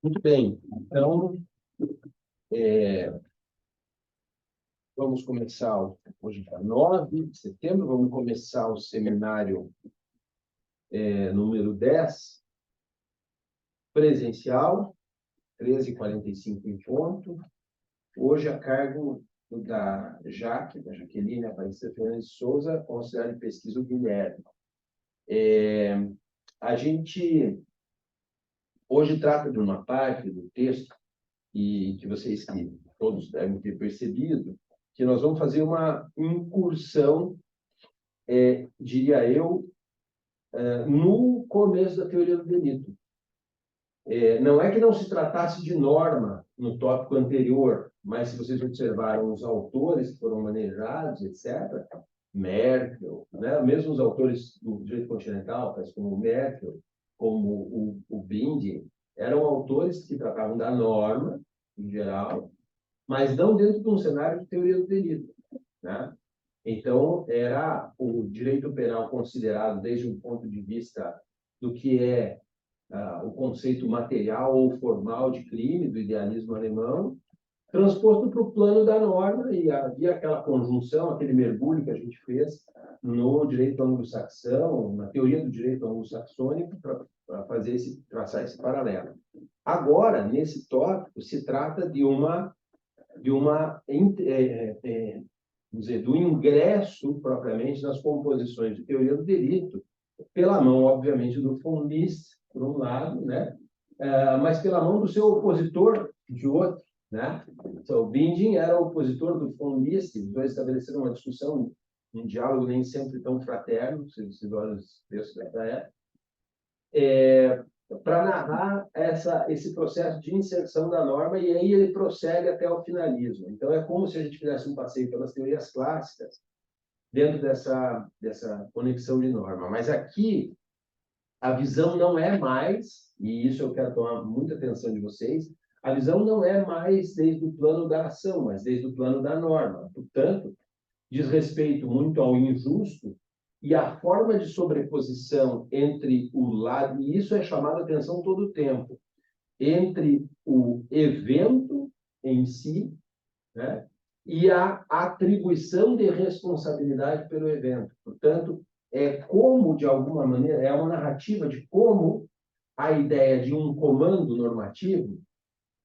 Muito bem. Então, vamos começar, hoje é 9 de setembro, vamos começar o seminário número 10, presencial, 13h45 em ponto. Hoje, a cargo da Jaqueline Aparecida Fernandes de Souza, auxiliar de pesquisa, o Guilherme. A gente hoje trata de uma parte do texto, e que vocês que todos devem ter percebido, que nós vamos fazer uma incursão, diria eu, no começo da teoria do delito. Não é que não se tratasse de norma no tópico anterior, mas se vocês observaram os autores que foram manejados, etc., Merkel, né? Mesmo os autores do direito continental, tais como Merkel, como o Binding, eram autores que tratavam da norma, em geral, mas não dentro de um cenário de teoria do delito, né? Então, era o direito penal considerado desde um ponto de vista do que é o conceito material ou formal de crime, do idealismo alemão, transposto para o plano da norma, e havia aquela conjunção, aquele mergulho que a gente fez no direito anglo-saxão, na teoria do direito anglo-saxônico, para traçar esse paralelo. Agora, nesse tópico, se trata vamos dizer, do ingresso propriamente nas composições de teoria do delito, pela mão, obviamente, do von List, por um lado, né? Mas pela mão do seu opositor, de outro, né? Então, o Binding era opositor do von List, os dois estabeleceram uma discussão, um diálogo nem sempre tão fraterno, se olha os textos da época, para narrar esse processo de inserção da norma, e aí ele prossegue até o finalismo. Então, é como se a gente fizesse um passeio pelas teorias clássicas dentro dessa conexão de norma. Mas aqui, a visão não é mais, e isso eu quero tomar muita atenção de vocês, a visão não é mais desde o plano da ação, mas desde o plano da norma. Portanto, diz respeito muito ao injusto, e a forma de sobreposição entre o lado, e isso é chamado a atenção todo o tempo, entre o evento em si, né, e a atribuição de responsabilidade pelo evento. Portanto, é como, de alguma maneira, é uma narrativa de como a ideia de um comando normativo,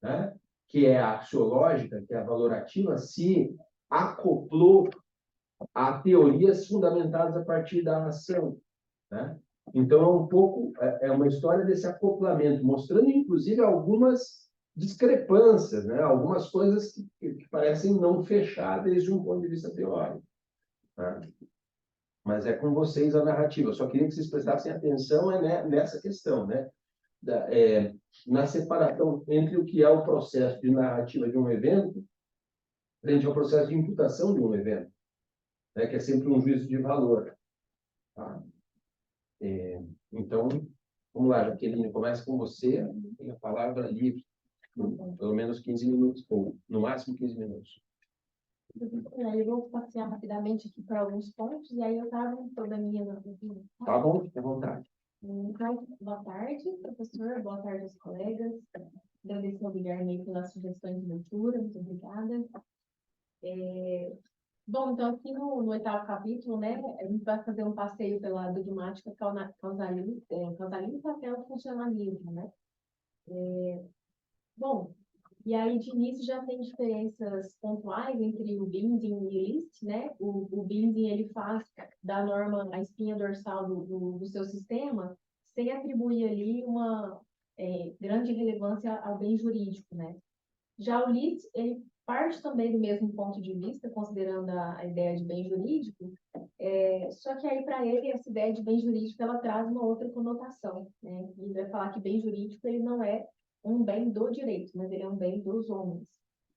né, que é a axiológica, que é a valorativa, se acoplou a teorias fundamentadas a partir da ação, né? Então, é uma história desse acoplamento, mostrando, inclusive, algumas discrepâncias, né? Algumas coisas que parecem não fechar desde um ponto de vista teórico, né? Mas é com vocês a narrativa. Eu só queria que vocês prestassem atenção nessa questão, né? Na separação entre o que é o processo de narrativa de um evento frente ao processo de imputação de um evento, né? Que é sempre um juízo de valor, tá? Então, vamos lá, Jaqueline, começa com você, tem a palavra livre, pelo menos 15 minutos, ou no máximo 15 minutos. Eu vou passear rapidamente aqui para alguns pontos, e aí eu estava com toda a minha... Tá bom, fique à vontade. Então, boa tarde, professor, boa tarde aos colegas. Agradeço ao Guilherme pelas sugestões de leitura, muito obrigada. Bom, então aqui no 8º capítulo, né, a gente vai fazer um passeio pela dogmática causalista até o funcionalismo, né? Bom, e aí de início já tem diferenças pontuais entre o Binding e o List, né? O Binding, ele faz da norma a espinha dorsal do seu sistema, sem atribuir ali uma grande relevância ao bem jurídico, né? Já o List, ele parte também do mesmo ponto de vista, considerando a ideia de bem jurídico, só que aí, para ele, essa ideia de bem jurídico, ela traz uma outra conotação, né? Ele vai falar que bem jurídico, ele não é um bem do direito, mas ele é um bem dos homens,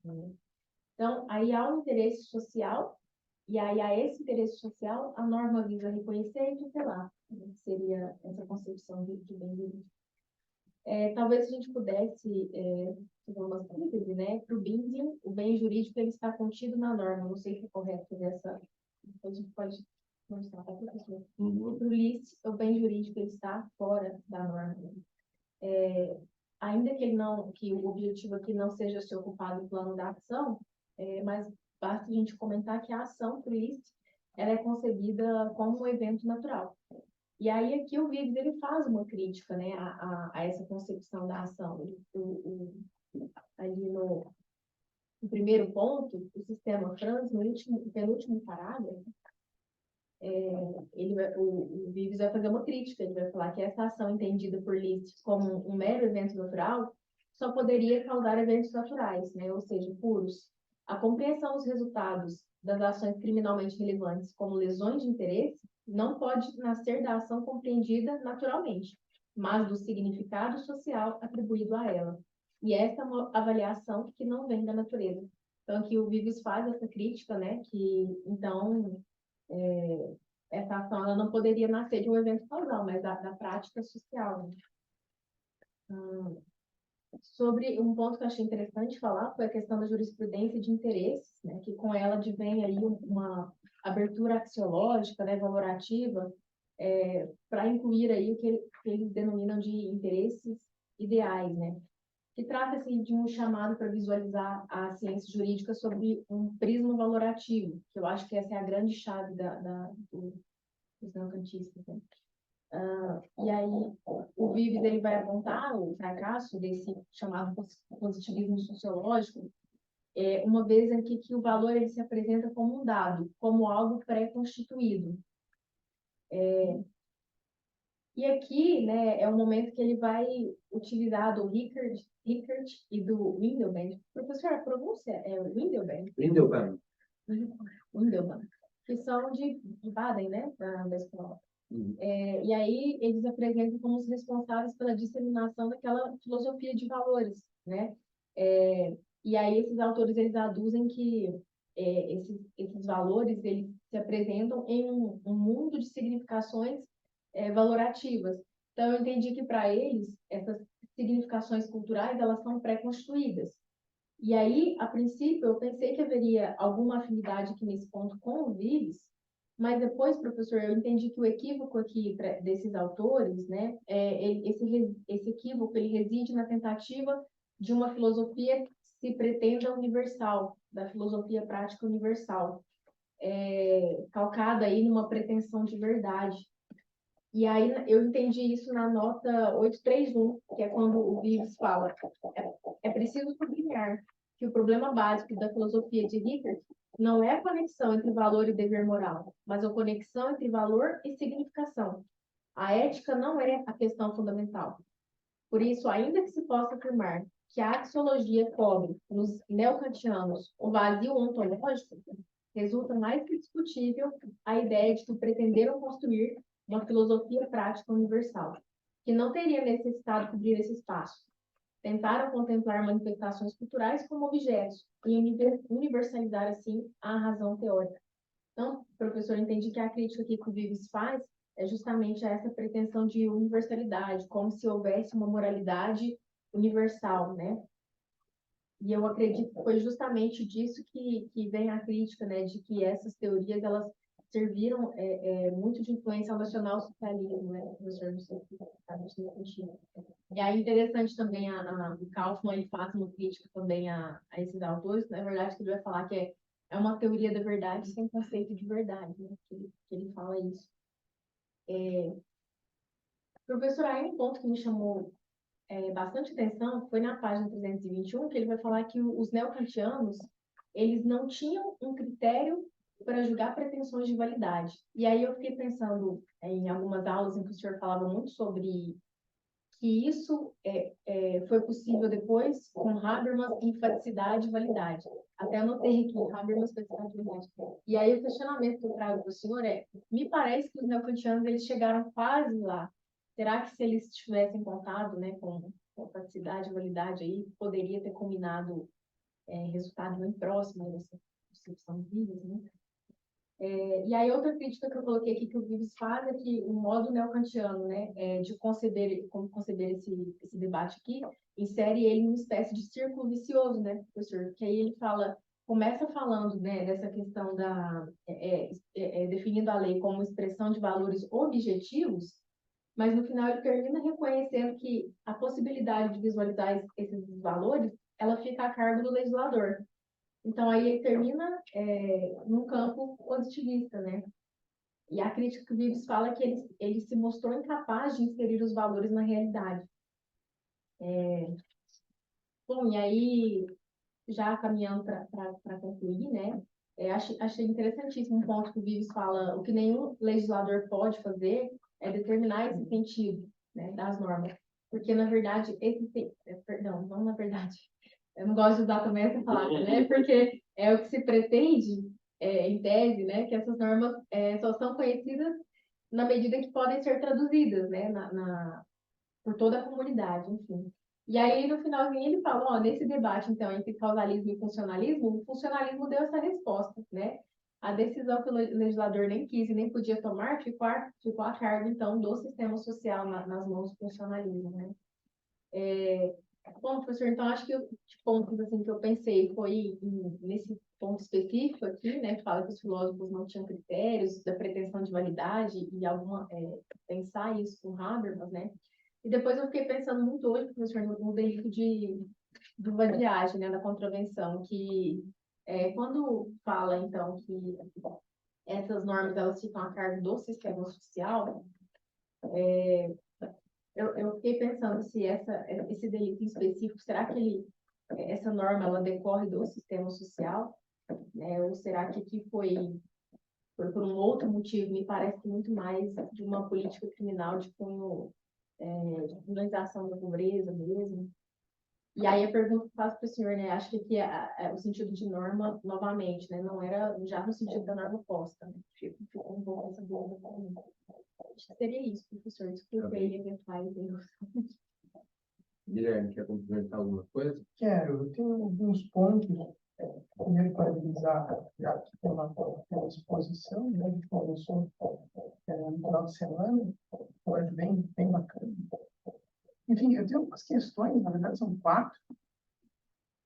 né? Então, aí há um interesse social, e aí a esse interesse social, a norma visa reconhecer e tutelar, né? Seria essa concepção de bem jurídico. Talvez a gente pudesse fazer uma síntese, né? Para o Binding, o bem jurídico ele está contido na norma. Não sei se é correto fazer essa. A gente pode mostrar para a professora. Para o List, o bem jurídico ele está fora da norma. ainda que o objetivo aqui não seja se ocupar do plano da ação, mas basta a gente comentar que a ação por LIST, ela é concebida como um evento natural. E aí aqui o Vives, ele faz uma crítica, né, a essa concepção da ação. Ali no primeiro ponto, o sistema Franz, no penúltimo parágrafo, o Vives vai fazer uma crítica, ele vai falar que essa ação entendida por Liszt como um mero evento natural só poderia causar eventos naturais, né, ou seja, puros. A compreensão dos resultados das ações criminalmente relevantes como lesões de interesse não pode nascer da ação compreendida naturalmente, mas do significado social atribuído a ela. E essa é uma avaliação que não vem da natureza. Então, aqui o Vives faz essa crítica, né, que, então, essa ação ela não poderia nascer de um evento causal, mas da prática social. Né? Sobre um ponto que eu achei interessante falar foi a questão da jurisprudência de interesses, né, que com ela advém aí uma abertura axiológica, né, valorativa, para incluir aí o que eles denominam de interesses ideais, né, que trata-se de um chamado para visualizar a ciência jurídica sobre um prisma valorativo, que eu acho que essa é a grande chave dos neocantistas, né? E aí, o Vives ele vai apontar o fracasso desse chamado positivismo sociológico, uma vez em que o valor ele se apresenta como um dado, como algo pré-constituído. E aqui, né, é o momento que ele vai utilizar do Rickert e do Windelband. Professor, a pronúncia é Windelband? Windelband. Windelband. Que são de Baden, né, da escola. E aí eles apresentam como os responsáveis pela disseminação daquela filosofia de valores, né? E aí esses autores eles aduzem que esses valores eles se apresentam em um mundo de significações valorativas. Então eu entendi que para eles essas significações culturais elas são pré-constituídas. E aí, a princípio, eu pensei que haveria alguma afinidade aqui nesse ponto com o Vives, mas depois, professor, eu entendi que o equívoco aqui desses autores, né, esse equívoco, ele reside na tentativa de uma filosofia que se pretenda universal, da filosofia prática universal, calcada aí numa pretensão de verdade. E aí eu entendi isso na nota 831, que é quando o Vives fala: é preciso sublinhar que o problema básico da filosofia de Rickert não é a conexão entre valor e dever moral, mas a conexão entre valor e significação. A ética não é a questão fundamental. Por isso, ainda que se possa afirmar que a axiologia cobre, nos neocantianos, o vazio ontológico, resulta mais que discutível a ideia de que pretenderam construir uma filosofia prática universal, que não teria necessitado cobrir esse espaço. Tentaram contemplar manifestações culturais como objetos e universalizar, assim, a razão teórica. Então, professor, entendi que a crítica que o Vives faz é justamente essa pretensão de universalidade, como se houvesse uma moralidade universal, né? E eu acredito que foi justamente disso que vem a crítica, né, de que essas teorias, elas serviram muito de influência ao nacional-socialismo, né, professor, não sei se está nesse sentido. E aí, interessante também, o Kaufmann, ele faz uma crítica também a esses autores, na verdade, que ele vai falar que é uma teoria da verdade sem conceito de verdade, né, que ele fala isso. Professor, aí um ponto que me chamou bastante atenção foi na página 321, que ele vai falar que os neocantianos, eles não tinham um critério para julgar pretensões de validade. E aí eu fiquei pensando em algumas aulas em que o senhor falava muito sobre que isso foi possível depois com Habermas, enfaticidade e validade. Até anotei aqui, Habermas, enfaticidade e validade. E aí o questionamento que eu trago para o senhor me parece que os neocantianos, eles chegaram quase lá. Será que se eles tivessem contado, né, com enfaticidade e validade aí, poderia ter combinado resultado bem próximo dessa concepção de Vives, né? E aí outra crítica que eu coloquei aqui que o Vives faz é que o modo neocantiano, né, de conceber esse debate aqui, insere ele em uma espécie de círculo vicioso, né, professor? Que aí ele começa falando, né, dessa questão definindo a lei como expressão de valores objetivos, mas no final ele termina reconhecendo que a possibilidade de visualizar esses valores, ela fica a cargo do legislador. Então, aí ele termina num campo positivista, né? E a crítica que o Vives fala é que ele se mostrou incapaz de inserir os valores na realidade. Bom, e aí, já caminhando para concluir, né? Achei interessantíssimo um ponto que o Vives fala, o que nenhum legislador pode fazer é determinar esse sentido, né, das normas. Porque, na verdade, perdão, não na verdade, eu não gosto de usar também essa palavra, né? Porque é o que se pretende, em tese, né? Que essas normas só são conhecidas na medida que podem ser traduzidas, né? Por toda a comunidade, enfim. E aí, no finalzinho, ele fala, ó, nesse debate, então, entre causalismo e funcionalismo, o funcionalismo deu essa resposta, né? A decisão que o legislador nem quis e nem podia tomar ficou a cargo, então, do sistema social nas mãos do funcionalismo, né? Bom, professor, então, acho que os pontos, assim, que eu pensei foi nesse ponto específico aqui, né, que fala que os filósofos não tinham critérios da pretensão de validade e pensar isso com Habermas, né? E depois eu fiquei pensando muito hoje, professor, no delito de vadiagem, né, da contravenção, que quando fala, então, que essas normas elas ficam a cargo do sistema social, eu fiquei pensando se esse delito em específico, será que essa norma ela decorre do sistema social, né, ou será que aqui foi por um outro motivo? Me parece muito mais de uma política criminal de cunho de criminalização da pobreza mesmo. E aí a pergunta que eu faço para o senhor, né? Acho que aqui o sentido de norma, novamente, né? Não era já no sentido da norma posta, né? Ficou um pouco essa dúvida para mim. Acho que seria isso, professor. Desculpe aí eventuais erros. Guilherme, quer complementar alguma coisa? Quero, eu tenho alguns pontos. Primeiro, parabenizar, já que tem uma exposição, né, que começou no final de semana, foi bem bacana. Enfim, eu tenho algumas questões, na verdade são 4,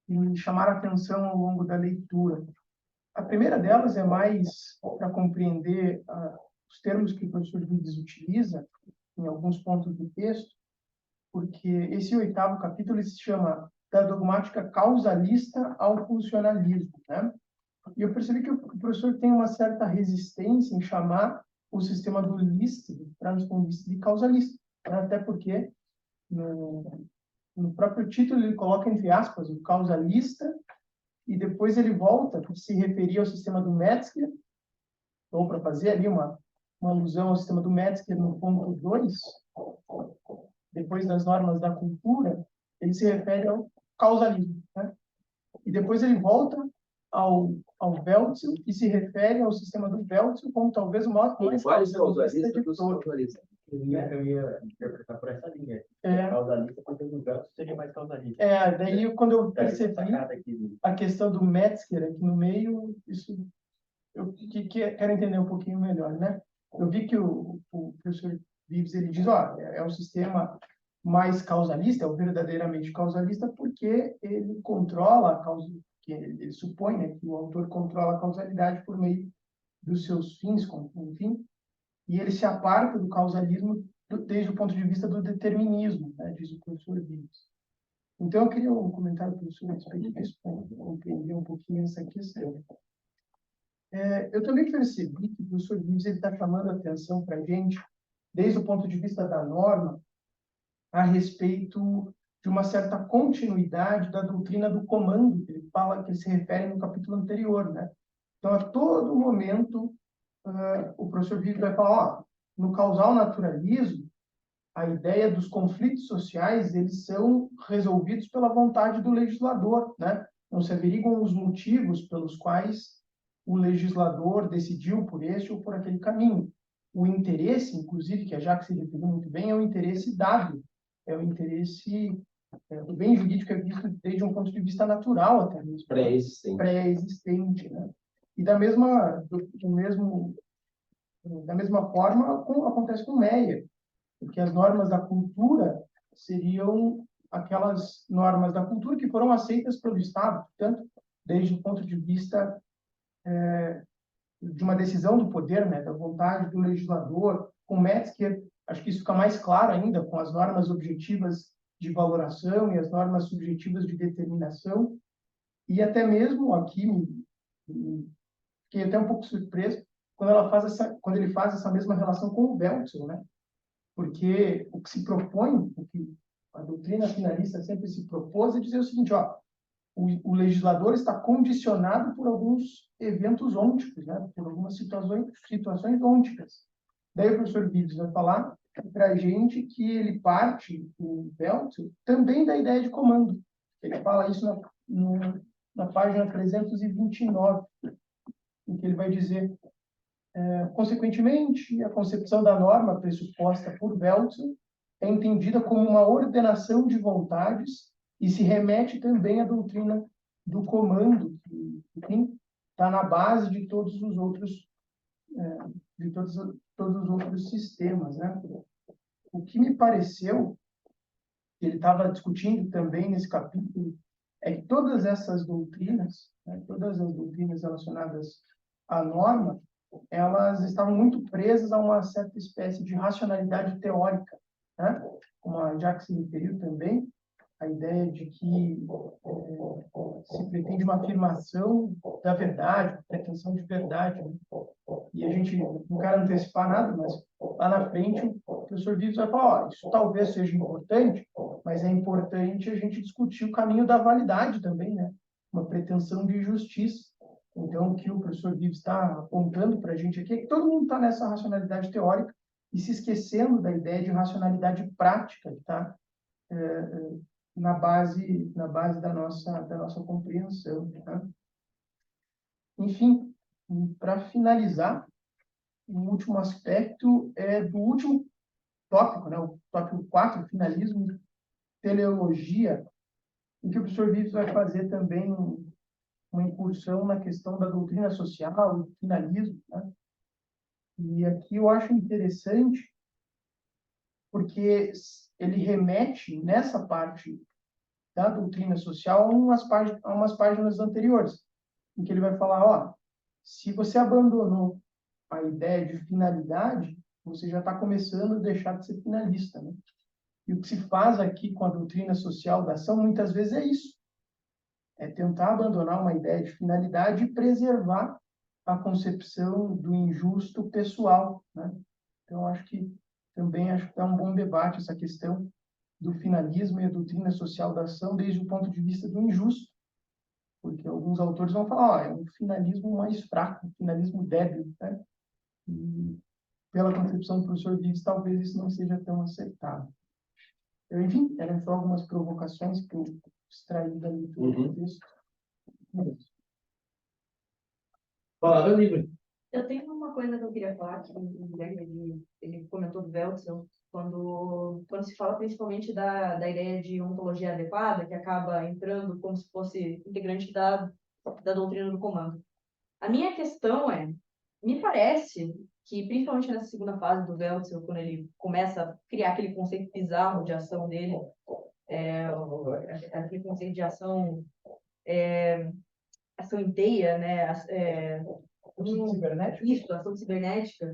que me chamaram a atenção ao longo da leitura. A primeira delas é mais para compreender os termos que o professor Vives utiliza em alguns pontos do texto, porque esse 8º capítulo ele se chama da dogmática causalista ao funcionalismo, né? E eu percebi que o professor tem uma certa resistência em chamar o sistema dualista, transfundista, de causalista, né? Até porque no próprio título ele coloca entre aspas o causalista e depois ele volta para se referir ao sistema do Metzger, ou para fazer ali uma alusão ao sistema do Metzger no ponto 2, depois das normas da cultura, ele se refere ao causalismo, né? E depois ele volta ao Wälzer e se refere ao sistema do Wälzer como talvez o mais causalista de todos. Eu ia interpretar por essa linha. Causalista, porque o Wälzer seria mais causalista. Daí quando eu percebi a questão do Metzger aqui no meio, isso eu quero entender um pouquinho melhor, né? Eu vi que o professor Vives ele diz, é um sistema mais causalista, é o verdadeiramente causalista, porque ele controla a causa, que ele supõe, né, que o autor controla a causalidade por meio dos seus fins, enfim, e ele se aparta do causalismo desde o ponto de vista do determinismo, né, diz o professor Vives. Então, eu queria um comentário do professor a respeito disso, para compreender um pouquinho essa questão. Eu também percebi que o professor Vives está chamando a atenção para a gente, desde o ponto de vista da norma, a respeito de uma certa continuidade da doutrina do comando, que ele fala, que ele se refere no capítulo anterior, né? Então, a todo momento, o professor Vives vai falar, no causal naturalismo, a ideia dos conflitos sociais, eles são resolvidos pela vontade do legislador, né? Não se averiguam os motivos pelos quais o legislador decidiu por este ou por aquele caminho. O interesse, inclusive, que a Jacques se referiu muito bem, é o interesse dado, é o interesse, o bem jurídico é visto desde um ponto de vista natural até mesmo. Pré-existente, né? E da mesma forma acontece com Meyer, porque as normas da cultura seriam aquelas normas da cultura que foram aceitas pelo Estado, portanto, desde o ponto de vista de uma decisão do poder, né, da vontade do legislador. Com Metzger, acho que isso fica mais claro ainda com as normas objetivas de valoração e as normas subjetivas de determinação, e até mesmo aqui fiquei até um pouco surpreso quando ele faz essa mesma relação com o Weltzl, né? Porque o que se propõe, o que a doutrina finalista sempre se propôs é dizer o seguinte, ó, o legislador está condicionado por alguns eventos ônticos, né? Por algumas situações ônticas. Daí o professor Vives vai falar para a gente que ele parte, o Weltzl, também da ideia de comando. Ele fala isso na página 329, em que ele vai dizer, consequentemente, a concepção da norma pressuposta por Weltzl é entendida como uma ordenação de vontades e se remete também à doutrina do comando, que está na base de todos os outros, todos os outros sistemas, né? O que me pareceu, que ele estava discutindo também nesse capítulo, é que todas essas doutrinas, né, todas as doutrinas relacionadas à norma, elas estavam muito presas a uma certa espécie de racionalidade teórica, né? Como a Jacques se referiu também, a ideia de que se pretende uma afirmação da verdade, pretensão de verdade, né? E a gente não quer antecipar nada, mas lá na frente o professor Vives vai falar, ó, isso talvez seja importante, mas é importante a gente discutir o caminho da validade também, né? Uma pretensão de justiça. Então, o que o professor Vives está apontando para a gente aqui é que todo mundo está nessa racionalidade teórica e se esquecendo da ideia de racionalidade prática, que está na base da nossa compreensão. Tá? Enfim, para finalizar, o último aspecto é do último tópico, né? O tópico 4, finalismo, teleologia, em que o professor Vives vai fazer também uma incursão na questão da doutrina social e finalismo, né? E aqui eu acho interessante porque ele remete nessa parte da doutrina social a umas páginas anteriores, em que ele vai falar, ó, se você abandonou a ideia de finalidade, você já está começando a deixar de ser finalista, né? E o que se faz aqui com a doutrina social da ação, muitas vezes é isso, é tentar abandonar uma ideia de finalidade e preservar a concepção do injusto pessoal, né? Então, acho que é um bom debate essa questão do finalismo e a doutrina social da ação desde o ponto de vista do injusto, porque alguns autores vão falar, ó, é um finalismo mais fraco, um finalismo débil, né? E pela concepção do professor Vives, talvez isso não seja tão aceitável. Enfim, eram só algumas provocações que eu extraí da leitura do texto. Fala, livre. Eu tenho uma coisa que eu queria falar, que o Guilherme ele comentou do Weltzl, quando se fala principalmente da ideia de ontologia adequada, que acaba entrando como se fosse integrante da doutrina do comando. A minha questão me parece que, principalmente nessa segunda fase do Weltzl, quando ele começa a criar aquele conceito bizarro de ação dele, aquele conceito de ação em teia, né? Isso, ação cibernética.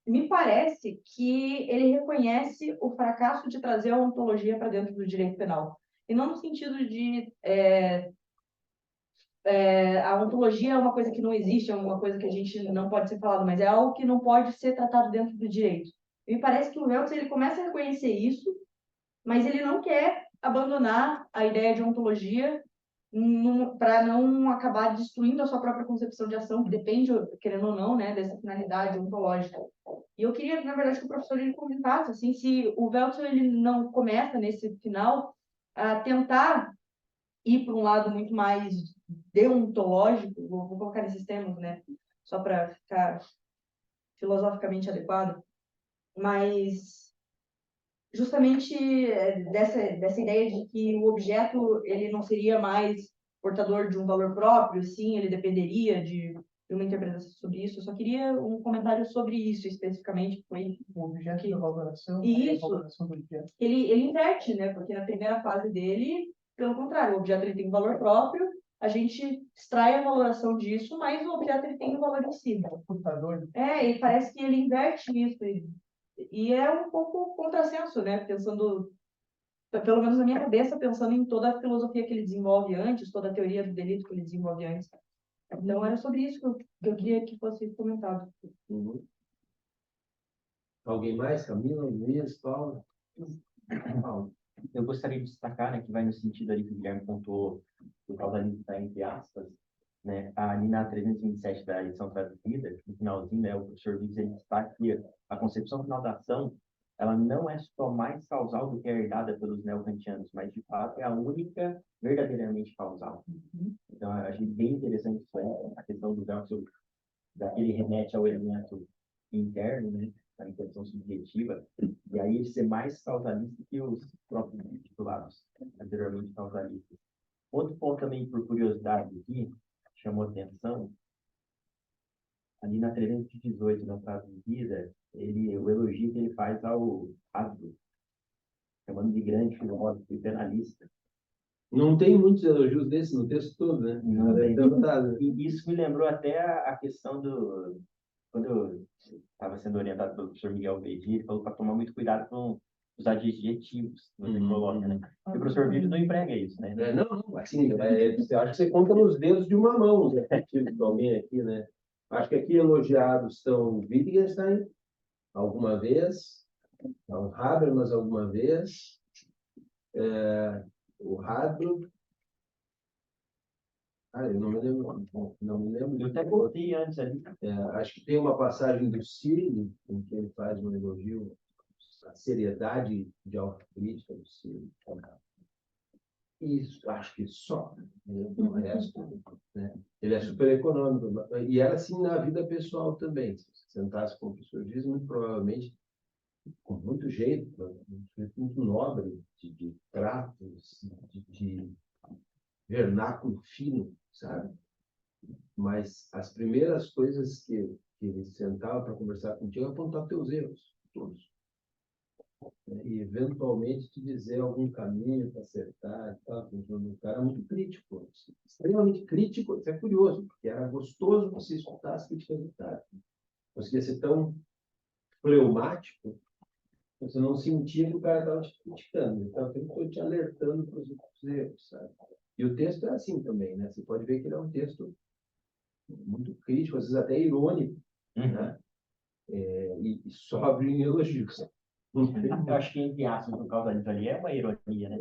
Me parece que ele reconhece o fracasso de trazer a ontologia para dentro do direito penal. E não no sentido de a ontologia é uma coisa que não existe, é uma coisa que a gente não pode ser falado, mas é algo que não pode ser tratado dentro do direito. Me parece que o Weltzl ele começa a reconhecer isso, mas ele não quer abandonar a ideia de ontologia para não acabar destruindo a sua própria concepção de ação, que depende, querendo ou não, né, dessa finalidade ontológica. E eu queria, na verdade, que o professor ele comentasse assim, se o Weltzl ele não começa nesse final a tentar ir para um lado muito mais deontológico, vou colocar nesses termos, né, só para ficar filosoficamente adequado, mas justamente dessa ideia de que o objeto ele não seria mais portador de um valor próprio, sim, ele dependeria de uma interpretação sobre isso. Eu só queria um comentário sobre isso especificamente, foi o objeto da valoração, e a isso valoração do objeto. Ele inverte, né? Porque na primeira fase dele, pelo contrário, o objeto ele tem um valor próprio, a gente extrai a valoração disso, mas o objeto ele tem um valor em si. O portador. E parece que ele inverte isso. E é um pouco contrassenso, né? Pensando, pelo menos na minha cabeça, pensando em toda a filosofia que ele desenvolve antes, toda a teoria do delito que ele desenvolve antes. Então, era sobre isso que eu queria que fosse comentado. Uhum. Alguém mais? Camila, Luiz, Paulo? Paulo. Eu gostaria de destacar, né, que vai no sentido ali que o Guilherme pontuou, o causalismo está entre aspas, né, ali na 327 da edição traduzida, no finalzinho, né, o professor Vives, ele destaca que a concepção final da ação, ela não é só mais causal do que a herdada pelos neokantianos, mas, de fato, é a única verdadeiramente causal. Então, eu achei bem interessante isso aí, a questão do Velso, daquele remete ao elemento interno, né, a intenção subjetiva, e aí ele ser mais causalista que os próprios titulados, anteriormente causalistas. Outro ponto também, por curiosidade aqui, chamou atenção, ali na 318, na traduzida, o elogio que ele faz ao Hasbro, chamando de grande filósofo e penalista. Não tem muitos elogios desses no texto todo, né? Não tem. Né? E isso me lembrou até a questão do... Quando eu estava sendo orientado pelo professor Miguel Beidi, ele falou para tomar muito cuidado com os adjetivos que você coloca, né? E o professor Vives não emprega isso, né? Não, assim, você acha que você conta nos dedos de uma mão os adjetivos de alguém aqui, né? Acho que aqui elogiados estão Wittgenstein, alguma vez, o Habermas alguma vez, o Hadro. Eu não me lembro. Não me lembro. Eu até botei antes ali. Acho que tem uma passagem do Cyril, em que ele faz um elogio à seriedade de autocrítica do Cyril. Isso, acho que só. O resto, né? Ele é super econômico. E era assim na vida pessoal também. Se você sentasse com o professor Dias, muito provavelmente, com muito jeito, muito nobre, de tratos, de vernáculo fino, sabe? Mas as primeiras coisas que ele sentava para conversar contigo é apontar teus erros, todos. E, eventualmente, te dizer algum caminho para acertar e tal. Um cara muito crítico, extremamente crítico. Isso é curioso, porque era gostoso você escutar as críticas do cara. Conseguia ser tão fleumático, você não sentia que o cara estava te criticando. Então, ele foi te alertando para os erros, sabe? E o texto é assim também, né? Você pode ver que ele é um texto muito crítico, às vezes até irônico, né? E sóbrio em elogios. Eu acho que, entre aspas, por causa disso ali, é uma ironia, né?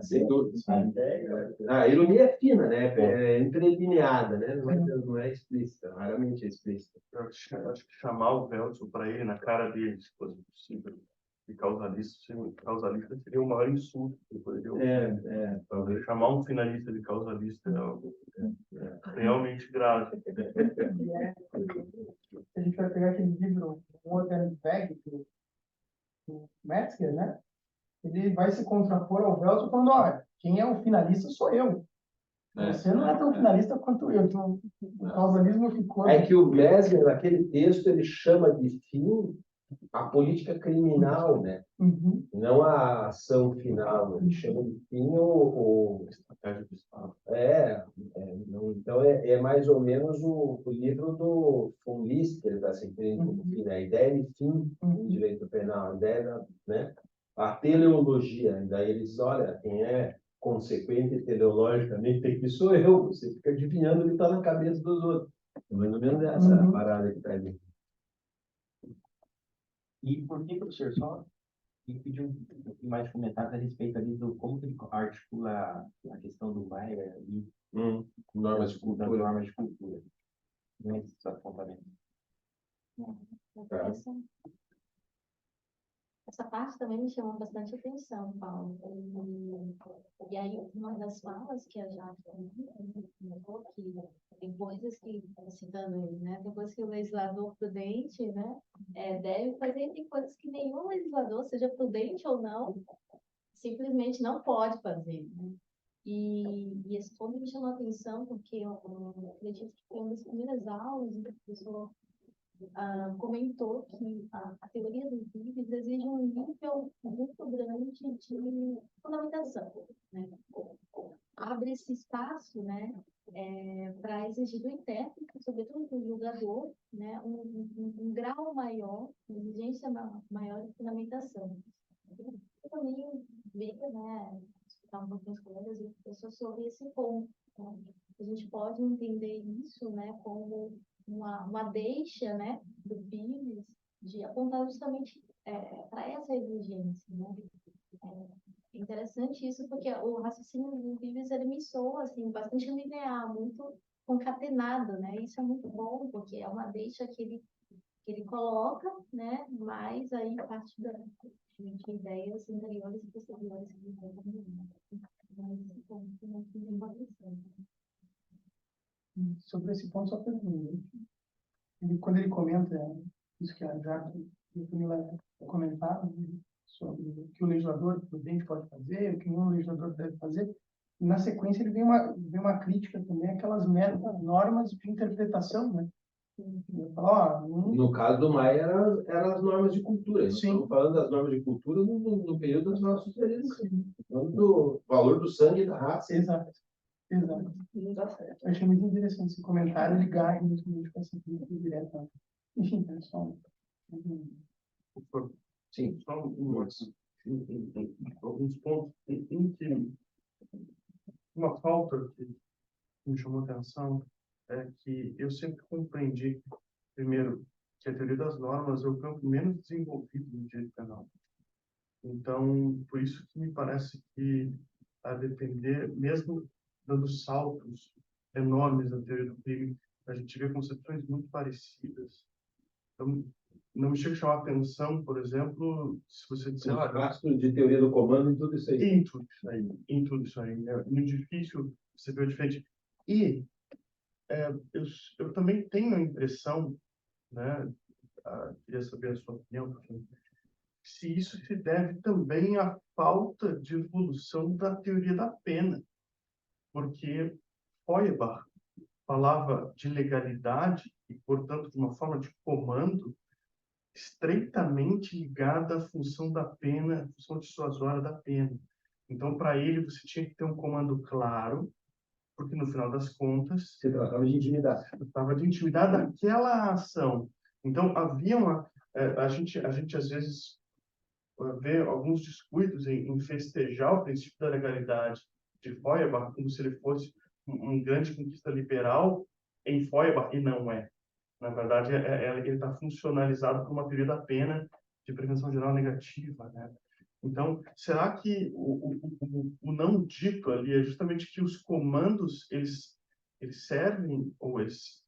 Sem dúvida. A ironia é fina, né? É entrelineada, né? Não é explícita, raramente é explícita. Eu acho que chamar o Veltson para ele na cara dele, se fosse possível, de causalista seria o maior insulto que poderia ouvir. Talvez chamar um finalista de causalista é algo realmente grave. A gente vai pegar aquele livro, o Modern Bag, do Metzger, né? Ele vai se contrapor ao Veltson falando, olha, quem é o finalista sou eu. Você não é tão finalista quanto eu. Então, o causalismo ficou... É que o Metzger, naquele texto, ele chama de fim a política criminal, né? Não a ação final. Ele chama de fim o estratégia do Estado. Então, é mais ou menos o livro do von Liszt que ele está se referindo como fim, né? A ideia de fim do direito penal, a ideia né? A teleologia. Daí ele diz, olha, quem é consequente teleologicamente tem que sou eu. Você fica adivinhando o que está na cabeça dos outros. Mais ou menos essa parada que está ali. E por que, professor, só pedir um pouquinho mais de comentários a respeito ali do como que ele articula a questão do Weyer e normas de cultura. Das normas de cultura. Nesses apontamentos. Essa parte também me chamou bastante atenção, Paulo. E aí, uma das falas que a Jaque comentou, que tem coisas que, citando ele, né? Tem coisas que o legislador prudente, né, deve fazer, e tem coisas que nenhum legislador, seja prudente ou não, simplesmente não pode fazer, né? E esse ponto me chamou a atenção, porque eu acredito que foi uma das primeiras aulas em que o professor comentou que a teoria dos Vives exige um nível muito grande de fundamentação, né? Abre esse espaço, né, para exigir do intérprete sobretudo para o julgador, né, um grau maior, uma exigência maior de fundamentação. Eu também vejo, né, escutar um pouquinho os colegas e pessoas sobre esse ponto. Né? A gente pode entender isso, né, como uma deixa, né, do Pires de apontar justamente para essa exigência, né? É interessante isso, porque o raciocínio do Pires, ele me soa, assim, bastante linear, muito concatenado, né? Isso é muito bom, porque é uma deixa que ele coloca, né? Mas aí parte de ideias anteriores e posteriores que ele vai combinando. Mas esse ponto não tem uma atenção. Sobre esse ponto, só para quando ele comenta isso que a Jaque e a Camila comentaram, né, sobre o que o legislador prudente pode fazer, o que nenhum legislador deve fazer, e na sequência ele vem uma crítica também àquelas normas de interpretação, né? Ele fala, No caso do Maia, eram as normas de cultura. Nós Sim. estamos falando das normas de cultura no período das nossas socialismo. Falando do valor do sangue e da raça. Exato. Não dá certo. Eu achei muito interessante esse comentário, ligar justamente com essa crítica direta. Enfim, pessoal. Sim. Só alguns pontos em que uma falta que me chamou a atenção é que eu sempre compreendi, primeiro, que a teoria das normas é o campo menos desenvolvido do direito penal. Então, por isso que me parece que, a depender, mesmo dando saltos enormes na teoria do crime, a gente vê concepções muito parecidas. Então, não me chega a chamar a atenção, por exemplo, se você disser... O rastro de teoria do comando em tudo isso aí. Em tudo isso aí. É muito difícil você ver diferente. E eu também tenho a impressão, né, queria saber a sua opinião, se isso se deve também à falta de evolução da teoria da pena. Porque Feuerbach falava de legalidade e, portanto, de uma forma de comando estreitamente ligada à função da pena, à função dissuasória da pena. Então, para ele, você tinha que ter um comando claro, porque, no final das contas, Se tratava de intimidade. tratava de intimidar daquela ação. Então, havia a gente, às vezes, vê alguns descuidos em festejar o princípio da legalidade de Feuerbach, como se ele fosse um grande conquista liberal em Feuerbach, e não é. Na verdade, ele está funcionalizado por uma teoria da pena de prevenção geral negativa, né? Então, será que o não dito ali é justamente que os comandos, eles servem, ou eles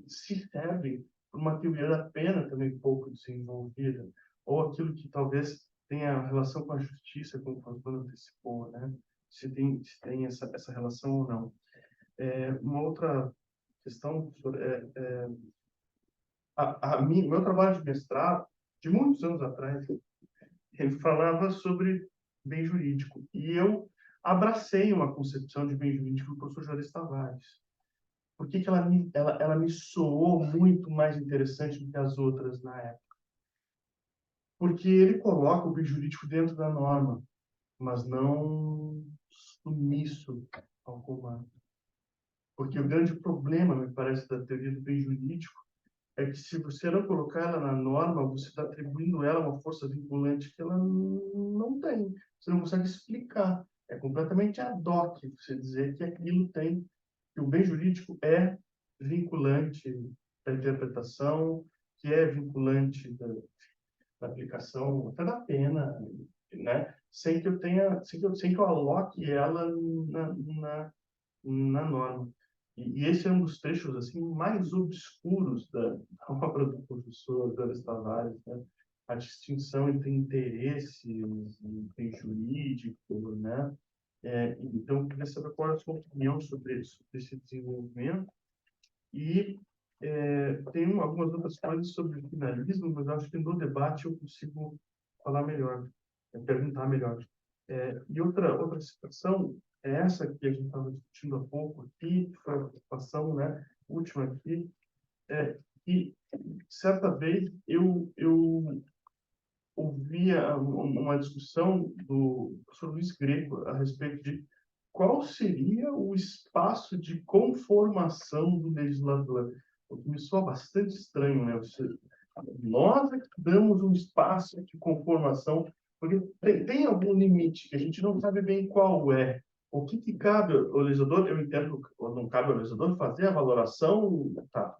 se servem por uma teoria da pena também pouco desenvolvida, ou aquilo que talvez tenha relação com a justiça, como o Fábio antecipou, né? Se tem essa relação ou não. Uma outra questão sobre, meu trabalho de mestrado, de muitos anos atrás, ele falava sobre bem jurídico. E eu abracei uma concepção de bem jurídico do professor Juarez Tavares. Por que ela me soou muito mais interessante do que as outras na época? Porque ele coloca o bem jurídico dentro da norma, mas não submisso ao comando. Porque o grande problema, me parece, da teoria do bem jurídico é que, se você não colocar ela na norma, você está atribuindo ela uma força vinculante que ela não tem. Você não consegue explicar. É completamente ad hoc você dizer que aquilo tem, que o bem jurídico é vinculante da interpretação, que é vinculante da aplicação até da pena, né? Sem que eu aloque ela na norma. E esse é um dos trechos assim mais obscuros da obra do professor Juarez Tavares, né? A distinção entre interesses e bem jurídico, né? Então, eu queria saber qual é a sua opinião sobre esse desenvolvimento. E tem algumas outras coisas sobre o finalismo, mas eu acho que no debate eu consigo falar melhor, perguntar melhor. E outra situação é essa que a gente estava discutindo há pouco aqui, que foi a preocupação, né, última aqui, que certa vez eu ouvia uma discussão do professor Luiz Greco a respeito de qual seria o espaço de conformação do legislador? O que me soa bastante estranho, né? Nós é que damos um espaço de conformação, porque tem algum limite que a gente não sabe bem qual é. O que cabe ao legislador? Eu entendo que não cabe ao legislador fazer a valoração, tá?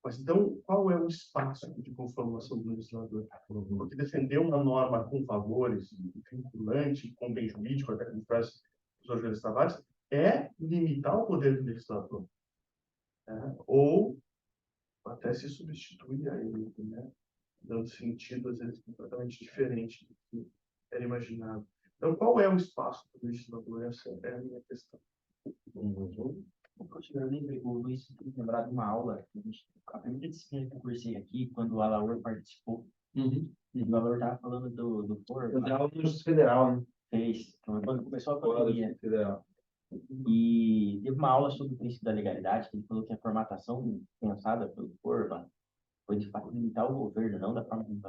Mas então, qual é o espaço de conformação do legislador? Porque defender uma norma com valores, vinculante, com bem jurídico, até como faz o Sr. Júlio Tavares, é limitar o poder do legislador. Ou até se substituir a ele, né? Dando sentido, às vezes, completamente diferente do que era imaginado. Então, qual é o espaço do legislador? Essa é a minha questão. Eu lembrei, o Luiz tem lembrado de uma aula, a primeira disciplina que eu cursei aqui, quando o Alaor participou, e o Alaor estava falando do foro. Da aula do Justiça Federal, né? Fez, então, quando começou a Fora do pandemia. Justiça Federal. E teve uma aula sobre o princípio da legalidade, que ele falou que a formatação pensada pelo Corva foi de facilitar o governo, não da forma como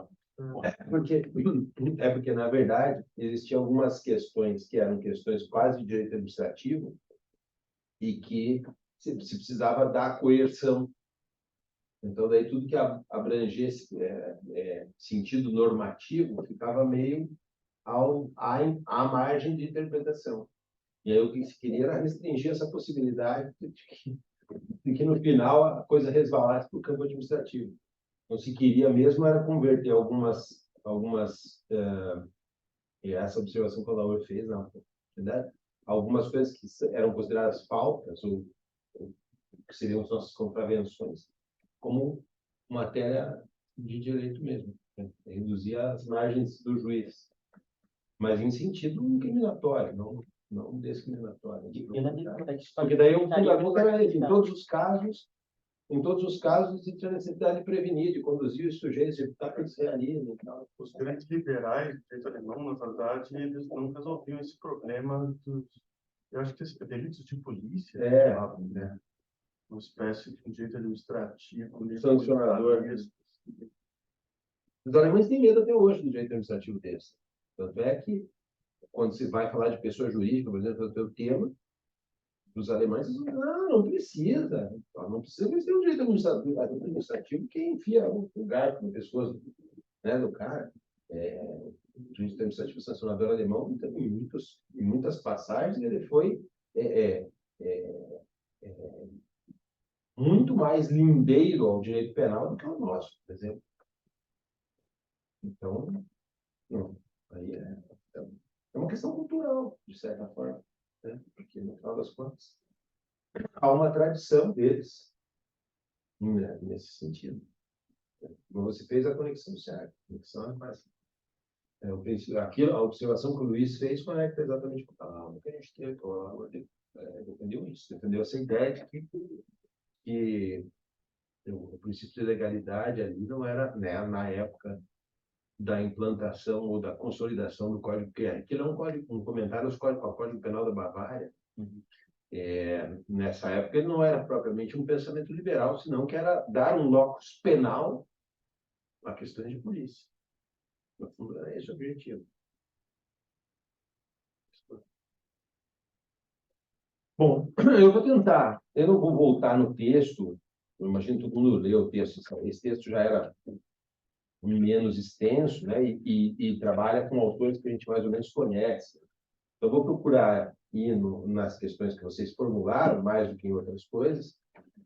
Porque, na verdade, existiam algumas questões que eram questões quase de direito administrativo e que se precisava dar coerção. Então, daí tudo que abrangesse sentido normativo ficava meio à margem de interpretação. E aí o que se queria era restringir essa possibilidade de que no final a coisa resvalasse para o campo administrativo. Então, se queria mesmo era converter essa observação que o Laura fez, não, né? Algumas coisas que eram consideradas faltas, ou que seriam as nossas contravenções, como matéria de direito mesmo, né? Reduzir as margens do juiz, mas em sentido incriminatório, não discriminatório. Porque daí o fundamento era esse, em todos os casos, existe a necessidade de prevenir, de conduzir os sujeitos, de evitar que eles realizem e tal. Os grandes liberais, direito alemão, na verdade, eles não resolviam esse problema dos, eu acho que esses delitos de polícia, né? Uma espécie de direito administrativo, sancionador. Os alemães têm medo até hoje do direito administrativo desse. Tanto é que, quando se vai falar de pessoa jurídica, por exemplo, o tema, os alemães dizem, não precisa. Não precisa ter um direito administrativo que enfia o lugar com pessoas, né, do cara. O direito administrativo sancionador alemão, em muitas passagens, ele foi muito mais lindeiro ao direito penal do que o nosso, por exemplo. Então, aí é uma questão cultural, de certa forma, né? Porque, no final das contas, há uma tradição deles, né, nesse sentido. Você fez a conexão certa. A conexão é mais. A observação que o Luiz fez conecta exatamente com a palavra que a gente teve. Defendeu isso, defendeu essa ideia de que o princípio de legalidade ali não era, né, na época da implantação ou da consolidação do Código Penal. Aquilo é um comentário ao Código Penal da Bavária. Nessa época ele não era propriamente um pensamento liberal, senão que era dar um locus penal a questões de polícia. No fundo, era esse o objetivo. Bom, eu vou tentar. Eu não vou voltar no texto. Eu imagino que todo mundo leu o texto. Esse texto já era menos extenso, né? E trabalha com autores que a gente mais ou menos conhece. Eu vou procurar ir nas questões que vocês formularam, mais do que em outras coisas,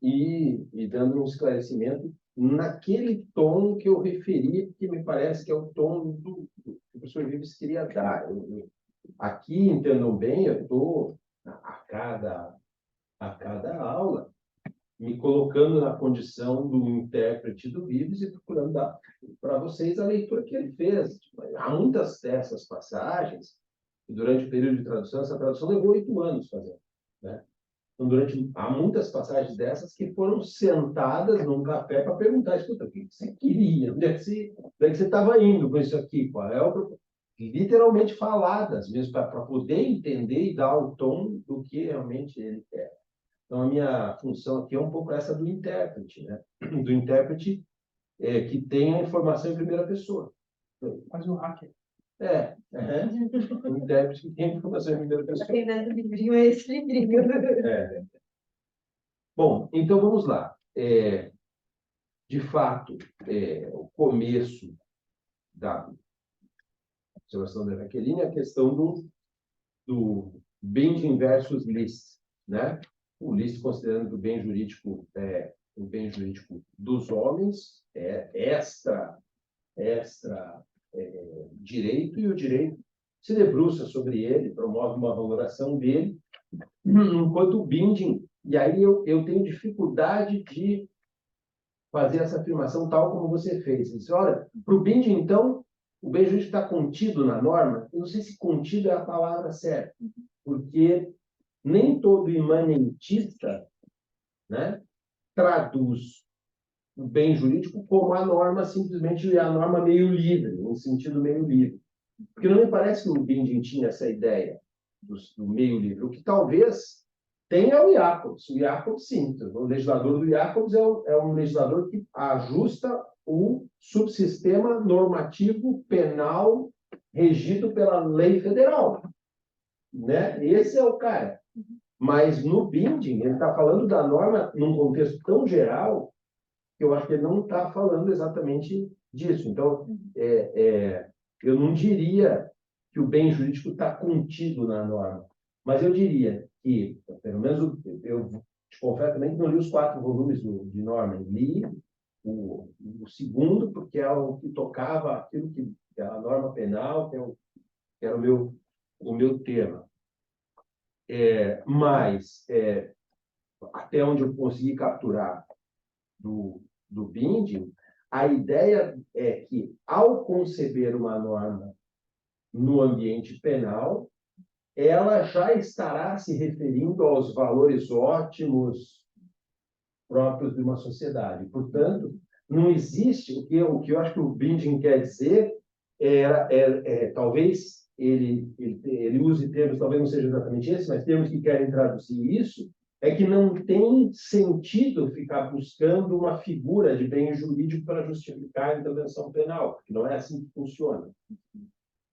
e dando um esclarecimento naquele tom que eu referi, que me parece que é o tom que o professor Vives queria dar. Aqui, entendam bem, eu estou, a cada aula, me colocando na condição do intérprete do Vives e procurando dar para vocês a leitura que ele fez. Há muitas dessas passagens, e durante o período de tradução, essa tradução levou 8 anos fazendo, né? Então, há muitas passagens dessas que foram sentadas num café para perguntar, escuta, o que você queria? Onde é que você estava indo com isso aqui? Qual é literalmente faladas, mesmo para poder entender e dar o tom do que realmente ele quer. Então, a minha função aqui é um pouco essa do intérprete, né? Do intérprete que tem a informação em primeira pessoa. Mas o hacker. O intérprete que tem informação em primeira pessoa. Quem dá do livrinho é esse livrinho. É. Bom, então vamos lá. De fato, o começo da observação da Jaqueline é a questão do binding versus list, né? O list considerando que o bem jurídico é o bem jurídico dos homens, extra direito, e o direito se debruça sobre ele, promove uma valoração dele, enquanto o binding, e aí eu tenho dificuldade de fazer essa afirmação tal como você fez. Você diz, olha, para o binding, então, o bem jurídico está contido na norma. Eu não sei se contido é a palavra certa, porque nem todo imanentista, né, traduz o bem jurídico como a norma, simplesmente a norma meio livre, um sentido meio livre. Porque não me parece que o Binding tinha essa ideia do meio livre. O que talvez tenha o Jacobs. O Jacobs, sim. O legislador do Jacobs é um legislador que ajusta o subsistema normativo penal regido pela lei federal. Né? Esse é o cara. Mas no Binding, ele está falando da norma num contexto tão geral que eu acho que ele não está falando exatamente disso. Então, eu não diria que o bem jurídico está contido na norma, mas eu diria que, pelo menos, eu te confesso também que não li os 4 volumes de norma, li o segundo, porque é o que tocava aquilo que é a norma penal, que era o meu tema. Mas, até onde eu consegui capturar do Binding, a ideia é que, ao conceber uma norma no ambiente penal, ela já estará se referindo aos valores ótimos próprios de uma sociedade. Portanto, não existe, o que eu acho que o Binding quer dizer, talvez ele use termos, talvez não seja exatamente esse, mas termos que querem traduzir isso, é que não tem sentido ficar buscando uma figura de bem jurídico para justificar a intervenção penal, porque não é assim que funciona.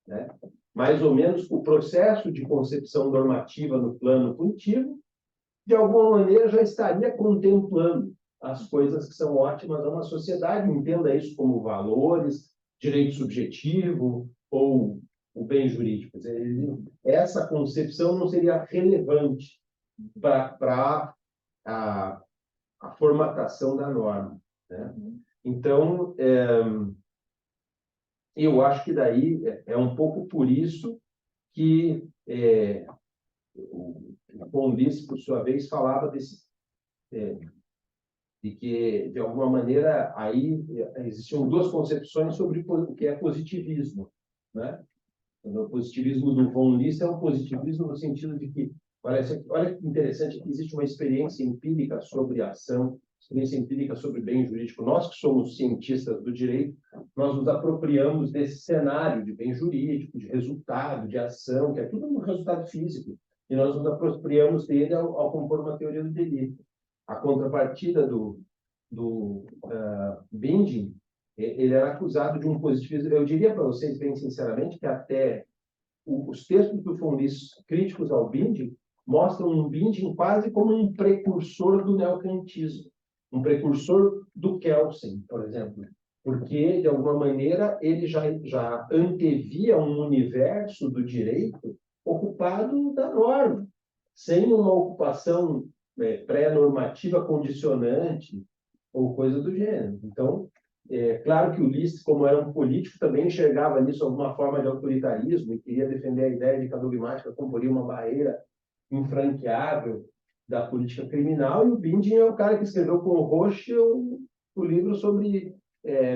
Né? Mais ou menos o processo de concepção normativa no plano punitivo, de alguma maneira, já estaria contemplando as coisas que são ótimas a uma sociedade, entenda isso como valores, direito subjetivo ou o bem jurídico. Quer dizer, essa concepção não seria relevante para a formatação da norma. Né? Então, eu acho que daí é um pouco por isso que o Von List, por sua vez, falava de que, de alguma maneira, aí existiam 2 concepções sobre o que é positivismo. Né? O positivismo do Von List é um positivismo no sentido de que, olha que interessante, que existe uma experiência empírica sobre a ação, experiência empírica sobre bem jurídico. Nós que somos cientistas do direito, nós nos apropriamos desse cenário de bem jurídico, de resultado, de ação, que é tudo um resultado físico, e nós nos apropriamos dele ao compor uma teoria do delito. A contrapartida do Binding, ele era acusado de um positivismo. Eu diria para vocês, bem sinceramente, que até os textos do Von List críticos ao Binding mostram um Binding quase como um precursor do neocantismo, um precursor do Kelsen, por exemplo, porque, de alguma maneira, ele já antevia um universo do direito ocupado da norma, sem uma ocupação pré-normativa condicionante ou coisa do gênero. Então, claro que o List, como era um político, também enxergava nisso alguma forma de autoritarismo e queria defender a ideia de que a dogmática comporia uma barreira infranqueável da política criminal, e o Binding é o cara que escreveu com o Roche o livro sobre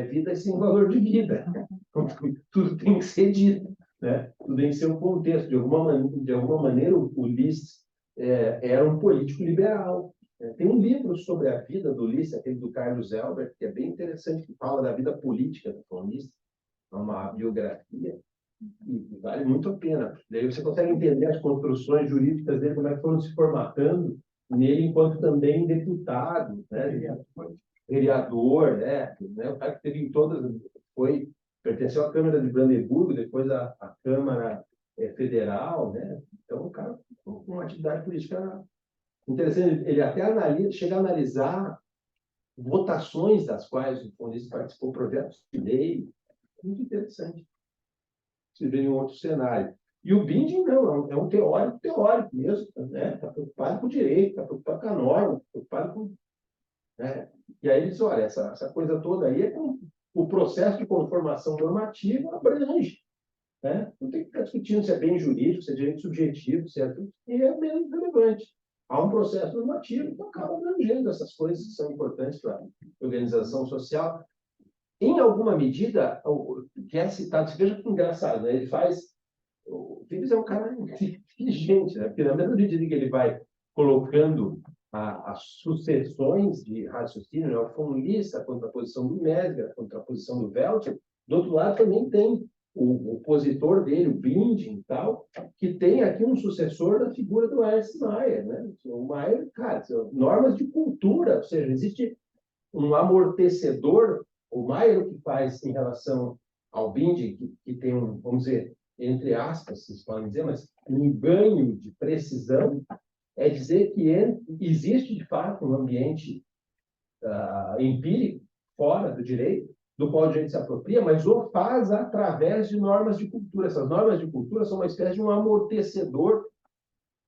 vida sem valor de vida. Então, tudo tem que ser dito, né? Tudo tem que ser um contexto. De alguma maneira, o List era um político liberal. Tem um livro sobre a vida do List, aquele do Carlos Elbert, que é bem interessante, que fala da vida política do Von List, é uma biografia, e vale muito a pena. Daí você consegue entender as construções jurídicas dele, como é que foram se formatando nele enquanto também deputado, né? Vereador, né? O cara que teve em todas, foi pertenceu à Câmara de Brandeburgo, depois à Câmara Federal, né? Então, o cara com uma atividade política interessante. Ele até chega a analisar votações das quais o FONIS participou, projetos de lei. Muito interessante. Se vê em um outro cenário. E o Binding, não, é um teórico mesmo, né? Está preocupado com o direito, está preocupado com a norma, está preocupado com... Né? E aí ele diz, olha, essa coisa toda aí é com o processo de conformação normativa abrange. Né? Não tem que ficar discutindo se é bem jurídico, se é direito subjetivo, certo? E é menos relevante. Há um processo normativo que acaba abrangendo essas coisas que são importantes para a organização social. Em alguma medida, o que é citado, veja que engraçado, né? Ele faz... O Phillips é um cara inteligente, né? Porque na mesma medida que ele vai colocando as sucessões de raciocínio, né? O von List, a contraposição do Mesmer, a contraposição do Velter, do outro lado também tem o opositor dele, o Binding e tal, que tem aqui um sucessor da figura do Ernst Mayr, né? O Mayr, cara, normas de cultura, ou seja, existe um amortecedor. O Mayr, o que faz em relação ao Binding, que tem vamos dizer, entre aspas, vocês podem dizer, mas um ganho de precisão, é dizer que existe, de fato, um ambiente empírico, fora do direito, do qual o direito se apropria, mas o faz através de normas de cultura. Essas normas de cultura são uma espécie de um amortecedor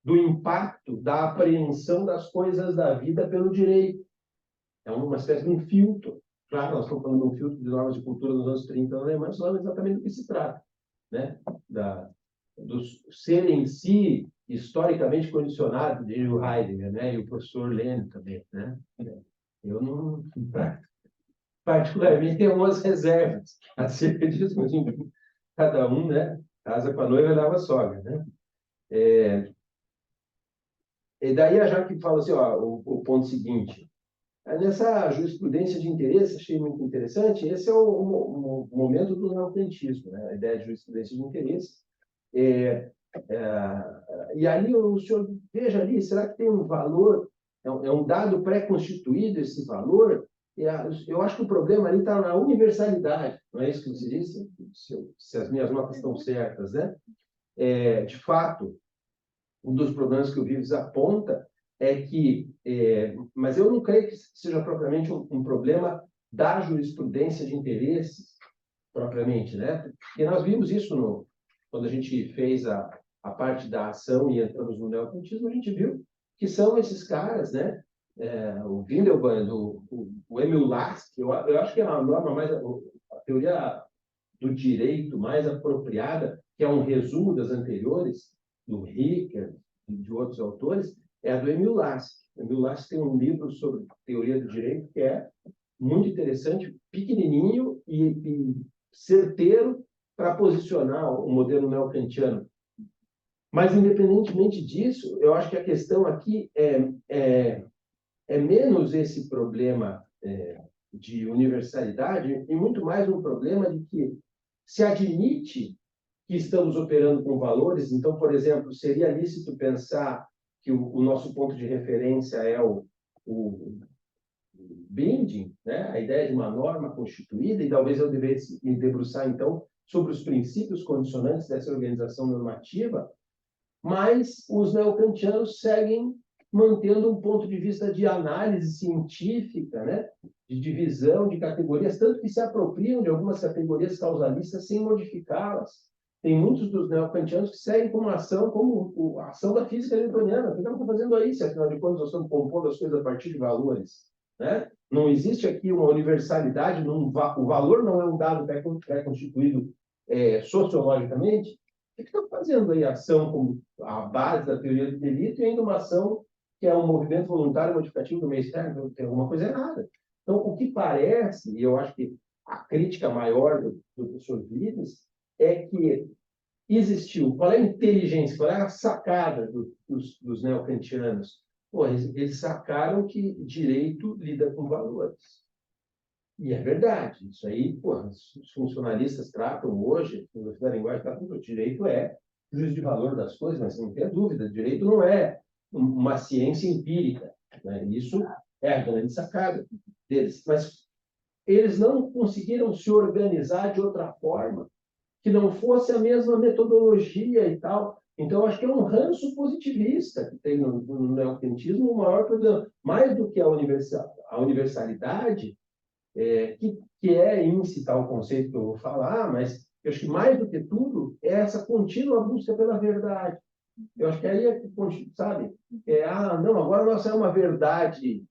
do impacto da apreensão das coisas da vida pelo direito. É uma espécie de um filtro. Claro, nós estamos falando de um filtro de normas de cultura nos anos 30 na Alemanha, não é exatamente do que se trata. Né? Do ser em si historicamente condicionado, diz o Heidegger, né? E o professor Lênin também. Né? Eu não... Particularmente, tenho umas reservas acerca disso, mas cada um, né? Casa com a noiva, lava a sogra. Né? E daí a Jaque fala assim, ó, o ponto seguinte. Nessa jurisprudência de interesse, achei muito interessante, esse é o momento do neocantismo, né? A ideia de jurisprudência de interesse. E ali o senhor veja ali, será que tem um valor, é um dado pré-constituído esse valor? Eu acho que o problema ali está na universalidade, não é isso que você disse? Se as minhas notas estão certas, né? De fato, um dos problemas que o Vives aponta é que, mas eu não creio que seja propriamente um problema da jurisprudência de interesses, propriamente, né? Porque nós vimos isso quando a gente fez a parte da ação e entramos no neocantismo, a gente viu que são esses caras, né? O Windelband, o Emil Lask, eu acho que é a norma mais, a teoria do direito mais apropriada, que é um resumo das anteriores, do Ricker e de outros autores, é a do Emil Lask. Emil Lask tem um livro sobre teoria do direito que é muito interessante, pequenininho e certeiro para posicionar o modelo neocantiano. Mas, independentemente disso, eu acho que a questão aqui é menos esse problema de universalidade e muito mais um problema de que se admite que estamos operando com valores. Então, por exemplo, seria lícito pensar que o nosso ponto de referência é o Binding, né? A ideia de uma norma constituída, e talvez eu devesse me debruçar, então, sobre os princípios condicionantes dessa organização normativa, mas os neocantianos seguem mantendo um ponto de vista de análise científica, né? De divisão de categorias, tanto que se apropriam de algumas categorias causalistas sem modificá-las. Tem muitos dos neocantianos que seguem como ação, como a ação da física newtoniana. O que estamos fazendo aí, se afinal de contas nós estamos compondo as coisas a partir de valores? Né? Não existe aqui uma universalidade, o valor não é um dado pré-constituído sociologicamente. O que estamos fazendo aí? Ação como a base da teoria do delito e ainda uma ação que é um movimento voluntário modificativo do meio externo, tem alguma coisa errada. Então, o que parece, e eu acho que a crítica maior do professor Vives, é que existiu, qual é a inteligência, qual é a sacada dos neocantianos? Pô, eles sacaram que direito lida com valores. E é verdade, isso aí, pô, os funcionalistas tratam hoje, a filosofia da linguagem trata que o direito é juízo de valor das coisas, mas não tem dúvida, direito não é uma ciência empírica, né? Isso é a grande sacada deles. Mas eles não conseguiram se organizar de outra forma, que não fosse a mesma metodologia e tal. Então, acho que é um ranço positivista que tem no neocantismo, o maior problema. Mais do que a universalidade, que é incitar o conceito que eu vou falar, mas eu acho que mais do que tudo é essa contínua busca pela verdade. Eu acho que aí é que, sabe, não, agora nós é uma verdade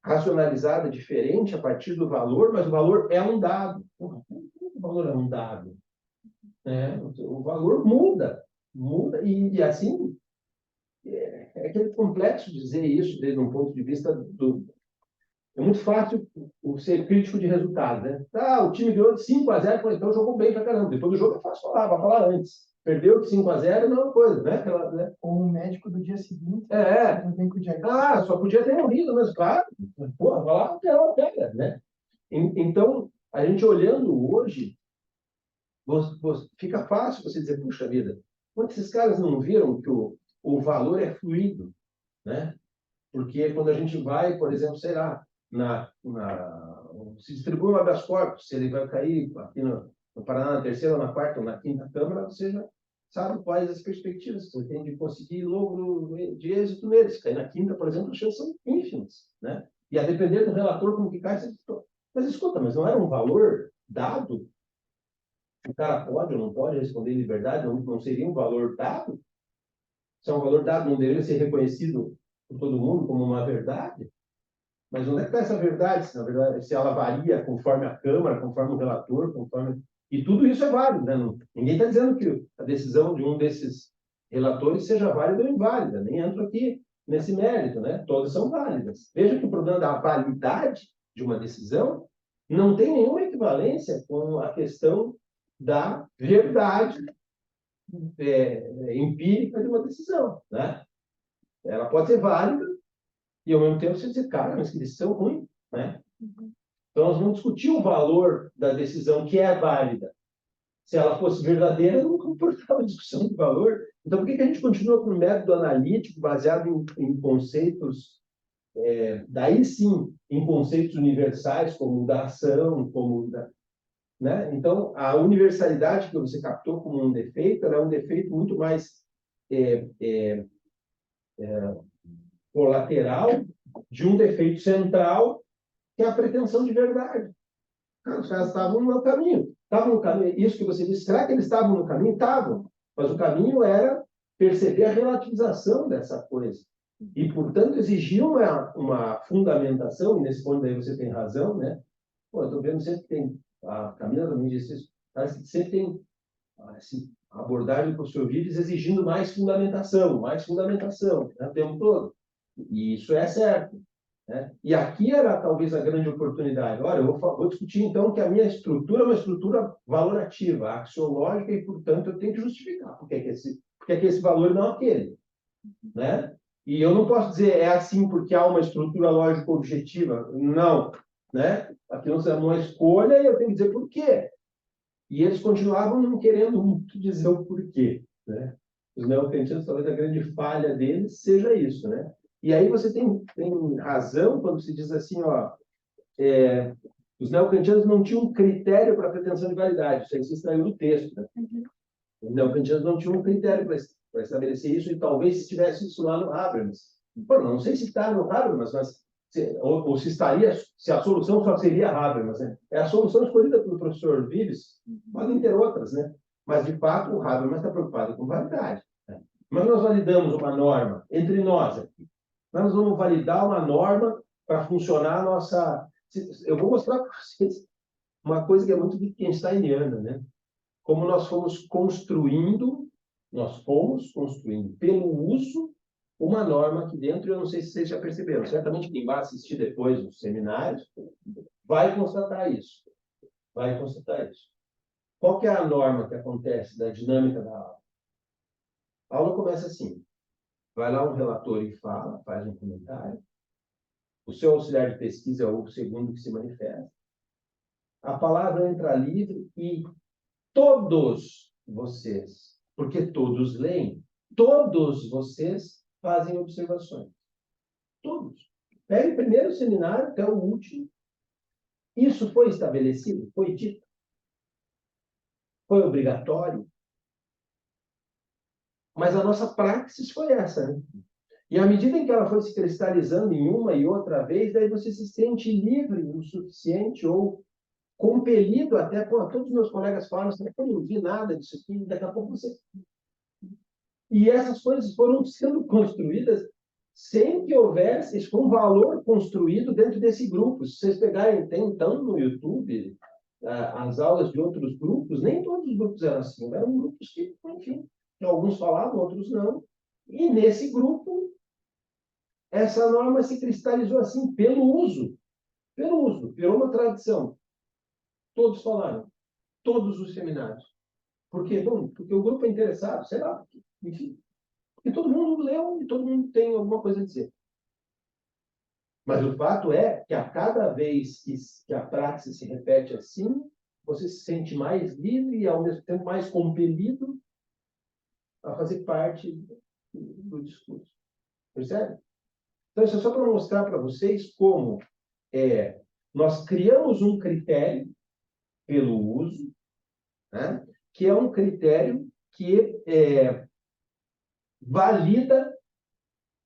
racionalizada diferente a partir do valor, mas o valor é um dado. O valor é um dado. O valor muda, e assim, é aquele complexo dizer isso desde um ponto de vista do... É muito fácil ser crítico de resultado, né? O time ganhou de 5-0, então jogou bem pra caramba. Depois do jogo é fácil falar, vai falar antes. Perdeu de 5-0 não é uma coisa, né? Ou o médico do dia seguinte. Não vem com o diagnóstico. só podia ter morrido, mas claro. Porra, vai lá, pega, né? Então, a gente olhando hoje, fica fácil você dizer, puxa vida, quando esses caras não viram que o valor é fluido, né? Porque quando a gente vai, por exemplo, sei lá, se distribui um habeas corpus, se ele vai cair aqui no Paraná na terceira, ou na quarta, ou na quinta Câmara, você já sabe quais as perspectivas que você tem de conseguir logo de êxito neles. Cair na quinta, por exemplo, as chances são ínfimas, né? E a depender do relator como que cai, você... Mas escuta, mas não era um valor dado? O cara pode ou não pode responder em liberdade? Não seria um valor dado? Se é um valor dado, não deveria ser reconhecido por todo mundo como uma verdade? Mas onde é que está essa verdade? Se, na verdade, se ela varia conforme a Câmara, conforme o relator, conforme... E tudo isso é válido, né? Ninguém está dizendo que a decisão de um desses relatores seja válida ou inválida. Nem entro aqui nesse mérito, né? Todas são válidas. Veja que o problema da validade de uma decisão não tem nenhuma equivalência com a questão da verdade empírica de uma decisão, né? Ela pode ser válida e, ao mesmo tempo, você dizer, cara, mas que decisão ruim, né? Então, nós vamos discutir o valor da decisão que é válida. Se ela fosse verdadeira, não comportava discussão de valor. Então, por que a gente continua com um método analítico baseado em conceitos, daí sim, em conceitos universais, como da ação, né? Então, a universalidade que você captou como um defeito, ela é um defeito muito mais colateral de um defeito central, que é a pretensão de verdade. Os caras estavam no caminho. Estavam no caminho. Isso que você disse, será que eles estavam no caminho? Estavam. Mas o caminho era perceber a relativização dessa coisa. E, portanto, exigia uma fundamentação, e nesse ponto aí você tem razão, né? Eu estou vendo sempre que tem, a Camila também disse isso, parece que sempre tem assim, a abordagem do professor Vives exigindo mais fundamentação, né, o tempo todo. E isso é certo. Né? E aqui era talvez a grande oportunidade. Olha, eu vou discutir então que a minha estrutura é uma estrutura valorativa, axiológica, e, portanto, eu tenho que justificar porque é que esse valor e não aquele. Né? E eu não posso dizer é assim porque há uma estrutura lógica objetiva. Não. Né? Aqui nós temos uma escolha e eu tenho que dizer por quê. E eles continuavam não querendo muito dizer o porquê. Né? Os neocantianos, talvez a grande falha deles seja isso. Né? E aí você tem razão quando se diz assim, os neocantianos não tinham um critério para a pretensão de validade. Isso aí se extraiu do texto. Né? Os neocantianos não tinham um critério para estabelecer isso, e talvez se tivesse isso lá no Habermas. Não sei se está no Habermas, mas ou se estaria, se a solução só seria Habermas. Né? É a solução escolhida pelo professor Vives, podem ter outras, né? Mas, de fato, o Habermas está preocupado com validade. Né? Mas nós validamos uma norma entre nós aqui. Nós vamos validar uma norma para funcionar a nossa... Eu vou mostrar para vocês uma coisa que é muito wittgensteiniana, né? Como nós fomos construindo pelo uso uma norma aqui dentro. Eu não sei se vocês já perceberam. Certamente quem vai assistir depois os seminários vai constatar isso. Qual que é a norma que acontece da dinâmica da aula? A aula começa assim. Vai lá um relator e faz um comentário. O seu auxiliar de pesquisa é o segundo que se manifesta. A palavra entra livre e todos vocês, porque todos leem, todos vocês fazem observações. Todos. Pegue o primeiro seminário até o último. Isso foi estabelecido? Foi dito? Foi obrigatório? Mas a nossa praxis foi essa, né? E à medida em que ela foi se cristalizando em uma e outra vez, daí você se sente livre o suficiente ou compelido até, pô, todos os meus colegas falam, assim, eu não vi nada disso aqui, daqui a pouco você... E essas coisas foram sendo construídas sem que houvesse um valor construído dentro desse grupo. Se vocês pegarem, tem então no YouTube as aulas de outros grupos, nem todos os grupos eram assim, eram grupos que, enfim, alguns falavam, outros não. E nesse grupo, essa norma se cristalizou assim, pelo uso, virou uma tradição. Todos falaram, todos os seminários. Por quê? Bom, porque o grupo é interessado, sei lá, enfim. E todo mundo leu e todo mundo tem alguma coisa a dizer. Mas o fato é que a cada vez que a praxis se repete assim, você se sente mais livre e, ao mesmo tempo, mais compelido a fazer parte do discurso. Percebe? Então, isso é só para mostrar para vocês como nós criamos um critério pelo uso, né, que é um critério que valida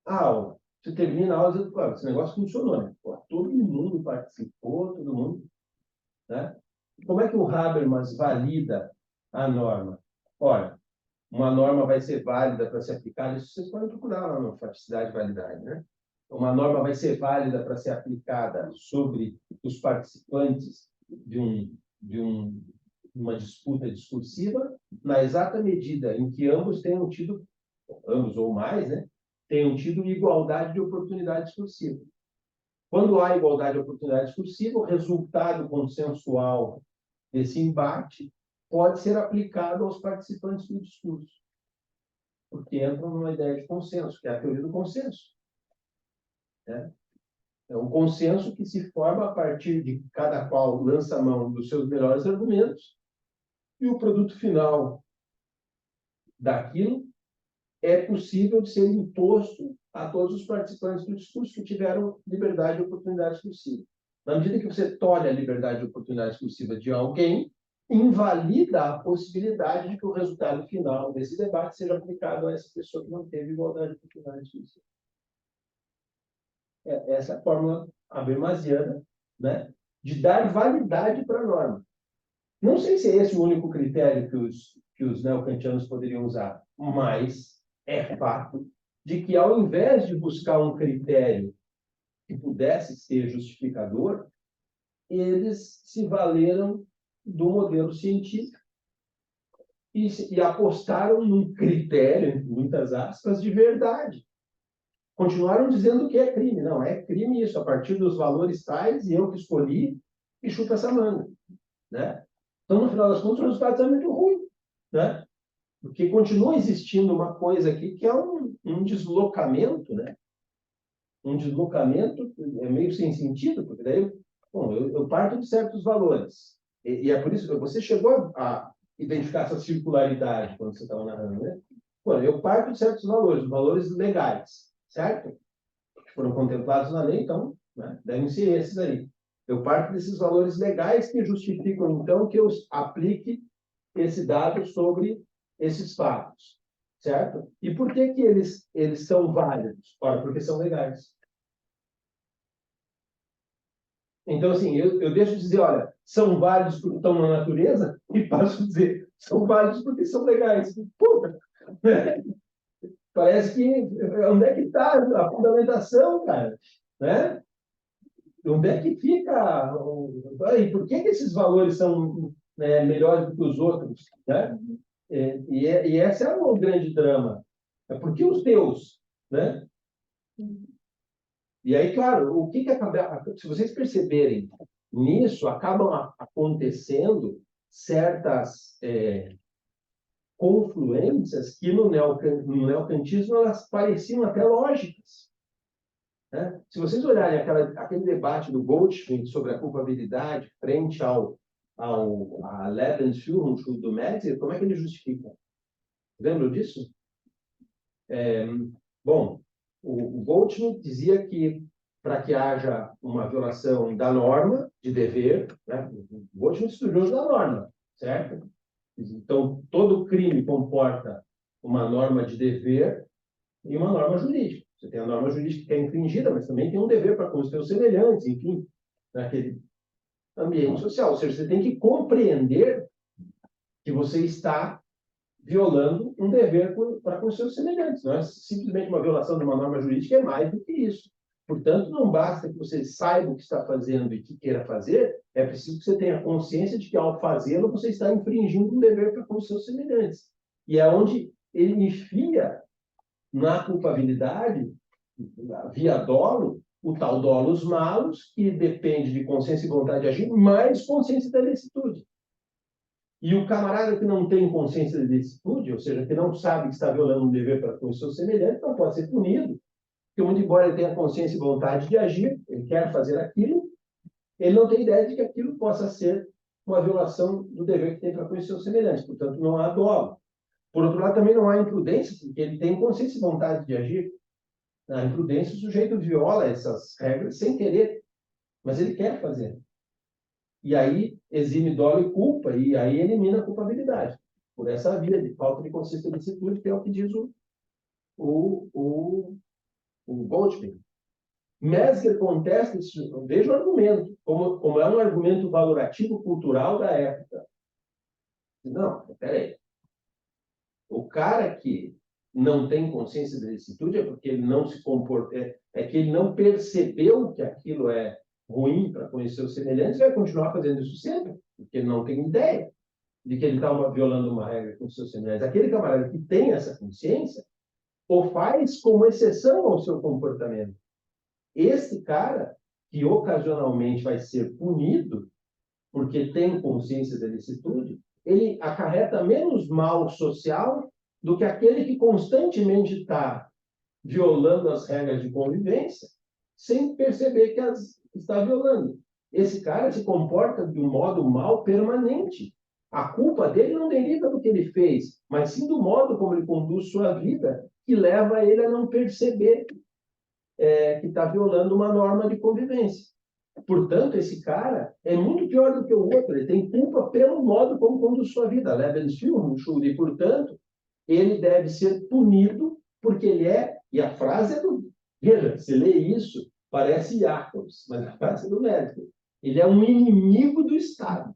a aula. Você termina a aula dizendo, claro, esse negócio funcionou, né? Pô, todo mundo participou, todo mundo. Né? Como é que o Habermas valida a norma? Olha, uma norma vai ser válida para ser aplicada, isso vocês podem procurar lá no Faticidade e Validade, né? Uma norma vai ser válida para ser aplicada sobre os participantes de uma disputa discursiva, na exata medida em que ambos tenham tido, ambos ou mais, né, tenham tido igualdade de oportunidade discursiva. Quando há igualdade de oportunidade discursiva, o resultado consensual desse embate pode ser aplicado aos participantes do discurso, porque entram numa ideia de consenso, que é a teoria do consenso. Né? É um consenso que se forma a partir de cada qual lança a mão dos seus melhores argumentos e o produto final daquilo é possível de ser imposto a todos os participantes do discurso que tiveram liberdade e oportunidade exclusiva. Na medida que você tolhe a liberdade e oportunidade exclusiva de alguém, invalida a possibilidade de que o resultado final desse debate seja aplicado a essa pessoa que não teve igualdade de oportunidade exclusiva. Essa é a fórmula habermasiana, né, de dar validade para a norma. Não sei se é esse o único critério que os neocantianos poderiam usar, mas é fato de que, ao invés de buscar um critério que pudesse ser justificador, eles se valeram do modelo científico e apostaram num critério, entre muitas aspas, de verdade. Continuaram dizendo que é crime. Não, é crime isso, a partir dos valores tais, e eu que escolhi, e chupa essa manga. Né? Então, no final das contas, o resultado é muito ruim. Né? Porque continua existindo uma coisa aqui que é um deslocamento, né? Um deslocamento meio sem sentido, porque daí, bom, eu parto de certos valores. E é por isso que você chegou a identificar essa circularidade quando você estava narrando, né? Bom, eu parto de certos valores, valores legais, certo? Que foram contemplados na lei, então, né, devem ser esses aí. Eu parto desses valores legais que justificam, então, que eu aplique esse dado sobre esses fatos, certo? E por que que eles são válidos? Ora, porque são legais. Então, assim, eu deixo de dizer, olha, são válidos porque estão na natureza, e passo a dizer, são válidos porque são legais. Puta! Né? Parece que onde é que está a fundamentação, cara? Né? Onde é que fica? E por que que esses valores são melhores do que os outros? Né? E esse é o grande drama. É porque os teus, né? E aí, claro, o que acaba, se vocês perceberem nisso, acabam acontecendo certas confluências que no neocantismo elas pareciam até lógicas. Né? Se vocês olharem aquele debate do Goldschmidt sobre a culpabilidade frente à Lebensführung do Metzer, como é que ele justifica? Lembram disso? Bom, o Goldschmidt dizia que para que haja uma violação da norma, de dever, né? Hoje, um estudioso da norma, certo? Então, todo crime comporta uma norma de dever e uma norma jurídica. Você tem a norma jurídica que é infringida, mas também tem um dever para com os seus semelhantes, enfim, naquele ambiente social. Ou seja, você tem que compreender que você está violando um dever para com os seus semelhantes. Não é simplesmente uma violação de uma norma jurídica, é mais do que isso. Portanto, não basta que você saiba o que está fazendo e que queira fazer, é preciso que você tenha consciência de que, ao fazê-lo, você está infringindo um dever para com os seus semelhantes. E é onde ele enfia na culpabilidade, via dolo, o tal dolus malus, que depende de consciência e vontade de agir, mais consciência da licitude. E o camarada que não tem consciência de licitude, ou seja, que não sabe que está violando um dever para com os seus semelhantes, não pode ser punido. Porque, muito embora ele tenha consciência e vontade de agir, ele quer fazer aquilo, ele não tem ideia de que aquilo possa ser uma violação do dever que tem para com os seus semelhantes. Portanto, não há dolo. Por outro lado, também não há imprudência, porque ele tem consciência e vontade de agir. Na imprudência, o sujeito viola essas regras sem querer, mas ele quer fazer. E aí exime dolo e culpa, e aí elimina a culpabilidade. Por essa via de falta de consciência de licitude, que é o que diz o Goldman. Metzger contesta isso, veja o argumento, como é um argumento valorativo cultural da época. Não, peraí. O cara que não tem consciência da licitude é porque ele não se comporta, é que ele não percebeu que aquilo é ruim para conhecer os semelhantes, vai continuar fazendo isso sempre, porque ele não tem ideia de que ele está violando uma regra com os seus semelhantes. Aquele camarada que tem essa consciência, o faz como exceção ao seu comportamento. Esse cara, que ocasionalmente vai ser punido, porque tem consciência da licitude, ele acarreta menos mal social do que aquele que constantemente está violando as regras de convivência, sem perceber que as está violando. Esse cara se comporta de um modo mal permanente. A culpa dele não deriva do que ele fez, mas sim do modo como ele conduz sua vida, que leva ele a não perceber que está violando uma norma de convivência. Portanto, esse cara é muito pior do que o outro. Ele tem culpa pelo modo como conduz sua vida. Lebensführung, e, portanto, ele deve ser punido porque ele é... E a frase é do... Veja, você lê isso, parece Jacobs, mas a frase é do médico. Ele é um inimigo do Estado.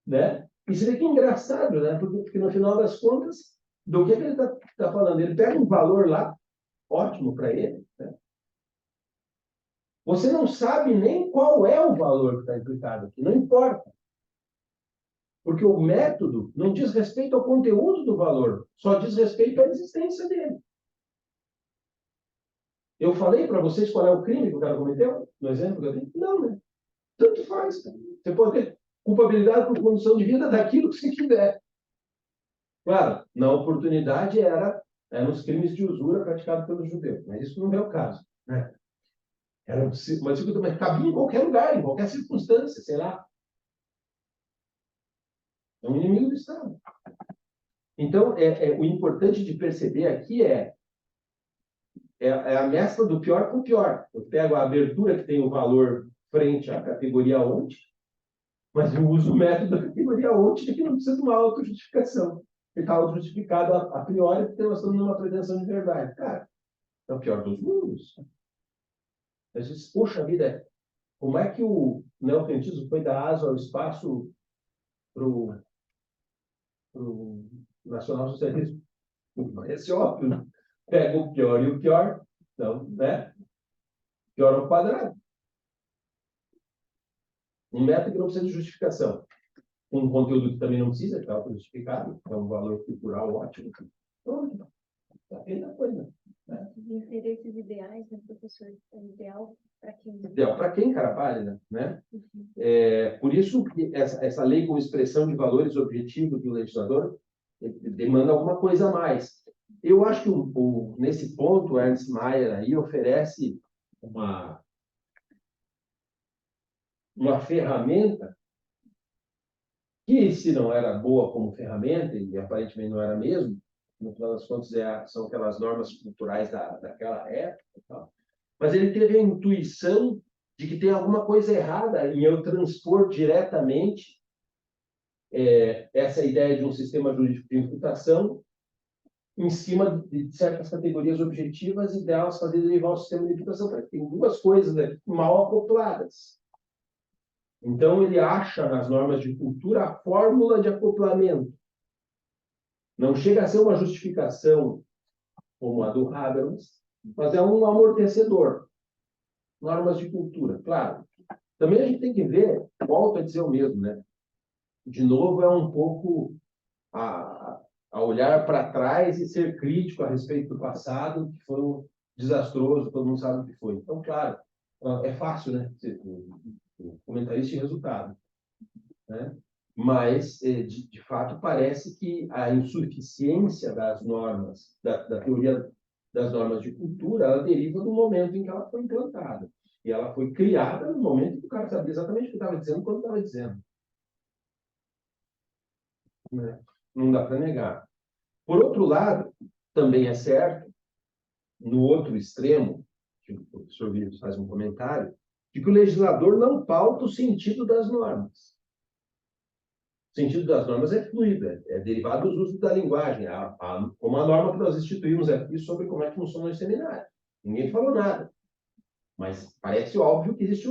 Né? Isso daqui é engraçado, né? Porque no final das contas, do que ele está falando? Ele pega um valor lá, ótimo para ele. Né? Você não sabe nem qual é o valor que está implicado aqui, não importa. Porque o método não diz respeito ao conteúdo do valor, só diz respeito à existência dele. Eu falei para vocês qual é o crime que o cara cometeu? No exemplo que eu dei? Não, né? Tanto faz. Cara. Você pode ter culpabilidade por condição de vida daquilo que você quiser. Claro, na oportunidade eram os crimes de usura praticados pelos judeus, mas isso não é o caso. Né? Mas cabia em qualquer lugar, em qualquer circunstância, sei lá. É um inimigo do Estado. Então, o importante de perceber aqui é a mescla do pior com o pior. Eu pego a abertura que tem o valor frente à categoria onde, mas eu uso o método da categoria onde que não precisa de uma autojustificação. Ele está autojustificado a priori porque nós estamos numa pretensão de verdade. Cara, é o pior dos mundos. A gente diz, poxa vida, como é que o neocantismo foi dar asa ao espaço para o nacional-socialismo? Esse óbvio, né? Pega o pior e o pior, então, né? Pior ao quadrado. Um método que não precisa de justificação. Um conteúdo que também não precisa, que é auto-justificado, que é um valor cultural ótimo. Pronto. Está feita a coisa. Né? Interesses ideais, né, professor? É ideal para quem? Ideal para quem, cara, válida, né? Por isso, essa lei como expressão de valores objetivos do legislador demanda alguma coisa a mais. Eu acho que nesse ponto, o Ernst Mayr aí oferece uma ferramenta que, se não era boa como ferramenta, e aparentemente não era mesmo, no final das contas são aquelas normas culturais daquela época, tal, mas ele teve a intuição de que tem alguma coisa errada em eu transpor diretamente essa ideia de um sistema jurídico de imputação em cima de certas categorias objetivas e delas fazer derivar o sistema de imputação. Tem duas coisas, né, mal acopladas. Então, ele acha nas normas de cultura a fórmula de acoplamento. Não chega a ser uma justificação como a do Habermas, mas é um amortecedor. Normas de cultura, claro. Também a gente tem que ver, volto a dizer o mesmo, né? De novo, é um pouco a olhar para trás e ser crítico a respeito do passado, que foi desastroso, todo mundo sabe o que foi. Então, claro, é fácil, né? Comentarista de resultado, né? Mas, de fato, parece que a insuficiência das normas, da teoria das normas de cultura, ela deriva do momento em que ela foi implantada. E ela foi criada no momento em que o cara sabia exatamente o que estava dizendo, quando estava dizendo. Não dá para negar. Por outro lado, também é certo, no outro extremo, que o professor Vitor faz um comentário, de que o legislador não pauta o sentido das normas. O sentido das normas é fluido, é derivado dos usos da linguagem, como a norma que nós instituímos aqui sobre como é que funciona o seminário. Ninguém falou nada. Mas parece óbvio que existe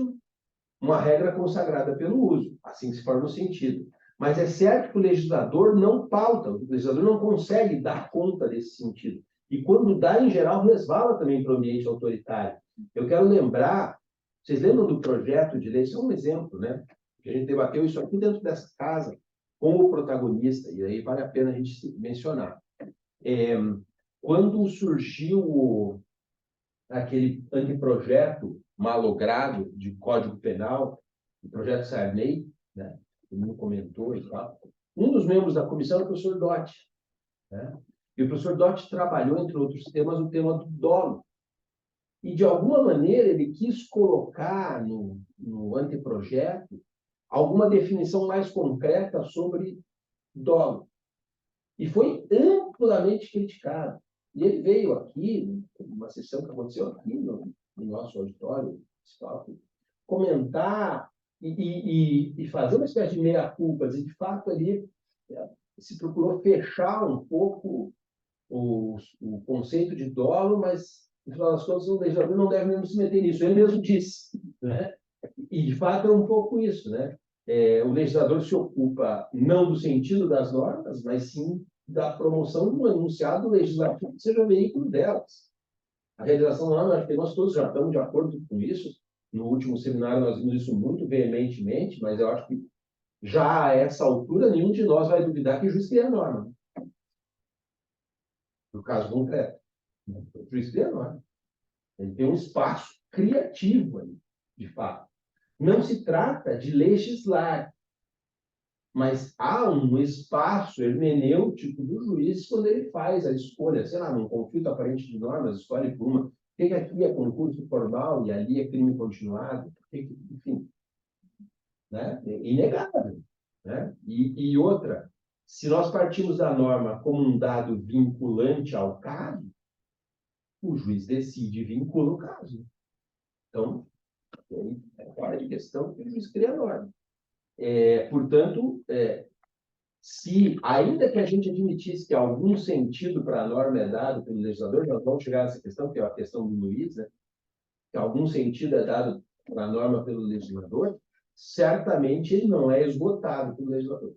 uma regra consagrada pelo uso, assim que se forma o sentido. Mas é certo que o legislador não pauta, o legislador não consegue dar conta desse sentido. E quando dá, em geral, resvala também para o ambiente autoritário. Eu quero lembrar, vocês lembram do projeto de lei? Isso é um exemplo, né? Que a gente debateu isso aqui dentro dessa casa, com o protagonista, e aí vale a pena a gente mencionar. Quando surgiu aquele anteprojeto malogrado de Código Penal, o projeto Sarney, né? Todo mundo comentou e tal. Um dos membros da comissão é o professor Dotti, né? E o professor Dotti trabalhou, entre outros temas, o tema do dolo. E, de alguma maneira, ele quis colocar no anteprojeto alguma definição mais concreta sobre dolo. E foi amplamente criticado. E ele veio aqui, numa sessão que aconteceu aqui no nosso auditório, comentar e fazer uma espécie de meia-culpa. De fato, ali se procurou fechar um pouco o conceito de dolo, mas, no final das contas, o legislador não deve mesmo se meter nisso. Ele mesmo disse, né? E, de fato, é um pouco isso, né? O legislador se ocupa não do sentido das normas, mas sim da promoção de um enunciado legislativo que seja veículo delas. A realização da norma, acho que nós todos já estamos de acordo com isso. No último seminário nós vimos isso muito veementemente, mas eu acho que já a essa altura nenhum de nós vai duvidar que o juiz cria a norma. No caso concreto, o juiz cria a norma. Ele tem um espaço criativo ali, de fato. Não se trata de legislar, mas há um espaço hermenêutico do juiz quando ele faz a escolha, sei lá, num conflito aparente de normas, escolhe por uma. Por que aqui é concurso formal e ali é crime continuado? Enfim, né? É inegável. Né? E outra, se nós partimos da norma como um dado vinculante ao caso, o juiz decide e vincula o caso. Então, é fora de questão que o juiz cria a norma. Portanto, se, ainda que a gente admitisse que algum sentido para a norma é dado pelo legislador, nós vamos chegar nessa questão, que é a questão do Luiz, né? Que algum sentido é dado para a norma pelo legislador, certamente ele não é esgotado pelo legislador.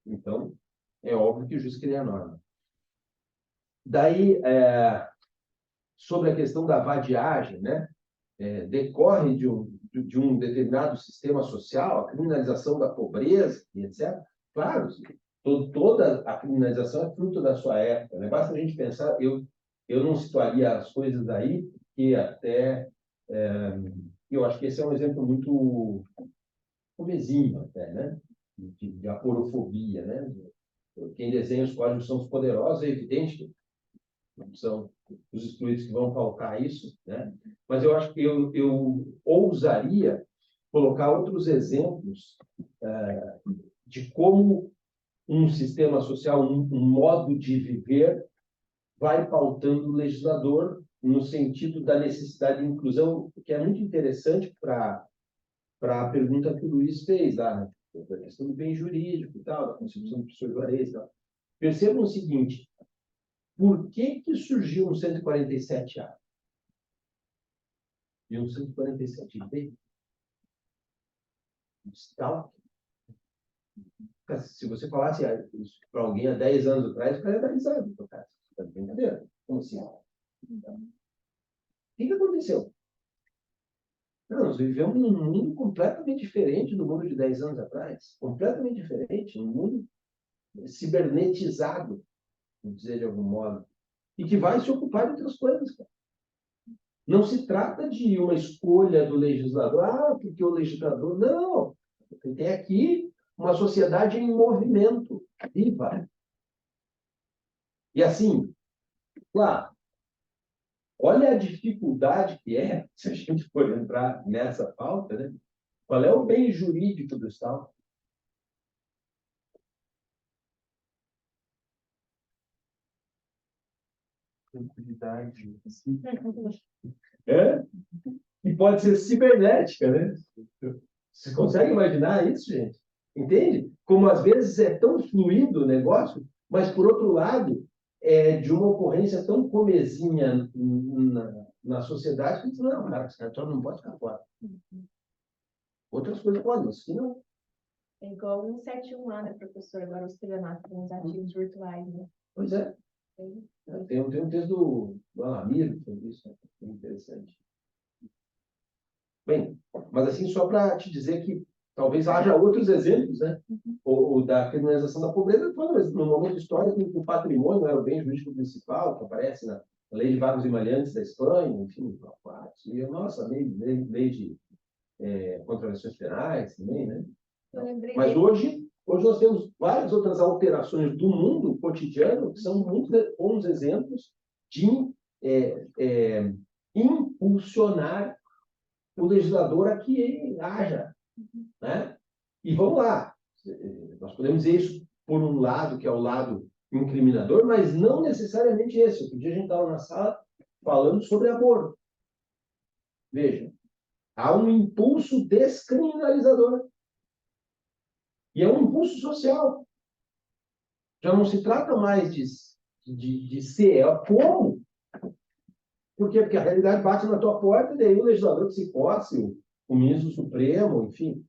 Então, é óbvio que o juiz cria a norma. Daí, sobre a questão da vadiagem, né? Decorre de um determinado sistema social, a criminalização da pobreza, etc. Claro, toda a criminalização é fruto da sua época. Né? Basta a gente pensar, eu não situaria as coisas aí, porque até... eu acho que esse é um exemplo muito comezinho, até, né? De aporofobia, né? Quem desenha os códigos são os poderosos, é evidente que são os excluídos que vão pautar isso, né? Mas eu acho que eu ousaria colocar outros exemplos de como um sistema social, um modo de viver, vai pautando o legislador no sentido da necessidade de inclusão, que é muito interessante para a pergunta que o Luiz fez lá, né? Da questão do bem jurídico e tal, da concepção do professor Juarez e tal. Percebam o seguinte, por que surgiu um 147A? E um 147B? Tal. Se você falasse isso para alguém há 10 anos atrás, o cara ia dar risada. Cara, tá de brincadeira? Como assim? O que aconteceu? Não, nós vivemos num mundo completamente diferente do mundo de 10 anos atrás. Completamente diferente. Um mundo cibernetizado, vamos dizer de algum modo. E que vai se ocupar de outras coisas, cara. Não se trata de uma escolha do legislador, porque o legislador... Não! Tem aqui uma sociedade em movimento, viva. E assim, claro, olha a dificuldade que é, se a gente for entrar nessa pauta, né? Qual é o bem jurídico do Estado? Tranquilidade. É? E pode ser cibernética, né? Você consegue imaginar isso, gente? Entende? Como às vezes é tão fluido o negócio, mas por outro lado, é de uma ocorrência tão comezinha na sociedade que diz, não, cara, esse cartório não pode ficar fora. Outras coisas podem, mas que não. É igual o 171 lá, né, professor? Agora o estelionato com os ativos virtuais, né? Pois é. Tem um texto do Alamir sobre isso, né? Bem interessante. Bem, mas assim, só para te dizer que talvez haja outros exemplos, né? O da criminalização da pobreza, no momento histórico em que o patrimônio era o bem jurídico principal, que aparece na Lei de Vagos e Meliantes da Espanha, enfim, e a nossa lei de contravenções penais também, né? Mas hoje nós temos várias outras alterações do mundo cotidiano que são muito bons exemplos de impulsionar o legislador a que ele haja, né? E vamos lá, nós podemos dizer isso por um lado, que é o lado incriminador, mas não necessariamente esse. Outro dia a gente estava na sala falando sobre aborto. Veja, há um impulso descriminalizador. E é um impulso social. Já não se trata mais de ser, é como. Por quê? Porque a realidade bate na tua porta e daí o legislador que se posse, o ministro Supremo, enfim.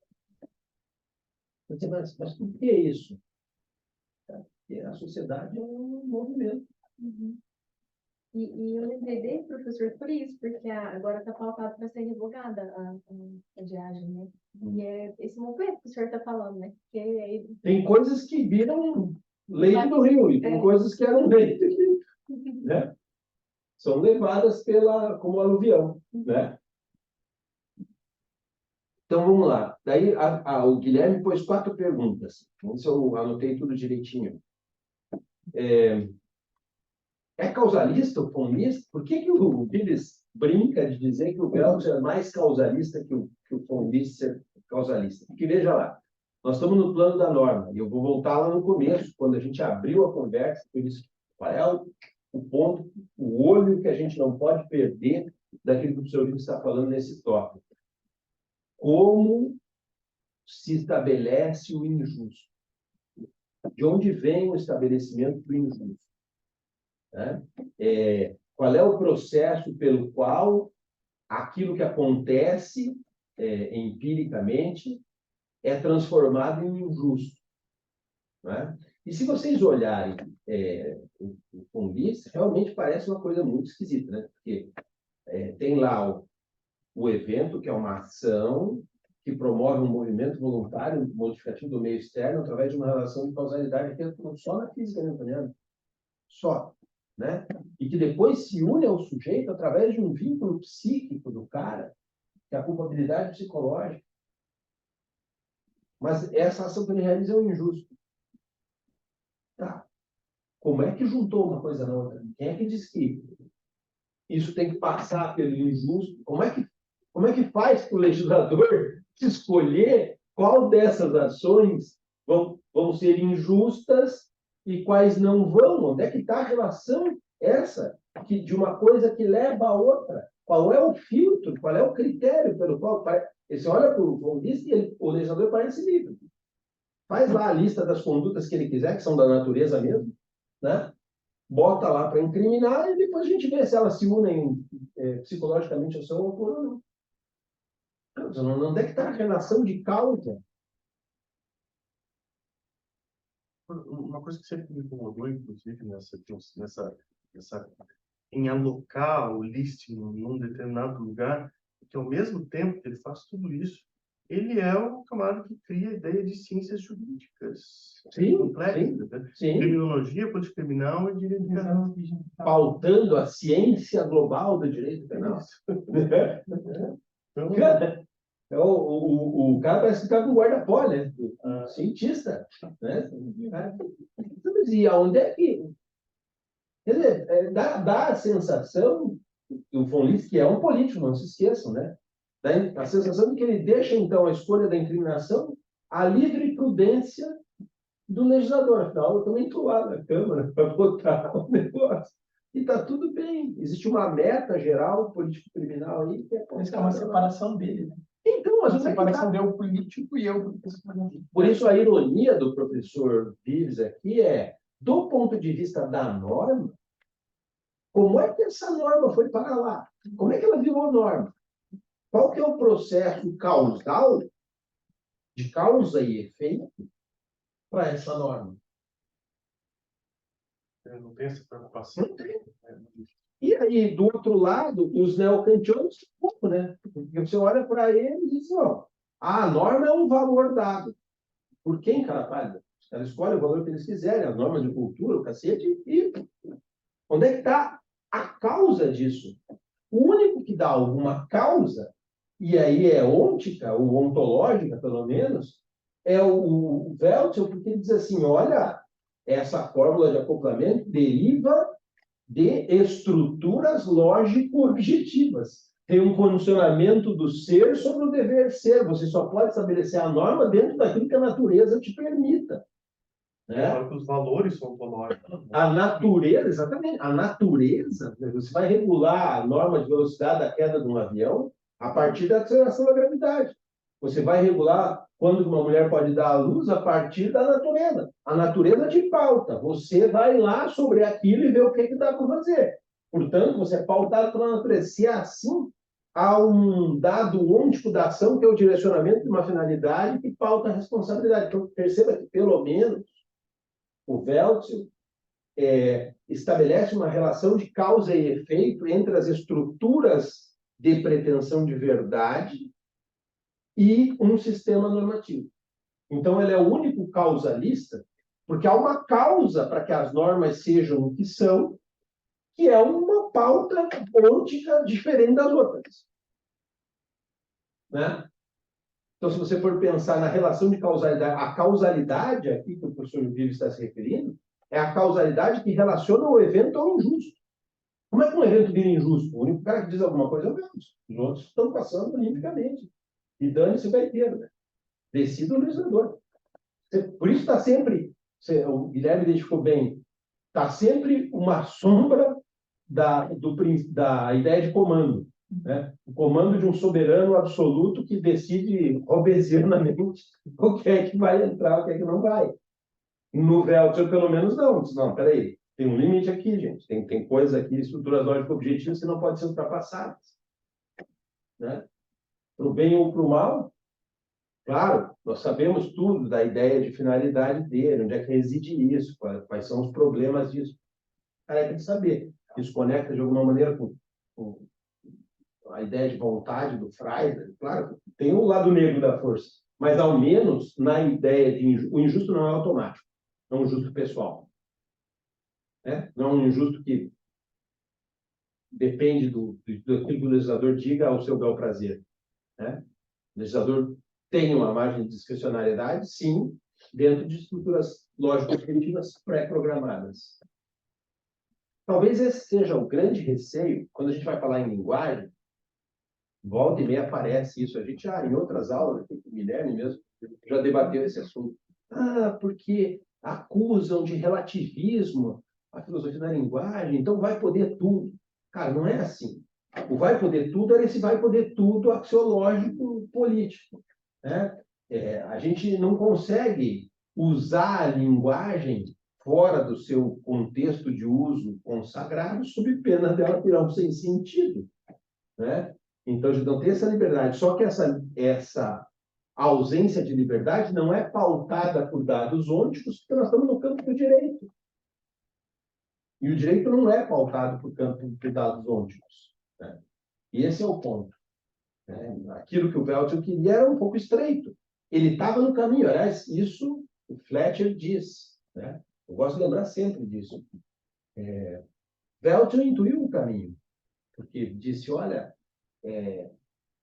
Mas por que isso? Porque a sociedade é um movimento. Uhum. E eu lembrei dele, professor, por isso, porque agora está pautado para ser revogada a viagem, né? E é esse movimento que o senhor está falando, né? Tem coisas que viram leite do rio, e tem coisas que eram leite que, né? São levadas como aluvião, né? Então, vamos lá. Daí, o Guilherme pôs 4 perguntas. Vamos ver se eu anotei tudo direitinho. É causalista ou formista? Por que o Vives brinca de dizer que o Gramsci é mais causalista que o formista é causalista? Porque, veja lá, nós estamos no plano da norma, e eu vou voltar lá no começo, quando a gente abriu a conversa, eu disse qual é o ponto, o olho que a gente não pode perder daquilo que o professor Vives está falando nesse tópico. Como se estabelece o injusto? De onde vem o estabelecimento do injusto? Né? Qual é o processo pelo qual aquilo que acontece empiricamente é transformado em injusto? Né? E se vocês olharem o Fundis, realmente parece uma coisa muito esquisita, né? Porque tem lá o evento, que é uma ação que promove um movimento voluntário modificativo do meio externo através de uma relação de causalidade que é só na física newtoniana. Só. Né? E que depois se une ao sujeito através de um vínculo psíquico do cara, que é a culpabilidade psicológica. Mas essa ação que ele realiza é um injusto. Tá. Como é que juntou uma coisa na outra? Quem é que diz que isso tem que passar pelo injusto? Como é que faz para o legislador escolher qual dessas ações vão ser injustas e quais não vão? Onde é que está a relação essa de uma coisa que leva a outra. Qual é o filtro, qual é o critério pelo qual... Você olha para o lista e o legislador parece livre. Faz lá a lista das condutas que ele quiser, que são da natureza mesmo, né? Bota lá para incriminar e depois a gente vê se elas se unem psicologicamente ao seu autor ou não. Onde é que está a relação de causa? Uma coisa que sempre me incomodou, inclusive, em alocar o listing num determinado lugar, que ao mesmo tempo que ele faz tudo isso, ele é o camarada que cria a ideia de ciências jurídicas complexas, né? Criminologia, política criminal e direito penal. Pautando a ciência global do direito penal. Então, o cara parece que está com guarda-pó, né? Cientista. Né? E aonde é que... Quer dizer, dá a sensação que o von Liszt, que é um político, não se esqueçam, né? Dá a sensação de que ele deixa, então, a escolha da incriminação à livre prudência do legislador. Afinal, eu também estou lá na Câmara para votar o negócio. E está tudo bem. Existe uma meta geral político-criminal aí que é... Isso é uma separação dele, né? Então, mas uma separação do político e eu... Por isso, a ironia do professor Vives aqui é, do ponto de vista da norma, como é que essa norma foi para lá? Como é que ela virou norma? Qual que é o processo causal, de causa e efeito, para essa norma? eu não tenho essa preocupação. Não tem. E aí, do outro lado, os neocantianos, pouco, né? Porque você olha para eles e diz, ó, a norma é um valor dado. Por quem, cara pálida? Ela escolhe o valor que eles quiserem, as normas de cultura, o cacete, e onde é que está a causa disso? O único que dá alguma causa, e aí é ôntica, ou ontológica, pelo menos, é o Weltzl, porque ele diz assim, olha, essa fórmula de acoplamento deriva de estruturas lógico-objetivas. Tem um condicionamento do ser sobre o dever ser. Você só pode estabelecer a norma dentro daquilo que a natureza te permita. Né? Claro que os valores são ontológicos. A natureza, exatamente. A natureza, você vai regular a norma de velocidade da queda de um avião a partir da aceleração da gravidade. Você vai regular quando uma mulher pode dar à luz a partir da natureza. A natureza te pauta. Você vai lá sobre aquilo e vê o que dá para fazer. Portanto, você é pautado pela natureza. Se é assim, há um dado ôntico da ação, que é o direcionamento de uma finalidade que pauta a responsabilidade. Então, perceba que, pelo menos, o Weltzl estabelece uma relação de causa e efeito entre as estruturas de pretensão de verdade e um sistema normativo. Então, ele é o único causalista, porque há uma causa para que as normas sejam o que são, que é uma pauta ôntica diferente das outras. Né? Então, se você for pensar na relação de causalidade, a causalidade aqui que o professor Vives está se referindo, é a causalidade que relaciona o evento ao injusto. Como é que um evento vira injusto? O único cara que diz alguma coisa é o Weltzl. Os outros estão passando olimpicamente. E dane-se o gaiteiro, né? Decida o legislador. Por isso está sempre, o Guilherme identificou bem, está sempre uma sombra da ideia de comando. Né? O comando de um soberano absoluto que decide obesianamente o que é que vai entrar, o que é que não vai. No Weltzl, pelo menos, não. Não, peraí, tem um limite aqui, gente. Tem coisas aqui, estruturas lógico-objetivas que não podem ser ultrapassadas. Né? Para o bem ou para o mal, claro, nós sabemos tudo da ideia de finalidade dele, onde é que reside isso, quais são os problemas disso. O cara tem que saber. Isso conecta de alguma maneira com a ideia de vontade do Freire. Claro, tem o lado negro da força, mas ao menos na ideia de o injusto não é automático, é um injusto pessoal. Né? Não é um injusto que depende do que o legislador diga ao seu bel prazer. Né? O legislador tem uma margem de discricionariedade, sim, dentro de estruturas lógico-cognitivas pré-programadas. Talvez esse seja o grande receio, quando a gente vai falar em linguagem, volta e meia aparece isso. A gente já, em outras aulas, aqui com o Guilherme mesmo, já debateu esse assunto. Porque acusam de relativismo a filosofia da linguagem, então vai poder tudo. Cara, não é assim. O vai poder tudo era esse vai poder tudo axiológico político, né? A gente não consegue usar a linguagem fora do seu contexto de uso consagrado, sob pena dela virar um sem sentido, né? Então, a gente não tem essa liberdade. Só que essa ausência de liberdade não é pautada por dados ônticos, porque nós estamos no campo do direito. E o direito não é pautado por campo de dados ônticos, né? E esse é o ponto, né? Aquilo que o Veltman queria era um pouco estreito. Ele estava no caminho. Aliás, isso o Fletcher diz, né? Eu gosto de lembrar sempre disso. Veltman intuiu o caminho, porque disse, olha,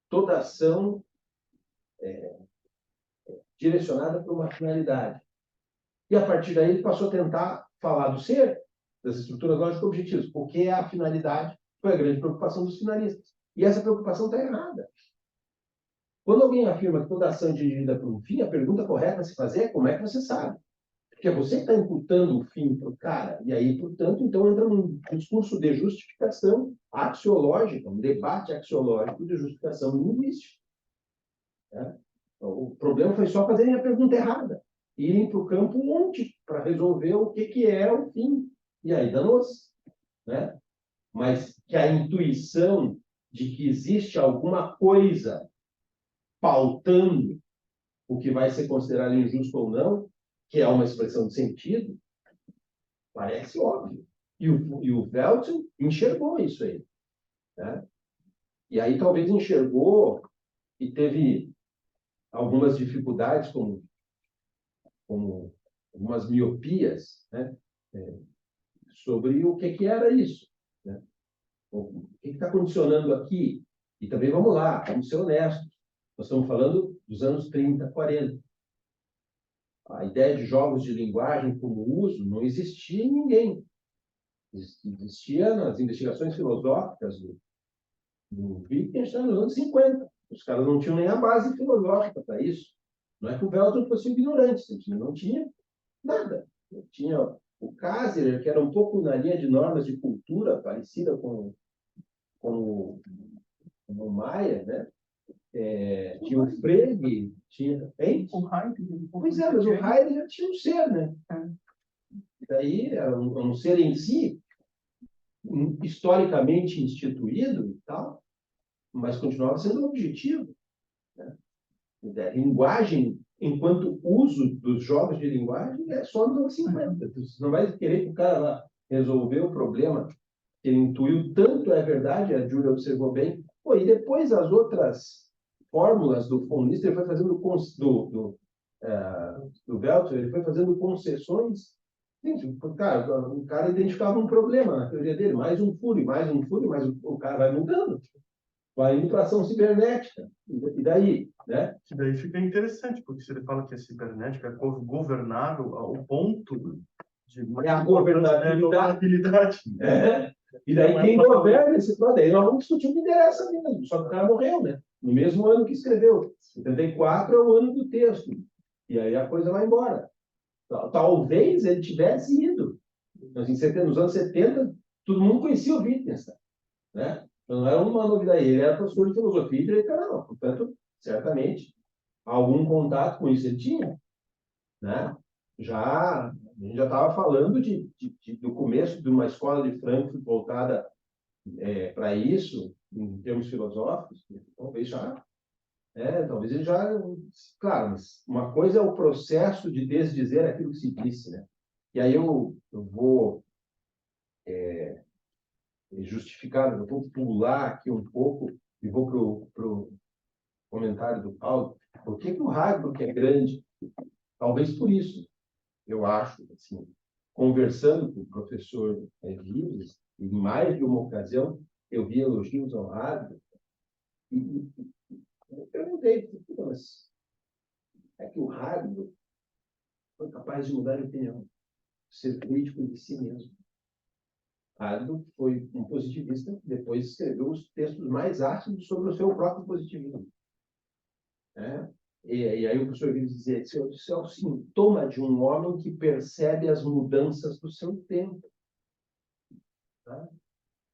toda ação direcionada para uma finalidade. E, a partir daí, ele passou a tentar falar do ser, das estruturas lógico-objetivas. O que é a finalidade? Foi a grande preocupação dos finalistas. E essa preocupação está errada. Quando alguém afirma que toda ação é dirigida para um fim, a pergunta correta a se fazer é como é que você sabe? Porque você está imputando o fim para o cara. E aí, portanto, então entra num discurso de justificação axiológica, um debate axiológico de justificação linguística, né? O problema foi só fazerem a pergunta errada. Irem para o campo onde para resolver o que é o fim. E aí danou-se, né? Mas que a intuição de que existe alguma coisa pautando o que vai ser considerado injusto ou não, que é uma expressão de sentido, parece óbvio. E o Veltman enxergou isso aí, né? E aí talvez enxergou e teve algumas dificuldades, como algumas miopias, né? Sobre o que era isso, né? O que está condicionando aqui? E também vamos lá, vamos ser honestos. Nós estamos falando dos anos 30, 40. A ideia de jogos de linguagem como uso não existia em ninguém. Existia nas investigações filosóficas do Wittgenstein nos anos 50. Os caras não tinham nem a base filosófica para isso. Não é que o Veltman fosse ignorante, não tinha nada. Tinha o Cassirer, que era um pouco na linha de normas de cultura, parecida com o Maia, né? Tinha o Frege, tinha... Hein? O Heidegger. Pois é, mas o Heidegger tinha um ser, né? Daí, era um ser em si, historicamente instituído e tal, mas continuava sendo objetivo, né? A linguagem, enquanto uso dos jogos de linguagem, é só nos anos 50. Você não vai querer que o cara lá resolver o problema que ele intuiu tanto, é verdade, a Júlia observou bem. Pô, e depois as outras fórmulas do von Lister, ele foi fazendo do Veltman, ele foi fazendo concessões. Gente, cara, o cara identificava um problema na teoria dele, mais um furo, mas o cara vai mudando. Vai indo para ação cibernética. E daí, né? Que daí fica interessante, porque se ele fala que é cibernética, é governável ao ponto de... É a governabilidade. É. E daí quem governa esse troço? Daí nós vamos discutir o que interessa mesmo. Só que o cara morreu, né? No mesmo ano que escreveu. 74 é o ano do texto. E aí a coisa vai embora. Talvez ele tivesse ido. Nos anos 70, todo mundo conhecia o Wittgenstein, né? Então, não era uma novidade. Ele era professor de filosofia e direito canal. Portanto, certamente, algum contato com isso ele tinha, né? A gente já estava falando do começo de uma escola de Frankfurt voltada para isso, em termos filosóficos. Talvez ele já... Claro, mas uma coisa é o processo de desdizer aquilo que se disse, né? E aí eu vou justificar, eu vou pular aqui um pouco e vou para o comentário do Paulo. Por que o Hagbrook é grande? Talvez por isso, eu acho, assim, conversando com o professor Rives, em mais de uma ocasião, eu vi elogios ao Hagbrook, e eu perguntei, mas é que o Hagbrook foi capaz de mudar de opinião, ser crítico de si mesmo. Hagbrook foi um positivista que depois escreveu os textos mais ácidos sobre o seu próprio positivismo, né? E aí o professor Rives dizia, isso é o sintoma de um homem que percebe as mudanças do seu tempo. Tá?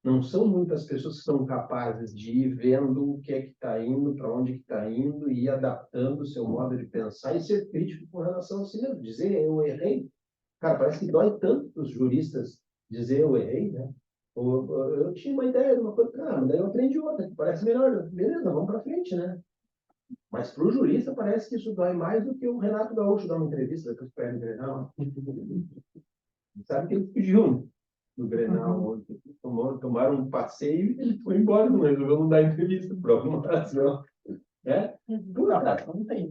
Não são muitas pessoas que são capazes de ir vendo o que é que está indo, para onde que está indo, e ir adaptando o seu modo de pensar e ser crítico com relação a si mesmo. Dizer, eu errei. Cara, parece que dói tanto para os juristas dizer, eu errei, né? Ou, eu tinha uma ideia de uma coisa, mas daí eu aprendi outra, que parece melhor. Beleza, vamos para frente, né? Mas para o jurista parece que isso dói mais do que o Renato Gaúcho dar uma entrevista depois para ele Grenal. Sabe que ele fugiu, né? No Grenal, tomaram um passeio e ele foi embora, não resolveu não dar entrevista por alguma razão. Né? Não tem.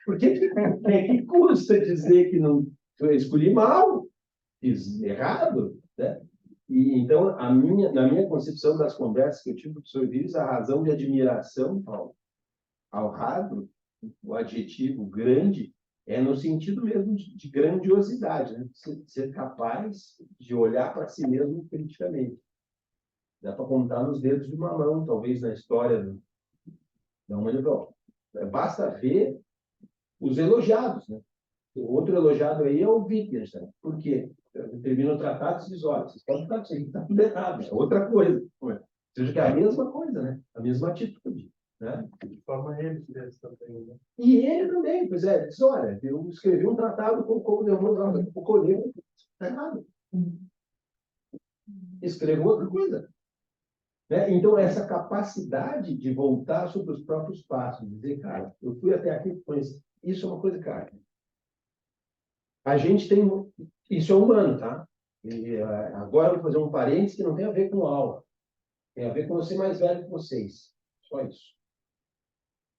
Por que custa dizer que não, eu escolhi mal, fiz errado? Né? E, então, na minha concepção das conversas que eu tive com o professor Vives, a razão de admiração ao Hagro, o adjetivo grande, é no sentido mesmo de grandiosidade, né? Ser capaz de olhar para si mesmo criticamente. Dá para contar nos dedos de uma mão, talvez, na história da humanidade. Basta ver os elogiados, né? O outro elogiado aí é o Wittgenstein. Por quê? Termina o tratado e diz, olha, vocês podem ficar com isso aí, está tudo errado, é outra coisa. Ou seja, que é a mesma coisa, né? A mesma atitude. Né? De forma ele também, né? E ele também, pois é, diz, olha, eu escrevi um tratado como demônio, o colheiro está errado. Escrevo outra coisa. Né? Então, essa capacidade de voltar sobre os próprios passos, dizer, cara, eu fui até aqui, pois isso é uma coisa, cara. A gente tem, isso é humano, tá? E, agora eu vou fazer um parênteses que não tem a ver com aula. Tem a ver com você mais velho que vocês. Só isso.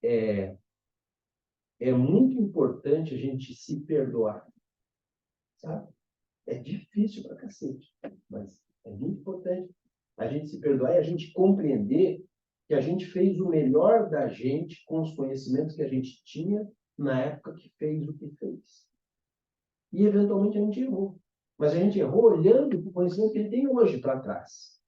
É muito importante a gente se perdoar, sabe? É difícil pra cacete, mas é muito importante a gente se perdoar e a gente compreender que a gente fez o melhor da gente com os conhecimentos que a gente tinha na época que fez o que fez. E, eventualmente, a gente errou. Mas a gente errou olhando para o conhecimento que ele tem hoje para trás.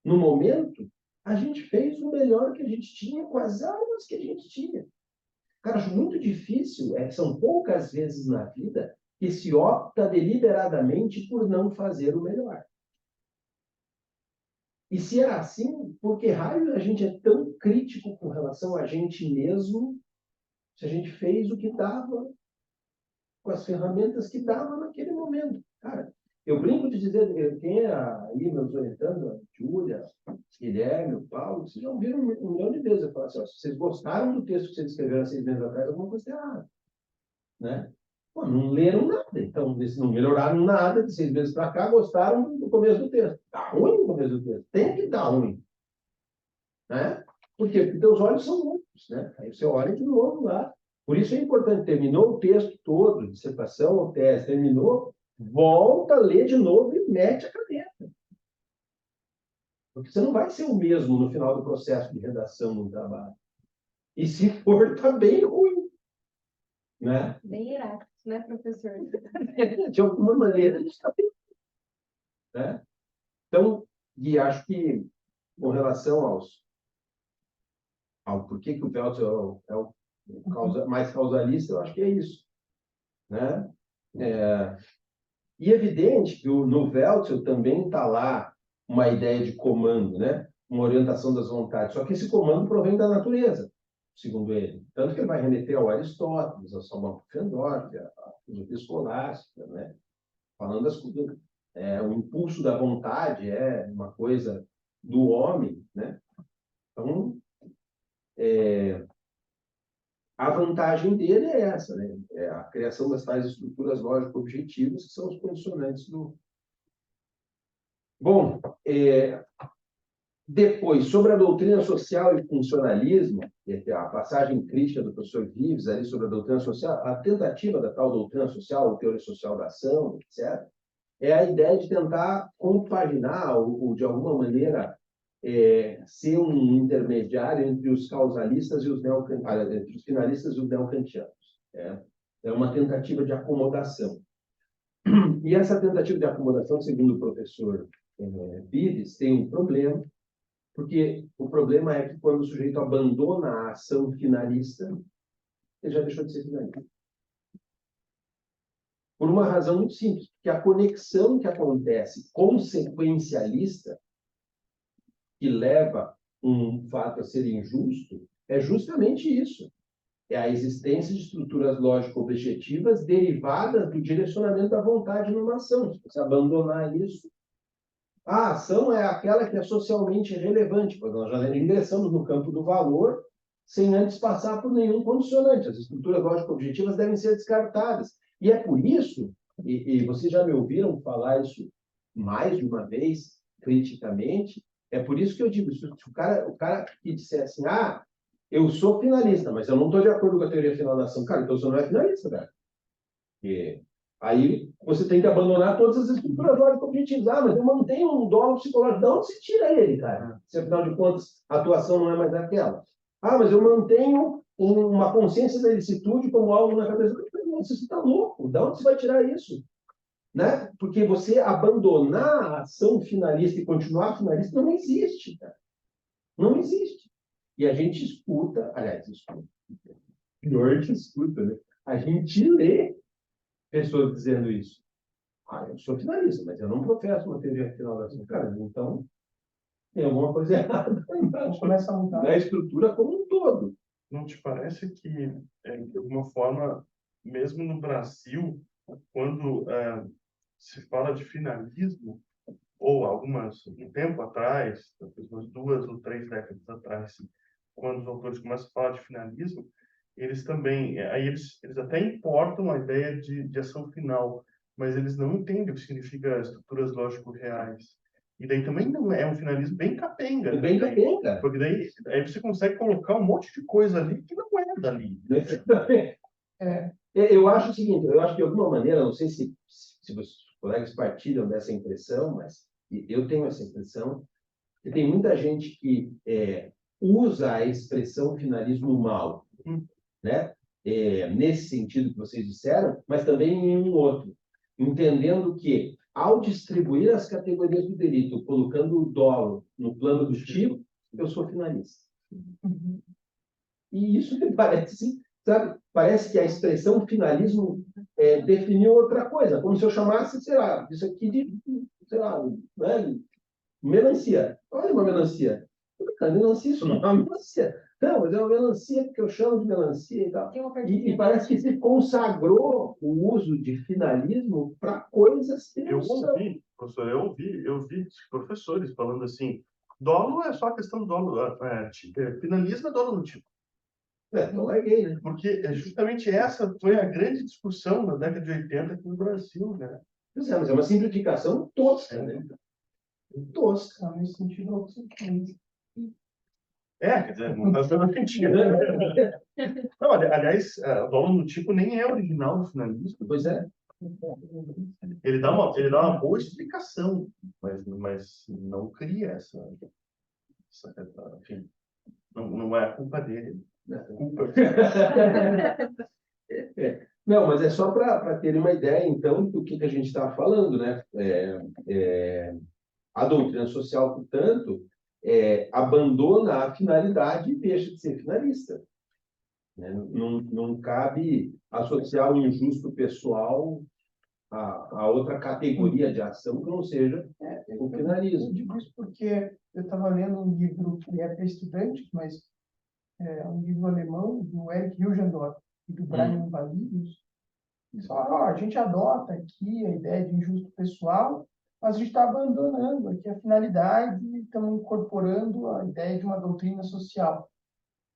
No momento, a gente fez o melhor que a gente tinha com as armas que a gente tinha. Cara, acho muito difícil, são poucas vezes na vida que se opta deliberadamente por não fazer o melhor. E se é assim, por que raio a gente é tão crítico com relação a gente mesmo, se a gente fez o que dava, com as ferramentas que dava naquele momento? Cara, eu brinco de dizer, quem é aí meus orientando, a Júlia, Guilherme, o Paulo, vocês já ouviram um milhão de vezes eu falar assim, ó, se vocês gostaram do texto que vocês escreveram há 6 meses atrás, alguma coisa está errada. Né? Pô, não leram nada, então não melhoraram nada de 6 meses para cá, gostaram do começo do texto. Está ruim o começo do texto, tem que estar ruim. Né? Por quê? Porque teus olhos são outros. Né? Aí você olha de novo lá. Por isso é importante, terminou o texto todo, dissertação ou tese, terminou, volta a ler de novo e mete a caneta. Porque você não vai ser o mesmo no final do processo de redação no trabalho. E se for, está bem ruim. Né? Bem Heráclito, né, professor? De alguma maneira, a gente está bem. Né? Então, e acho que, com relação ao porquê que o Veltz é o mais causalista, eu acho que é isso. Né? E é evidente que no Weltzel também está lá uma ideia de comando, né? Uma orientação das vontades. Só que esse comando provém da natureza, segundo ele. Tanto que ele vai remeter ao Aristóteles, ao Salomão Fendorf, à filosofia escolástica, né? Falando das coisas. O impulso da vontade é uma coisa do homem, né? Então, a vantagem dele é essa, né? É a criação das tais estruturas lógico-objetivas, que são os condicionantes do. Bom, depois, sobre a doutrina social e funcionalismo, a passagem crítica do professor Vives ali sobre a doutrina social, a tentativa da tal doutrina social, ou teoria social da ação, etc., é a ideia de tentar compaginar, ou de alguma maneira, ser um intermediário entre os causalistas e os entre os finalistas e os neocantianos. É uma tentativa de acomodação. E essa tentativa de acomodação, segundo o professor Vives, tem um problema, porque o problema é que quando o sujeito abandona a ação finalista, ele já deixou de ser finalista. por uma razão muito simples, que a conexão que acontece consequencialista, que leva um fato a ser injusto, é justamente isso. É a existência de estruturas lógico-objetivas derivadas do direcionamento da vontade numa ação. Se você abandonar isso, a ação é aquela que é socialmente relevante, pois nós já ingressamos no campo do valor sem antes passar por nenhum condicionante. As estruturas lógico-objetivas devem ser descartadas. E é por isso, e vocês já me ouviram falar isso mais de uma vez, criticamente, é por isso que eu digo, se o cara que disser assim, eu sou finalista, mas eu não estou de acordo com a teoria final da ação, cara, então você não é finalista, cara. Porque aí você tem que abandonar todas as estruturas lógico-objetivas. Mas eu mantenho um dolo psicológico. De onde se tira ele, cara? Se afinal de contas a atuação não é mais aquela. Mas eu mantenho uma consciência da ilicitude como algo na cabeça. Você está louco. De onde você vai tirar isso? Né? Porque você abandonar a ação finalista e continuar finalista não existe, cara. Não existe. E a gente escuta, aliás, pior que escuta, né? A gente lê pessoas dizendo isso. Eu sou finalista, mas eu não professo uma teoria final da ação. Cara, então tem alguma coisa errada Começa a mudar. na estrutura como um todo. Não te parece que, de alguma forma, mesmo no Brasil, quando se fala de finalismo, ou um tempo atrás, umas 2 ou 3 décadas atrás, quando os autores começam a falar de finalismo, eles também, aí eles até importam a ideia de ação final, mas eles não entendem o que significa estruturas lógico-reais. E daí também não é um finalismo bem capenga. Bem capenga. Porque daí aí você consegue colocar um monte de coisa ali que não é dali. Eu acho o seguinte, eu acho que de alguma maneira, não sei se os colegas partilham dessa impressão, mas eu tenho essa impressão, que tem muita gente que usa a expressão finalismo mal, né? Nesse sentido que vocês disseram, mas também em um outro, entendendo que, ao distribuir as categorias do delito, colocando o dolo no plano do tipo, eu sou finalista. E isso me parece, sabe, parece que a expressão finalismo definiu outra coisa, como se eu chamasse, sei lá, isso aqui de, sei lá, né, melancia. Olha uma melancia. Melancia, isso não é uma melancia. Não, mas é uma melancia porque eu chamo de melancia e tal. E parece que se consagrou o uso de finalismo para coisas que não são. Professor, eu ouvi professores falando assim, dolo é só questão do dolo, finalismo é dolo no tipo. Não larguei, né? Porque justamente essa foi a grande discussão na década de 80 aqui no Brasil, né? Mas é uma simplificação tosca, né? Tosca. Nesse sentido, Quer dizer, não está sendo sentido. Não, aliás, o dolo no tipo nem é original do finalismo. Pois é. Ele dá uma boa explicação, mas não cria essa enfim, não é a culpa dele. Não, mas é só para ter uma ideia, então, do que a gente está falando, né? A doutrina social, portanto, abandona a finalidade e deixa de ser finalista. Né? Não cabe associar o injusto pessoal a outra categoria de ação que não seja o finalismo. Eu digo isso porque eu estava lendo um livro que é para estudante, mas é um livro alemão do Eric Hilgendorf e do Brian Validus. Eles falaram, a gente adota aqui a ideia de injusto pessoal, mas a gente está abandonando aqui a finalidade e estamos incorporando a ideia de uma doutrina social.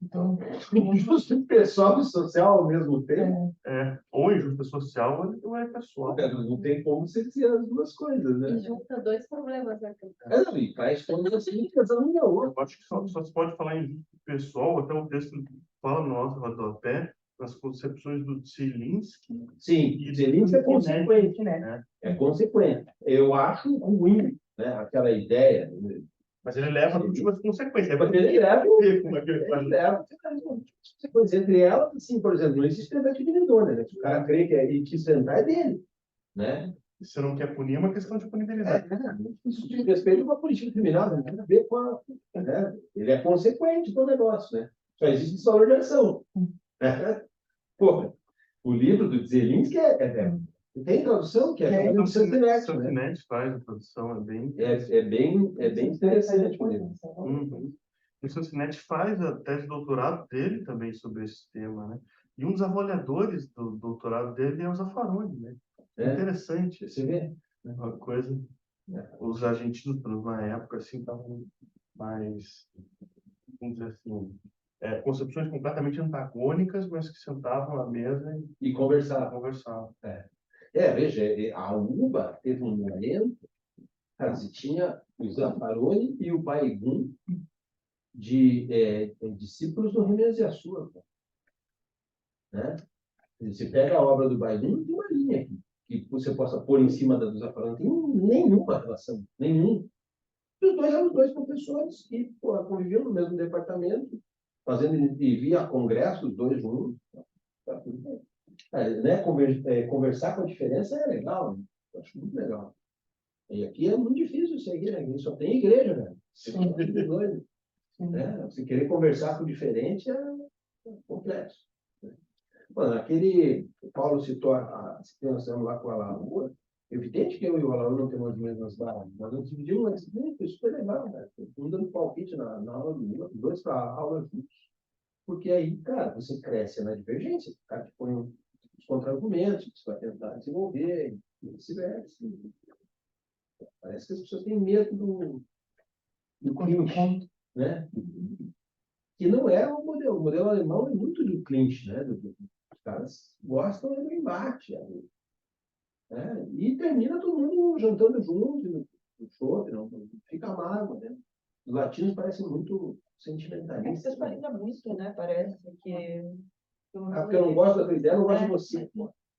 Então, injusto pessoal e social ao mesmo tempo. Ou injusto social ou é pessoal. Não tem como você dizer as duas coisas, né? E junta 2 problemas, né? E faz coisas assim, casando uma outra. Eu acho que só se pode falar em injusto pessoal, até o texto fala no nosso rodapé, nas concepções do Zielinski. Sim, Zielinski é consequente, né? É consequente. Eu acho ruim, né, aquela ideia. Mas ele leva as últimas consequências. Ele leva consequências. Entre elas, assim, por exemplo, não existe tentativa de dor, né? Se o cara crê que ele quis tentar, é dele. Né? Se você não quer punir, é uma questão de punibilidade. Isso diz respeito a uma política criminal, não tem nada a ver com a. Né? Ele é consequente do negócio, né? Só existe desvalor de ação. Né? Pô, o livro do Zielinski Tem tradução que é do Santinete, né? Santinete faz a tradução, É bem interessante mesmo. Uhum. O Santinete faz a tese de doutorado dele também sobre esse tema, né? E um dos avaliadores do doutorado dele é o Zaffaroni, né? Interessante. Você vê? Uma coisa. Os argentinos, na época, assim, estavam mais, vamos dizer assim, concepções completamente antagônicas, mas que sentavam à mesa E conversavam. Veja, a UBA teve um momento, cara, você tinha o Zaffaroni e o Baigum de discípulos do Rimens de Açúcar, né? Você pega a obra do Baigum, não tem uma linha aqui que você possa pôr em cima da do Zaffaroni, não tem nenhuma relação, nenhum. Os dois eram dois professores que conviviam no mesmo departamento, fazendo e via congresso, os dois juntos. Tá tudo bem. Né? Conversar com a diferença é legal, né? Eu acho muito legal. E aqui é muito difícil seguir, né? Só tem igreja, velho. Né? Você querer conversar com o diferente é complexo. Mano, o Paulo citou a situação lá com a Alagoa. É evidente que eu e o Alagoa não temos as mesmas balas, mas nós dividimos uma disciplina que é super legal, né? Um dando palpite na aula do Lula, dois para a aula juntos. Porque aí, cara, você cresce na divergência, o cara que põe os contra-argumentos, que você vai tentar desenvolver, e vice-versa. Parece que as pessoas têm medo do clinch, né? Que não é o modelo. O modelo alemão é muito do clinch, né? Os caras gostam do embate. Né? E termina todo mundo jantando junto, no show, não fica amargo, né? Os latinos parecem muito sentimentalistas. Sexualiza muito, né? Parece que... Porque eu não gosto da tua ideia, eu não gosto de você.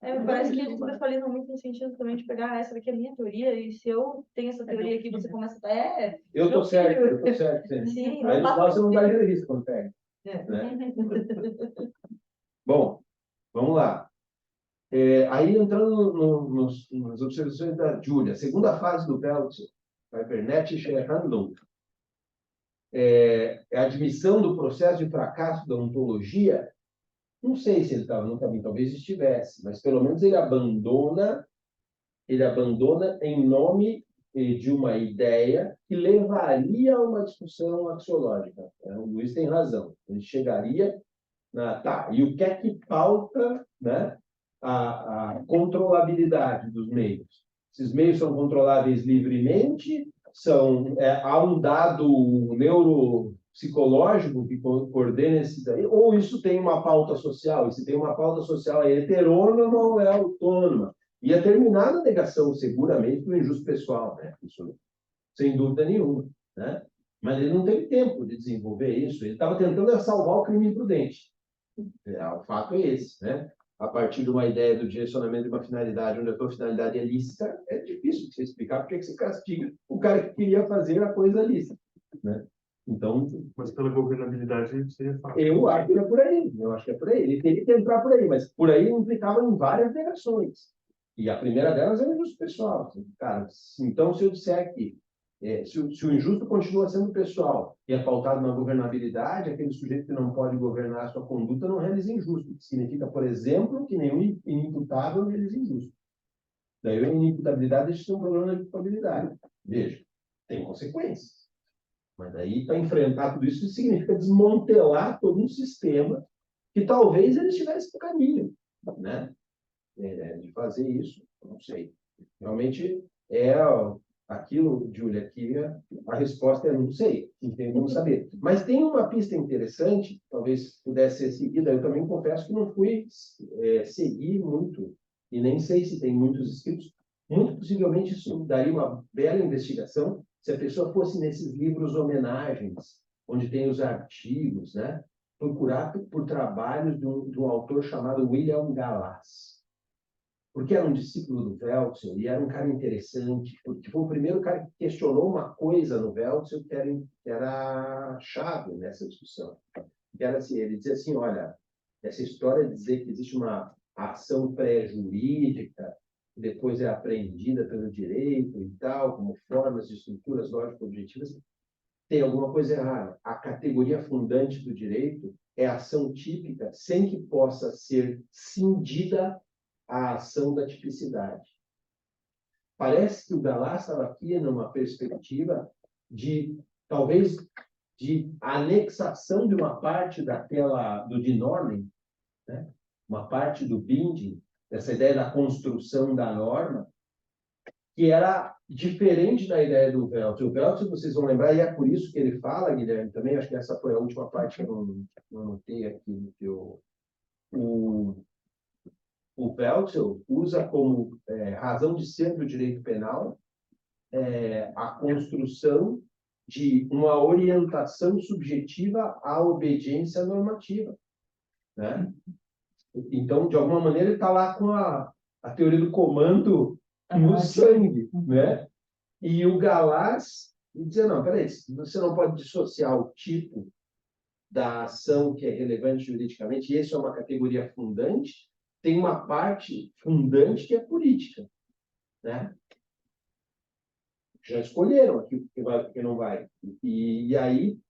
Parece que eles sexualizam muito no sentido também de pegar essa daqui é a minha teoria, e se eu tenho essa teoria aqui, você começa a... Eu tô certo. Sim, aí você não dá entrevista quando pega. Né? Bom, vamos lá. Aí entrando nas observações da Júlia, segunda fase do Peltzer, Cybernetische Handlung, a admissão do processo de fracasso da ontologia. Não sei se ele estava no caminho, talvez estivesse, mas pelo menos ele abandona em nome de uma ideia que levaria a uma discussão axiológica. O Luiz tem razão. Ele chegaria e o que é que pauta, né, a controlabilidade dos meios? Esses meios são controláveis livremente? Há um dado neuropsicológico que coordena esse daí? Ou isso tem uma pauta social? E se tem uma pauta social, é heterônoma ou é autônoma? Ia terminar na negação, seguramente, do injusto pessoal, né? Isso, sem dúvida nenhuma, né? Mas ele não teve tempo de desenvolver isso. Ele estava tentando salvar o crime imprudente. O fato é esse, né? A partir de uma ideia do direcionamento de uma finalidade, onde a tua finalidade é lícita, é difícil de você explicar porque que você castiga o cara que queria fazer a coisa lícita, né? Então, mas pela governabilidade seria fácil. Eu acho que é por aí. Ele teria que entrar por aí, mas por aí implicava em várias negações. E a primeira delas é o injusto pessoal. Cara, então, se eu disser que se o injusto continua sendo pessoal e é pautado na governabilidade, aquele sujeito que não pode governar a sua conduta não realiza injusto. Que significa, por exemplo, que nenhum inimputável realiza injusto. Daí a inimputabilidade deixa de ser um problema de culpabilidade. Veja, tem consequências. Mas daí, para enfrentar tudo isso, significa desmantelar todo um sistema que talvez ele estivesse no caminho, né? De fazer isso, não sei. Realmente é aquilo, Júlia, que a resposta é não sei, não tem como saber. Mas tem uma pista interessante, talvez pudesse ser seguida, eu também confesso que não fui seguir muito, e nem sei se tem muitos escritos. Muito possivelmente isso daria uma bela investigação se a pessoa fosse nesses livros homenagens, onde tem os artigos, né? Procurar por trabalhos de um autor chamado William Gallas, porque era um discípulo do Weltzel e era um cara interessante, porque foi o primeiro cara que questionou uma coisa no Weltzel que era chave nessa discussão. Que era assim, ele dizia assim, olha, essa história de dizer que existe uma ação pré-jurídica, que depois é apreendida pelo direito e tal, como formas de estruturas lógico-objetivas, tem alguma coisa errada. A categoria fundante do direito é a ação típica sem que possa ser cindida a ação da tipicidade. Parece que o Galás estava aqui numa perspectiva de, talvez, de anexação de uma parte do de Normen, né? Uma parte do binding, essa ideia da construção da norma, que era diferente da ideia do Veltz. O Veltz, vocês vão lembrar, e é por isso que ele fala, Guilherme, também, acho que essa foi a última parte que eu não anotei aqui, que o Veltz usa como razão de ser do direito penal a construção de uma orientação subjetiva à obediência normativa, né? Então, de alguma maneira, ele está lá com a teoria do comando no sangue, né? E o Galás dizia, não, peraí, você não pode dissociar o tipo da ação que é relevante juridicamente, e isso é uma categoria fundante, tem uma parte fundante que é política, né? Já escolheram aqui o que vai, o que não vai. E aí,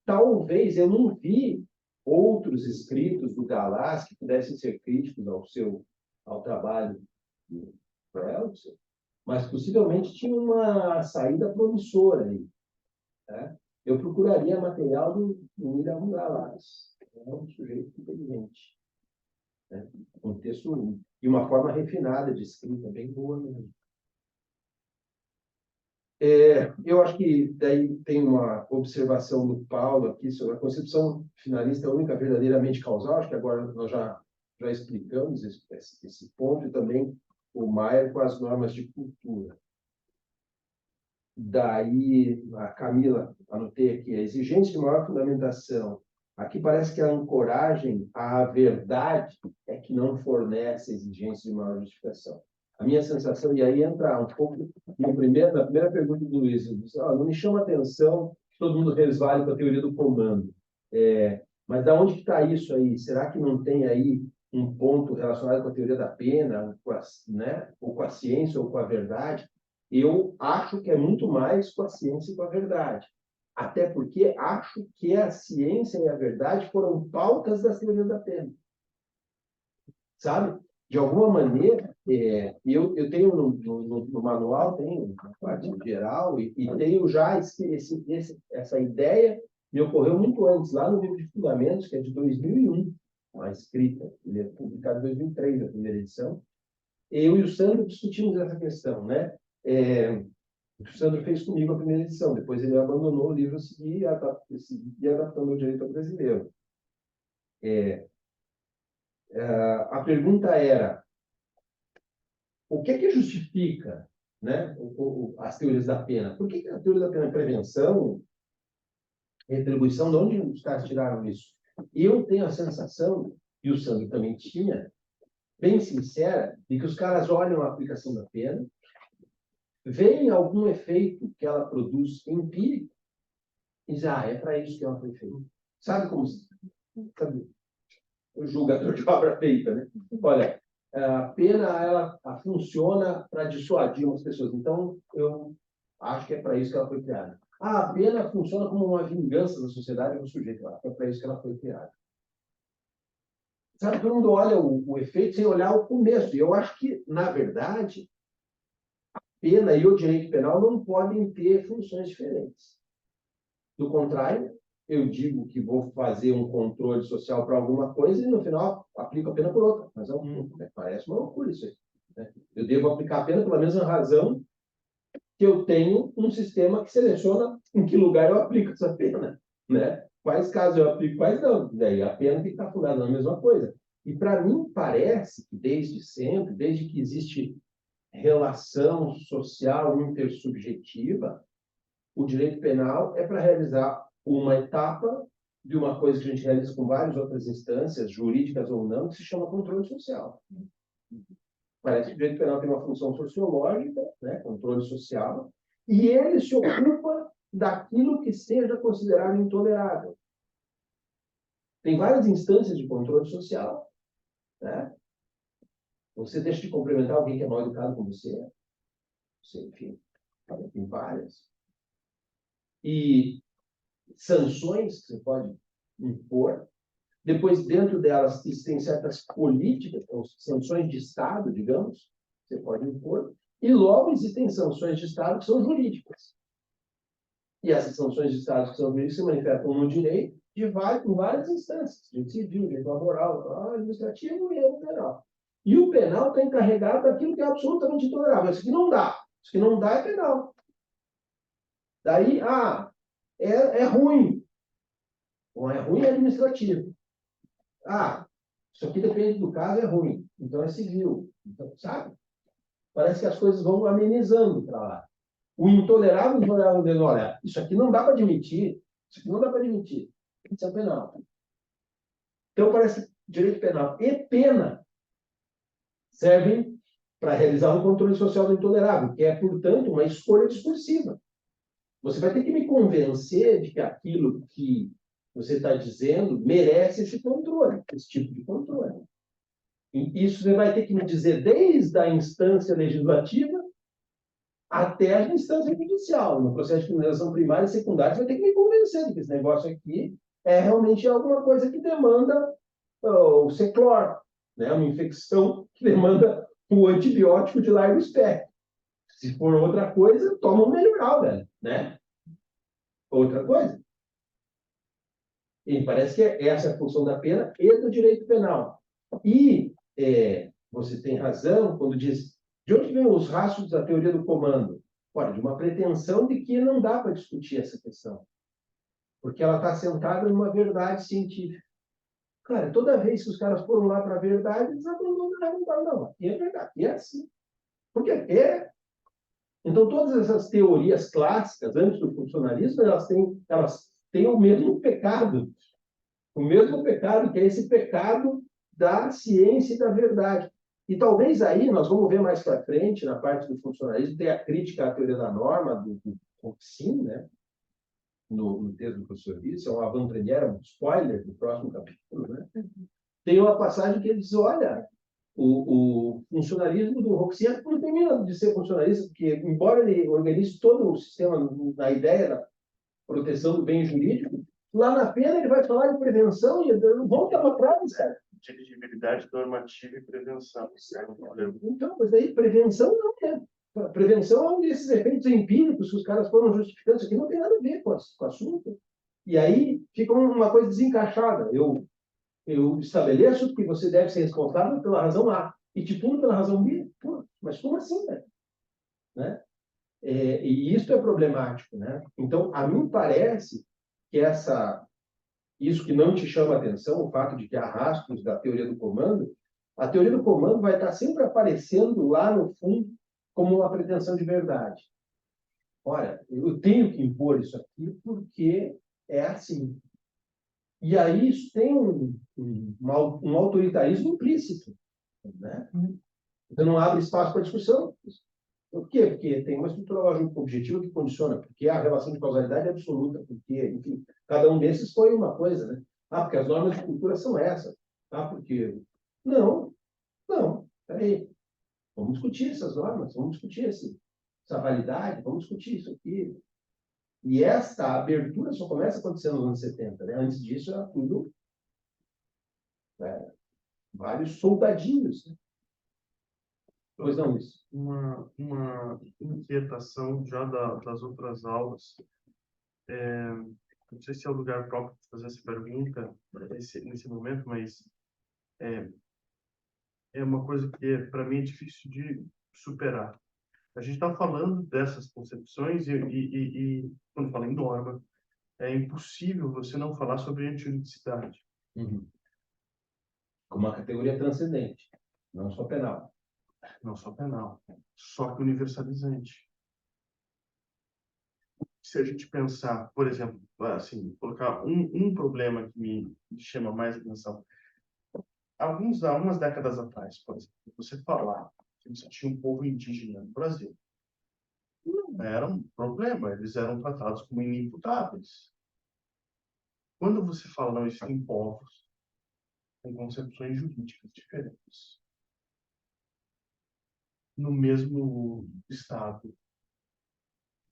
talvez, eu não vi outros escritos do Galás que pudessem ser críticos ao trabalho do Veltz, mas possivelmente tinha uma saída promissora aí, né? Eu procuraria material do William Galás, é um sujeito inteligente, né? Um texto e uma forma refinada de escrita, bem boa mesmo. Eu acho que daí tem uma observação do Paulo aqui sobre a concepção finalista única verdadeiramente causal. Acho que agora nós já explicamos esse ponto, e também o Maier com as normas de cultura. Daí, a Camila, anotei aqui, a exigência de maior fundamentação. Aqui parece que a ancoragem à verdade é que não fornece exigência de maior justificação. A minha sensação, e aí entra um pouco na primeira pergunta do Luiz, não me chama a atenção que todo mundo resvale para a teoria do comando. Mas da onde está isso aí? Será que não tem aí um ponto relacionado com a teoria da pena, né? Ou com a ciência, ou com a verdade? Eu acho que é muito mais com a ciência e com a verdade. Até porque acho que a ciência e a verdade foram pautas das teorias da pena. Sabe? De alguma maneira, eu tenho no manual, tenho na parte geral, e tenho já essa ideia, me ocorreu muito antes, lá no livro de Fundamentos, que é de 2001, a escrita, ele é publicado em 2003, a primeira edição. Eu e o Sandro discutimos essa questão, né? O Sandro fez comigo a primeira edição, depois ele abandonou o livro a seguir e adaptando o direito ao brasileiro. A pergunta era, o que justifica, né, as teorias da pena? Por que a teoria da pena é prevenção, retribuição? De onde os caras tiraram isso? Eu tenho a sensação, e o Sandro também tinha, bem sincera, de que os caras olham a aplicação da pena, veem algum efeito que ela produz empírico, e dizem, é para isso que ela foi feita. Sabe como... Sabe? O julgador de obra feita, né? Olha, a pena ela funciona para dissuadir umas pessoas. Então, eu acho que é para isso que ela foi criada. A pena funciona como uma vingança da sociedade do sujeito. É para isso que ela foi criada. Sabe, todo mundo olha o efeito sem olhar o começo. E eu acho que, na verdade, a pena e o direito penal não podem ter funções diferentes. Do contrário, eu digo que vou fazer um controle social para alguma coisa e, no final, aplico a pena por outra. Mas parece uma loucura isso aí, né? Eu devo aplicar a pena pela mesma razão que eu tenho um sistema que seleciona em que lugar eu aplico essa pena, né? Quais casos eu aplico, quais não. Daí a pena tem que estar fundada na mesma coisa. E, para mim, parece que, desde sempre, desde que existe relação social intersubjetiva, o direito penal é para realizar uma etapa de uma coisa que a gente realiza com várias outras instâncias, jurídicas ou não, que se chama controle social. Parece que o direito penal tem uma função sociológica, né, controle social, e ele se ocupa daquilo que seja considerado intolerável. Tem várias instâncias de controle social, né? Você deixa de cumprimentar alguém que é mal educado com você. Enfim, tem várias. E sanções que você pode impor. Depois, dentro delas, existem certas políticas, ou sanções de Estado, digamos, você pode impor, e logo existem sanções de Estado que são jurídicas. E essas sanções de Estado que são jurídicas se manifestam no direito em várias instâncias, direito civil, direito laboral, administrativo e penal. E o penal está encarregado daquilo que é absolutamente intolerável. Isso que não dá. Isso que não dá é penal. Daí, é ruim. Bom, é ruim é administrativo. Isso aqui depende do caso, é ruim. Então é civil. Então, sabe? Parece que as coisas vão amenizando para lá. O intolerável dizendo, olha, isso aqui não dá para admitir. Isso aqui não dá para admitir. Isso é penal. Então parece que direito penal e pena servem para realizar um controle social do intolerável, que é, portanto, uma escolha discursiva. Você vai ter que me convencer de que aquilo que você está dizendo merece esse controle, esse tipo de controle. E isso você vai ter que me dizer desde a instância legislativa até a instância judicial. No processo de criminalização primária e secundária, você vai ter que me convencer de que esse negócio aqui é realmente alguma coisa que demanda o Seclor, né? Uma infecção que demanda o antibiótico de largo espectro. Se for outra coisa, toma um melhoral, velho, né? Outra coisa. E parece que essa é a função da pena e do direito penal. E você tem razão quando diz de onde vêm os rastros da teoria do comando? Olha, de uma pretensão de que não dá para discutir essa questão, porque ela está sentada numa verdade científica. Cara, toda vez que os caras foram lá para a verdade, eles abandonaram. Não, aqui é verdade, aqui é assim. Porque é. Então, todas essas teorias clássicas, antes do funcionalismo, elas têm o mesmo pecado. O mesmo pecado, que é esse pecado da ciência e da verdade. E talvez aí, nós vamos ver mais para frente, na parte do funcionalismo, tem a crítica à teoria da norma, do Roxin, né? No texto do professor Vício, é um avant-première, um spoiler do próximo capítulo, né? Tem uma passagem que ele diz, olha, o funcionalismo do Roxin não termina de ser funcionalista, porque, embora ele organize todo o sistema na ideia da proteção do bem jurídico, lá na pena ele vai falar de prevenção e volta para trás, cara. Inteligibilidade normativa e prevenção. Então, mas aí prevenção não é. A prevenção é um desses efeitos empíricos que os caras foram justificando. Isso aqui não tem nada a ver com o assunto. E aí fica uma coisa desencaixada. Eu estabeleço que você deve ser responsável pela razão A e te puno pela razão B. Pô, mas como assim, velho? Né? E isso é problemático, né? Então, a mim parece que isso que não te chama a atenção, o fato de que há rastros da teoria do comando, a teoria do comando vai estar sempre aparecendo lá no fundo como uma pretensão de verdade. Olha, eu tenho que impor isso aqui porque é assim. E aí isso tem um autoritarismo implícito, né? Você não abre espaço para discussão. Por quê? Porque tem uma estrutura lógica objetiva que condiciona, porque a relação de causalidade é absoluta, porque, enfim, cada um desses foi uma coisa, né? Porque as normas de cultura são essas. Porque... Não, peraí. Vamos discutir essas normas, vamos discutir essa validade, vamos discutir isso aqui. E esta abertura só começa a acontecer nos anos 70, né? Antes disso era tudo vários soldadinhos, né? Pois não, isso. Uma inquietação já das outras aulas. Não sei se é o lugar próprio de fazer essa pergunta nesse momento, mas é uma coisa que, para mim, é difícil de superar. A gente está falando dessas concepções e quando fala em norma, é impossível você não falar sobre antijuridicidade. Como uma categoria transcendente, não só penal. Não só penal, só que universalizante. Se a gente pensar, por exemplo, assim, colocar um problema que me chama mais atenção. Algumas décadas atrás, por exemplo, você falar que você tinha um povo indígena no Brasil, não era um problema, eles eram tratados como inimputáveis. Quando você fala, não, isso tem povos com concepções jurídicas diferentes, no mesmo Estado,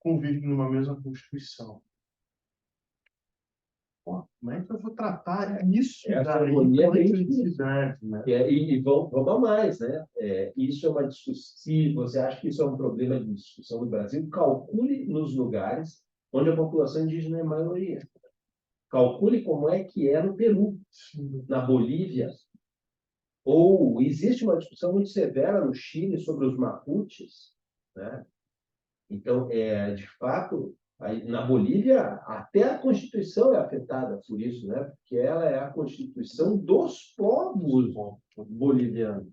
convivem numa mesma Constituição. Como é que eu vou tratar isso Essa daí harmonia é com bem intensidade, né? E vamos a mais, né? Isso é uma discussão. Se você acha que isso é um problema de discussão no Brasil, calcule nos lugares onde a população indígena é maioria. Calcule como é que é no Peru, na Bolívia. Ou existe uma discussão muito severa no Chile sobre os Mapuches, né? Então, de fato, aí, na Bolívia, até a Constituição é afetada por isso, né? Porque ela é a Constituição dos povos bolivianos.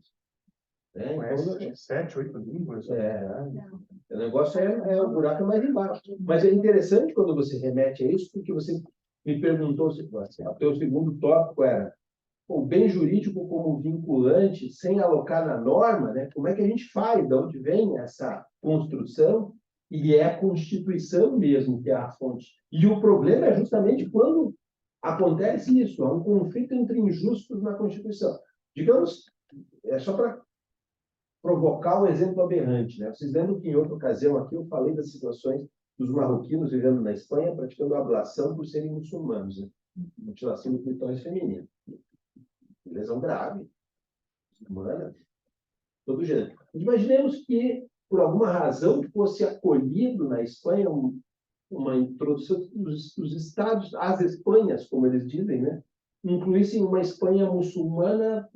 Né? Então, 7, 8 línguas. o negócio o buraco é mais embaixo. Mas é interessante quando você remete a isso, porque você me perguntou se o teu segundo tópico era o bem jurídico como vinculante, sem alocar na norma, né? Como é que a gente faz? De onde vem essa construção? E é a Constituição mesmo que é a fonte. E o problema é justamente quando acontece isso, há um conflito entre injustos na Constituição. Digamos, só para provocar um exemplo aberrante, né? Vocês lembram que em outra ocasião aqui eu falei das situações dos marroquinos vivendo na Espanha praticando ablação por serem muçulmanos, né? Mutilação do clitóris feminino. Lesão grave, humana, todo gênero. Imaginemos que, por alguma razão, fosse acolhido na Espanha uma introdução dos estados, as Espanhas, como eles dizem, né? Incluíssem uma Espanha muçulmana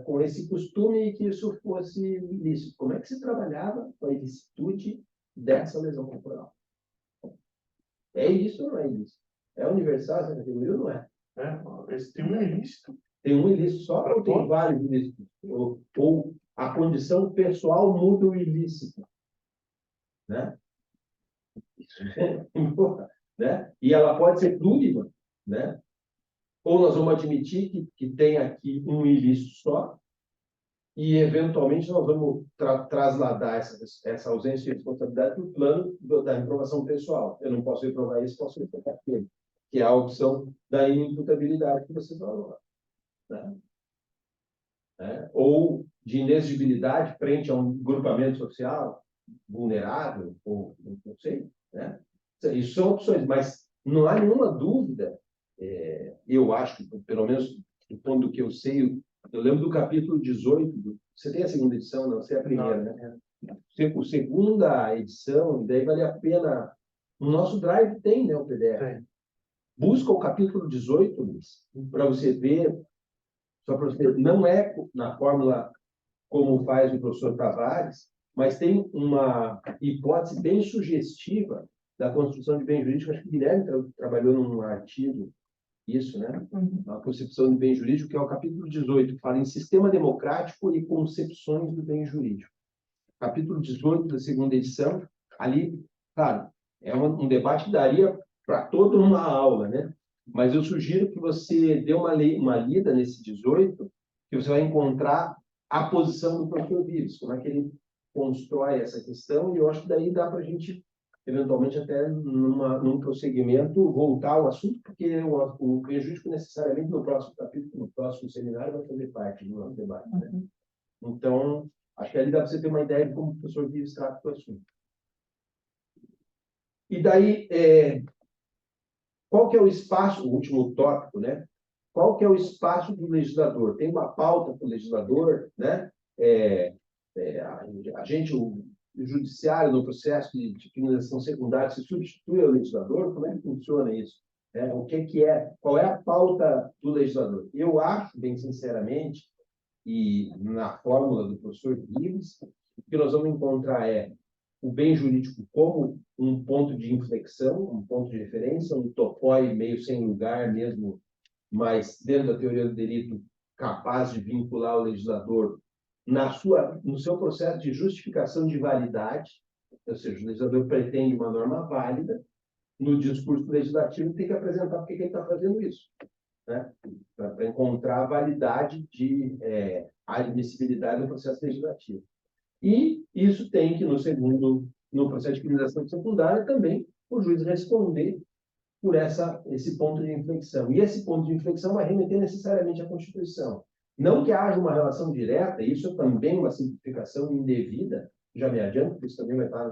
com esse costume e que isso fosse ilícito. Como é que se trabalhava com a ilicitude dessa lesão corporal? É isso ou não é isso? É universal essa categoria ou não é? Esse tem um ilícito. Tem um ilícito só ou tem vários ilícitos? Ou a condição pessoal muda o ilícito? Né? Isso é importante. Né? E ela pode ser plurima, né? Ou nós vamos admitir que tem aqui um ilícito só e, eventualmente, nós vamos trasladar essa ausência de responsabilidade para o plano da reprovação pessoal. Eu não posso reprovar esse, posso reprovar aquele, que é a opção da inimputabilidade que vocês falaram. Né? Ou de inexigibilidade frente a um grupamento social vulnerável, ou não sei. Né? Isso são opções, mas não há nenhuma dúvida. Eu acho, pelo menos do ponto do que eu sei, eu lembro do capítulo 18, você tem a segunda edição, não? Você é a primeira, né? A segunda edição, daí vale a pena. No nosso Drive tem, né, o PDF. Tem. Busca o capítulo 18, para você ver, só para você ver, não é na fórmula como faz o professor Tavares, mas tem uma hipótese bem sugestiva da construção de bem jurídico. Acho que o Guilherme trabalhou num artigo isso, né? A concepção do bem jurídico, que é o capítulo 18, que fala em sistema democrático e concepções do bem jurídico. Capítulo 18 da segunda edição, ali, claro, é um debate que daria para toda uma aula, né? Mas eu sugiro que você dê uma lida nesse 18, que você vai encontrar a posição do professor Vives, como é que ele constrói essa questão, e eu acho que daí dá para a gente eventualmente até num prosseguimento voltar ao assunto, porque o bem jurídico necessariamente no próximo capítulo, no próximo seminário, vai fazer parte do nosso debate. Né? Então, acho que ali dá para você ter uma ideia de como o professor Vives trata do assunto. E daí, qual que é o espaço, o último tópico, né? Qual que é o espaço do legislador? Tem uma pauta para o legislador, né? A gente, o judiciário, no processo de criminalização secundária, se substitui ao legislador? Como é que funciona isso? O que é? Qual é a pauta do legislador? Eu acho, bem sinceramente, e na fórmula do professor Vives, o que nós vamos encontrar é o bem jurídico como um ponto de inflexão, um ponto de referência, um topói meio sem lugar mesmo, mas dentro da teoria do delito capaz de vincular o legislador no seu processo de justificação de validade, ou seja, o legislador pretende uma norma válida, no discurso legislativo tem que apresentar porque ele está fazendo isso, né? Para encontrar a validade de admissibilidade do processo legislativo. E isso tem que, no processo de criminalização secundária, também o juiz responder por esse ponto de inflexão. E esse ponto de inflexão vai remeter necessariamente à Constituição. Não que haja uma relação direta, isso é também uma simplificação indevida, já me adianto, porque isso também vai estar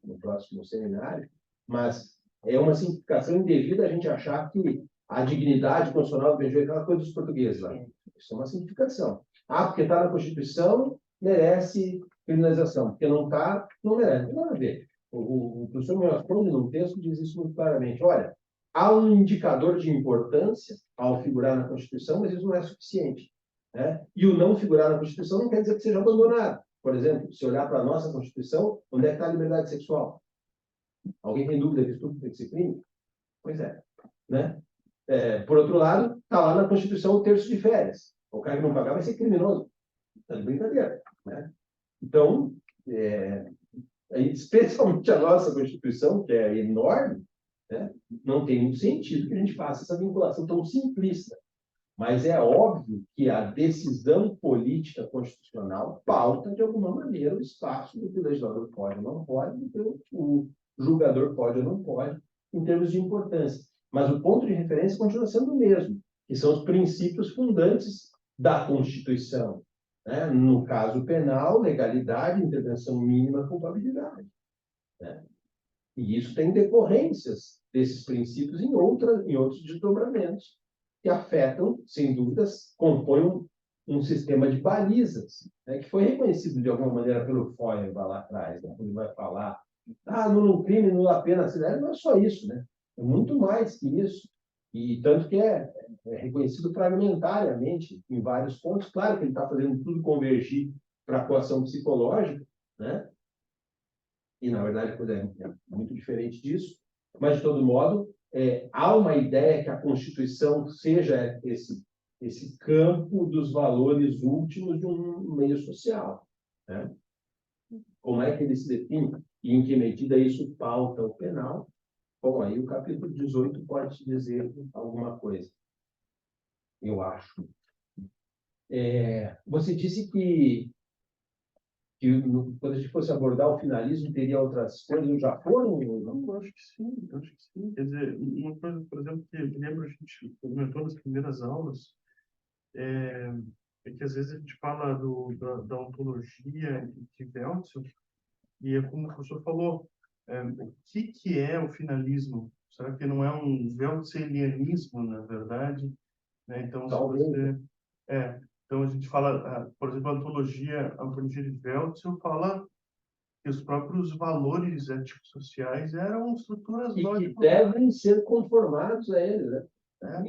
no próximo seminário, mas é uma simplificação indevida a gente achar que a dignidade constitucional do PJ é aquela coisa dos portugueses lá. Isso é uma simplificação. Ah, porque está na Constituição, merece criminalização. Porque não está, não merece. Não tem nada a ver. O professor Melasconi, num texto, diz isso muito claramente. Olha, há um indicador de importância ao figurar na Constituição, mas isso não é suficiente. Né? E o não figurar na Constituição não quer dizer que seja abandonado. Por exemplo, se olhar para a nossa Constituição, onde é que está a liberdade sexual? Alguém tem dúvida que estupro tem que ser crime? Pois é. Né? Por outro lado, está lá na Constituição o terço de férias. O cara que não pagar vai ser criminoso. Está de brincadeira. Né? Então, especialmente a nossa Constituição, que é enorme, né? Não tem muito sentido que a gente faça essa vinculação tão simplista. Mas é óbvio que a decisão política constitucional pauta, de alguma maneira, o espaço do que o legislador pode ou não pode, do que o julgador pode ou não pode, em termos de importância. Mas o ponto de referência continua sendo o mesmo, que são os princípios fundantes da Constituição. Né? No caso penal, legalidade, intervenção mínima, culpabilidade. Né? E isso tem decorrências desses princípios em outros desdobramentos que afetam, sem dúvidas, compõem um sistema de balizas, né, que foi reconhecido de alguma maneira pelo Feuerbach lá atrás, né, quando ele vai falar, num crime, nula pena, não é só isso, né? É muito mais que isso. E tanto que é reconhecido fragmentariamente em vários pontos. Claro que ele está fazendo tudo convergir para a coação psicológica, né? E, na verdade, a coisa é muito diferente disso. Mas, de todo modo, há uma ideia que a Constituição seja esse campo dos valores últimos de um meio social. Né? Como é que ele se define? E em que medida isso pauta o penal? Bom, aí o capítulo 18 pode te dizer alguma coisa, eu acho. Você disse que quando a gente fosse abordar o finalismo, teria outras coisas, já foram? Não, eu acho que sim, eu acho que sim. Quer dizer, uma coisa, por exemplo, que eu lembro a gente comentou nas primeiras aulas, é que às vezes a gente fala da ontologia de Weltzel, e é como o professor falou, o que é o finalismo? Será que não é um weltzelianismo, na verdade? Né? Então, Talvez. então a gente fala, por exemplo, a ontologia de Weltzel fala que os próprios valores éticos-sociais eram estruturas E que lógicas. devem ser conformados a eles, né?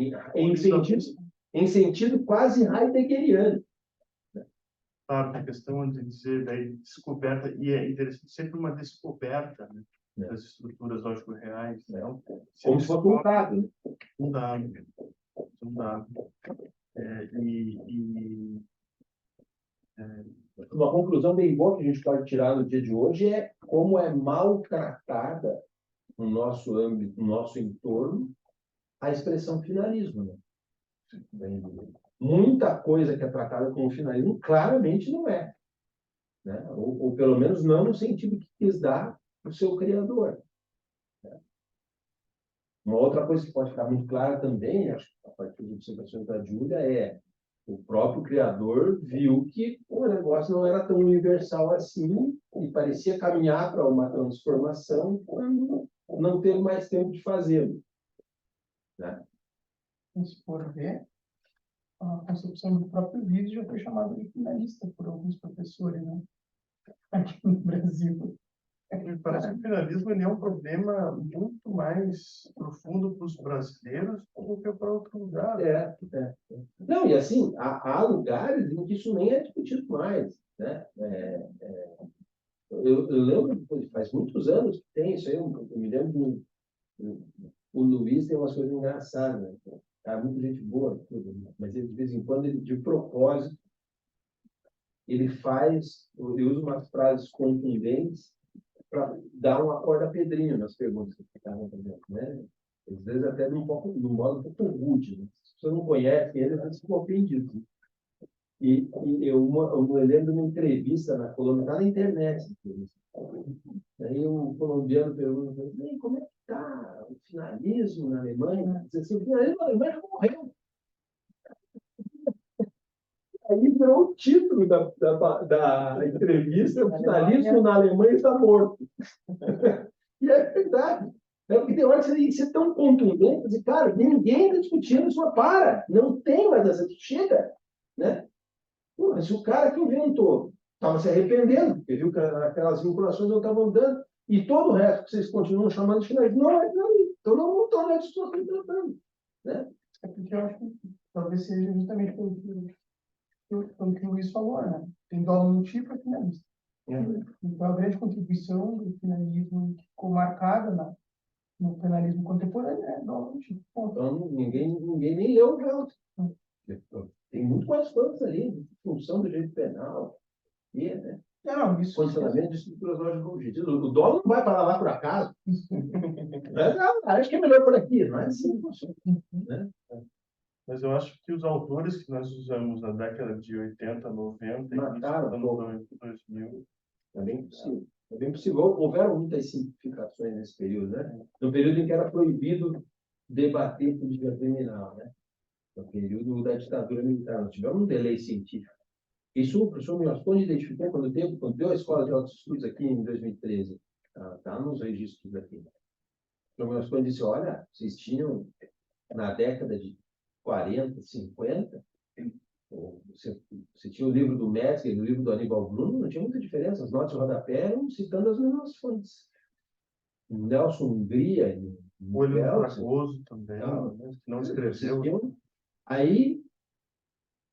Em sentido quase heideggeriano. Sabe, a questão de dizer daí descoberta, e é interessante sempre uma descoberta, né, das estruturas lógico-reais. Como se fosse um dado. Né? Um dado. Um dado. Uma conclusão bem boa que a gente pode tirar no dia de hoje é como é maltratada no nosso âmbito, no nosso entorno, a expressão finalismo. Né? Muita coisa que é tratada como finalismo claramente não é. Né? Ou pelo menos não no sentido que quis dar o seu criador. Né? Uma outra coisa que pode ficar muito clara também, acho que a partir das observações da Júlia, é o próprio criador viu que o negócio não era tão universal assim e parecia caminhar para uma transformação quando não teve mais tempo de fazê-lo. Né? Se for ver, a concepção do próprio Vives já foi chamada de finalista por alguns professores, né? Aqui no Brasil. Me parece que o finalismo ele é um problema muito mais profundo para os brasileiros do que para outro lugar. Não, e assim, há lugares em que isso nem é discutido mais. Né? Eu lembro, faz muitos anos que tem isso aí, eu me lembro o Luiz tem umas coisas engraçadas, né? Cara, muita gente boa, mas ele, de vez em quando, ele, de propósito, ele usa umas frases contundentes para dar uma corda pedrinho nas perguntas que ficavam fazendo, né? Às vezes até de um modo um pouco rude. Né? Se você não conhece ele, você fica ofendido. Né? E eu lembro de uma entrevista na Colômbia, está na internet. Aí o colombiano pergunta, como é que está o finalismo na Alemanha? Diz assim, o finalismo na Alemanha morreu. Aí virou o título da entrevista, o finalismo na Alemanha está morto. E é verdade. Porque tem hora que você tem que ser tão contundente, dizer, cara, ninguém está discutindo isso, para, não tem mais essa, chega, né? Pô, mas se o cara que inventou estava se arrependendo, porque viu que aquelas vinculações não estavam dando, e todo o resto que vocês continuam chamando de finalismo, não é finalismo. Então não estão na discussão que estão tratando, né? É porque eu acho que talvez seja justamente pelo que o Luiz falou, né? Tem dólar no tipo é finalista. Então, a grande contribuição do finalismo que ficou marcada no penalismo contemporâneo é dólar no tipo. Então, ninguém nem leu o Veltro. Tem muito mais coisas ali, função do direito penal, e, né? Não, isso Condicionamento de estruturas lógicas objetivas. O dólar não vai parar lá por acaso. Acho que é melhor por aqui, não é assim que funciona, né? Mas eu acho que os autores que nós usamos na década de 80, 90 e Mataram início dos anos 2000. É bem possível. É bem possível. Houveram muitas simplificações nesse período, né? No período em que era proibido debater política criminal, né? No período da ditadura militar. Nós tivemos um delay científico. Isso o professor Miossoni identificou quando deu a escola de altos estudos aqui em 2013. Está nos registros aqui. O professor Miossoni disse, olha, vocês tinham, na década de 40, 50, você tinha o livro do Metzger e o livro do Aníbal Bruno, não tinha muita diferença. As notas de rodapé eram citando as mesmas fontes. Nelson Hungria, O Olho Fragoso também, né, que não escreveu. Aí,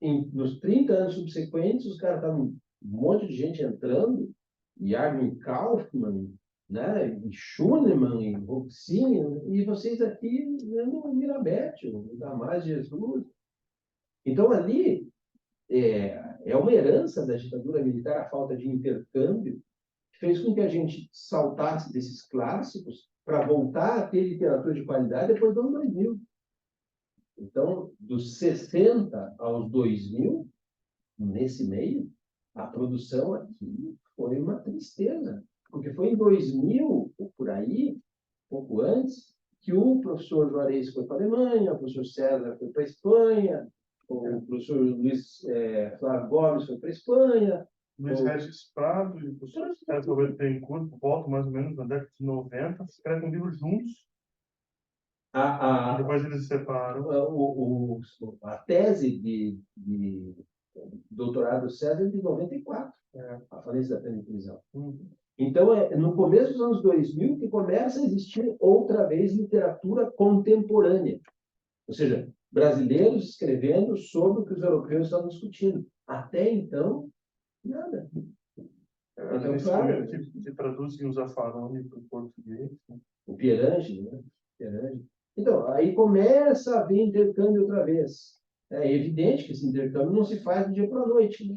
nos 30 anos subsequentes, os caras estavam um monte de gente entrando, e Armin Kaufmann, né, e Schunemann, e Roxini, e vocês aqui no Mirabete, o Damásio de Jesus. Então, ali, é uma herança da ditadura militar, a falta de intercâmbio, que fez com que a gente saltasse desses clássicos para voltar a ter literatura de qualidade depois do ano 2000. Então, dos 60 aos 2000, nesse meio, a produção aqui foi uma tristeza, porque foi em 2000, ou por aí, pouco antes, que o professor Juarez foi para a Alemanha, o professor César foi para a Espanha, o professor Luiz Flávio Gomes foi para a Espanha. Luiz Regis Prado e o professor César Bettencourt, volta mais ou menos na década de 90, escrevem um livro juntos. E depois eles se separam. A tese de doutorado do César é de 94, a falência da pena de prisão. Então, no começo dos anos 2000 que começa a existir outra vez literatura contemporânea. Ou seja, brasileiros escrevendo sobre o que os europeus estavam discutindo. Até então, nada. Então, claro, que traduzem o Zaffaroni para o português. Né? O Pierangi, né? Pierangi. Então, aí começa a haver intercâmbio outra vez. É evidente que esse intercâmbio não se faz do dia para a noite.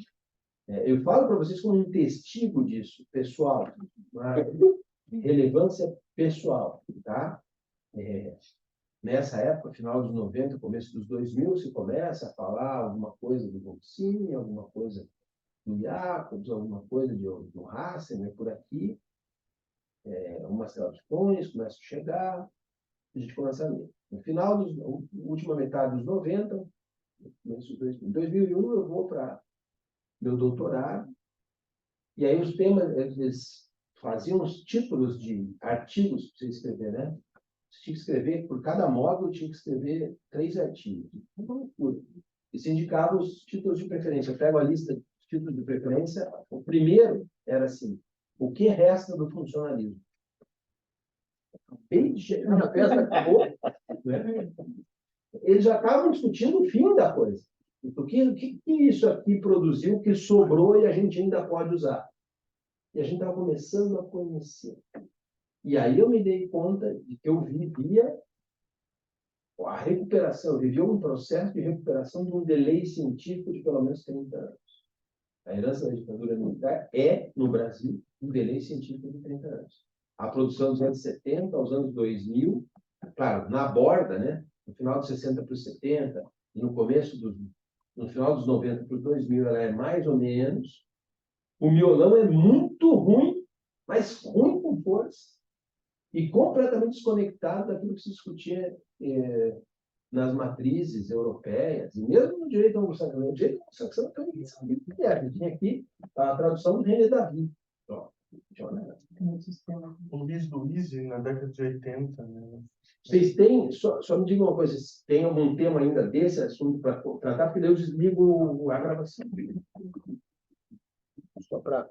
Né? Eu falo para vocês como um testigo disso, pessoal, uma relevância pessoal. Tá? Nessa época, final dos 90, começo dos 2000, se começa a falar alguma coisa do Roxini, alguma coisa do Jacobs, alguma coisa do Hasselner por aqui, umas traduções começam a chegar, a gente começa a ler. No final, última metade dos 90, começo dos 2000, em 2001 eu vou para meu doutorado, e aí os temas, eles faziam os títulos de artigos para você escrever, né? Você tinha que escrever, por cada módulo, tinha que escrever 3 artigos. Uma loucura. E se indicava os títulos de preferência. Eu pego a lista de títulos de preferência. O primeiro era assim: o que resta do funcionalismo? A peça acabou. Né? Eles já estavam discutindo o fim da coisa. O que isso aqui produziu que sobrou e a gente ainda pode usar? E a gente estava começando a conhecer. E aí eu me dei conta de que eu vivia a recuperação, eu vivia um processo de recuperação de um delay científico de pelo menos 30 anos. A herança da ditadura militar no Brasil, um delay científico de 30 anos. A produção dos anos 70 aos anos 2000, claro, na borda, né? No final dos 60 para os 70, e no final dos 90 para os 2000, ela é mais ou menos. O miolão é muito ruim, mas ruim com força. E completamente desconectado daquilo que se discutia nas matrizes europeias, e mesmo no direito anglo-saxão. O direito anglo-saxão também sabia o que era. Tinha aqui a tradução do René Davi. tem um sistema. Um bis do Easy na década de 80, né? Vocês têm, só me diga uma coisa, vocês têm algum tema ainda desse assunto para tratar, porque daí eu desligo a gravação. Só para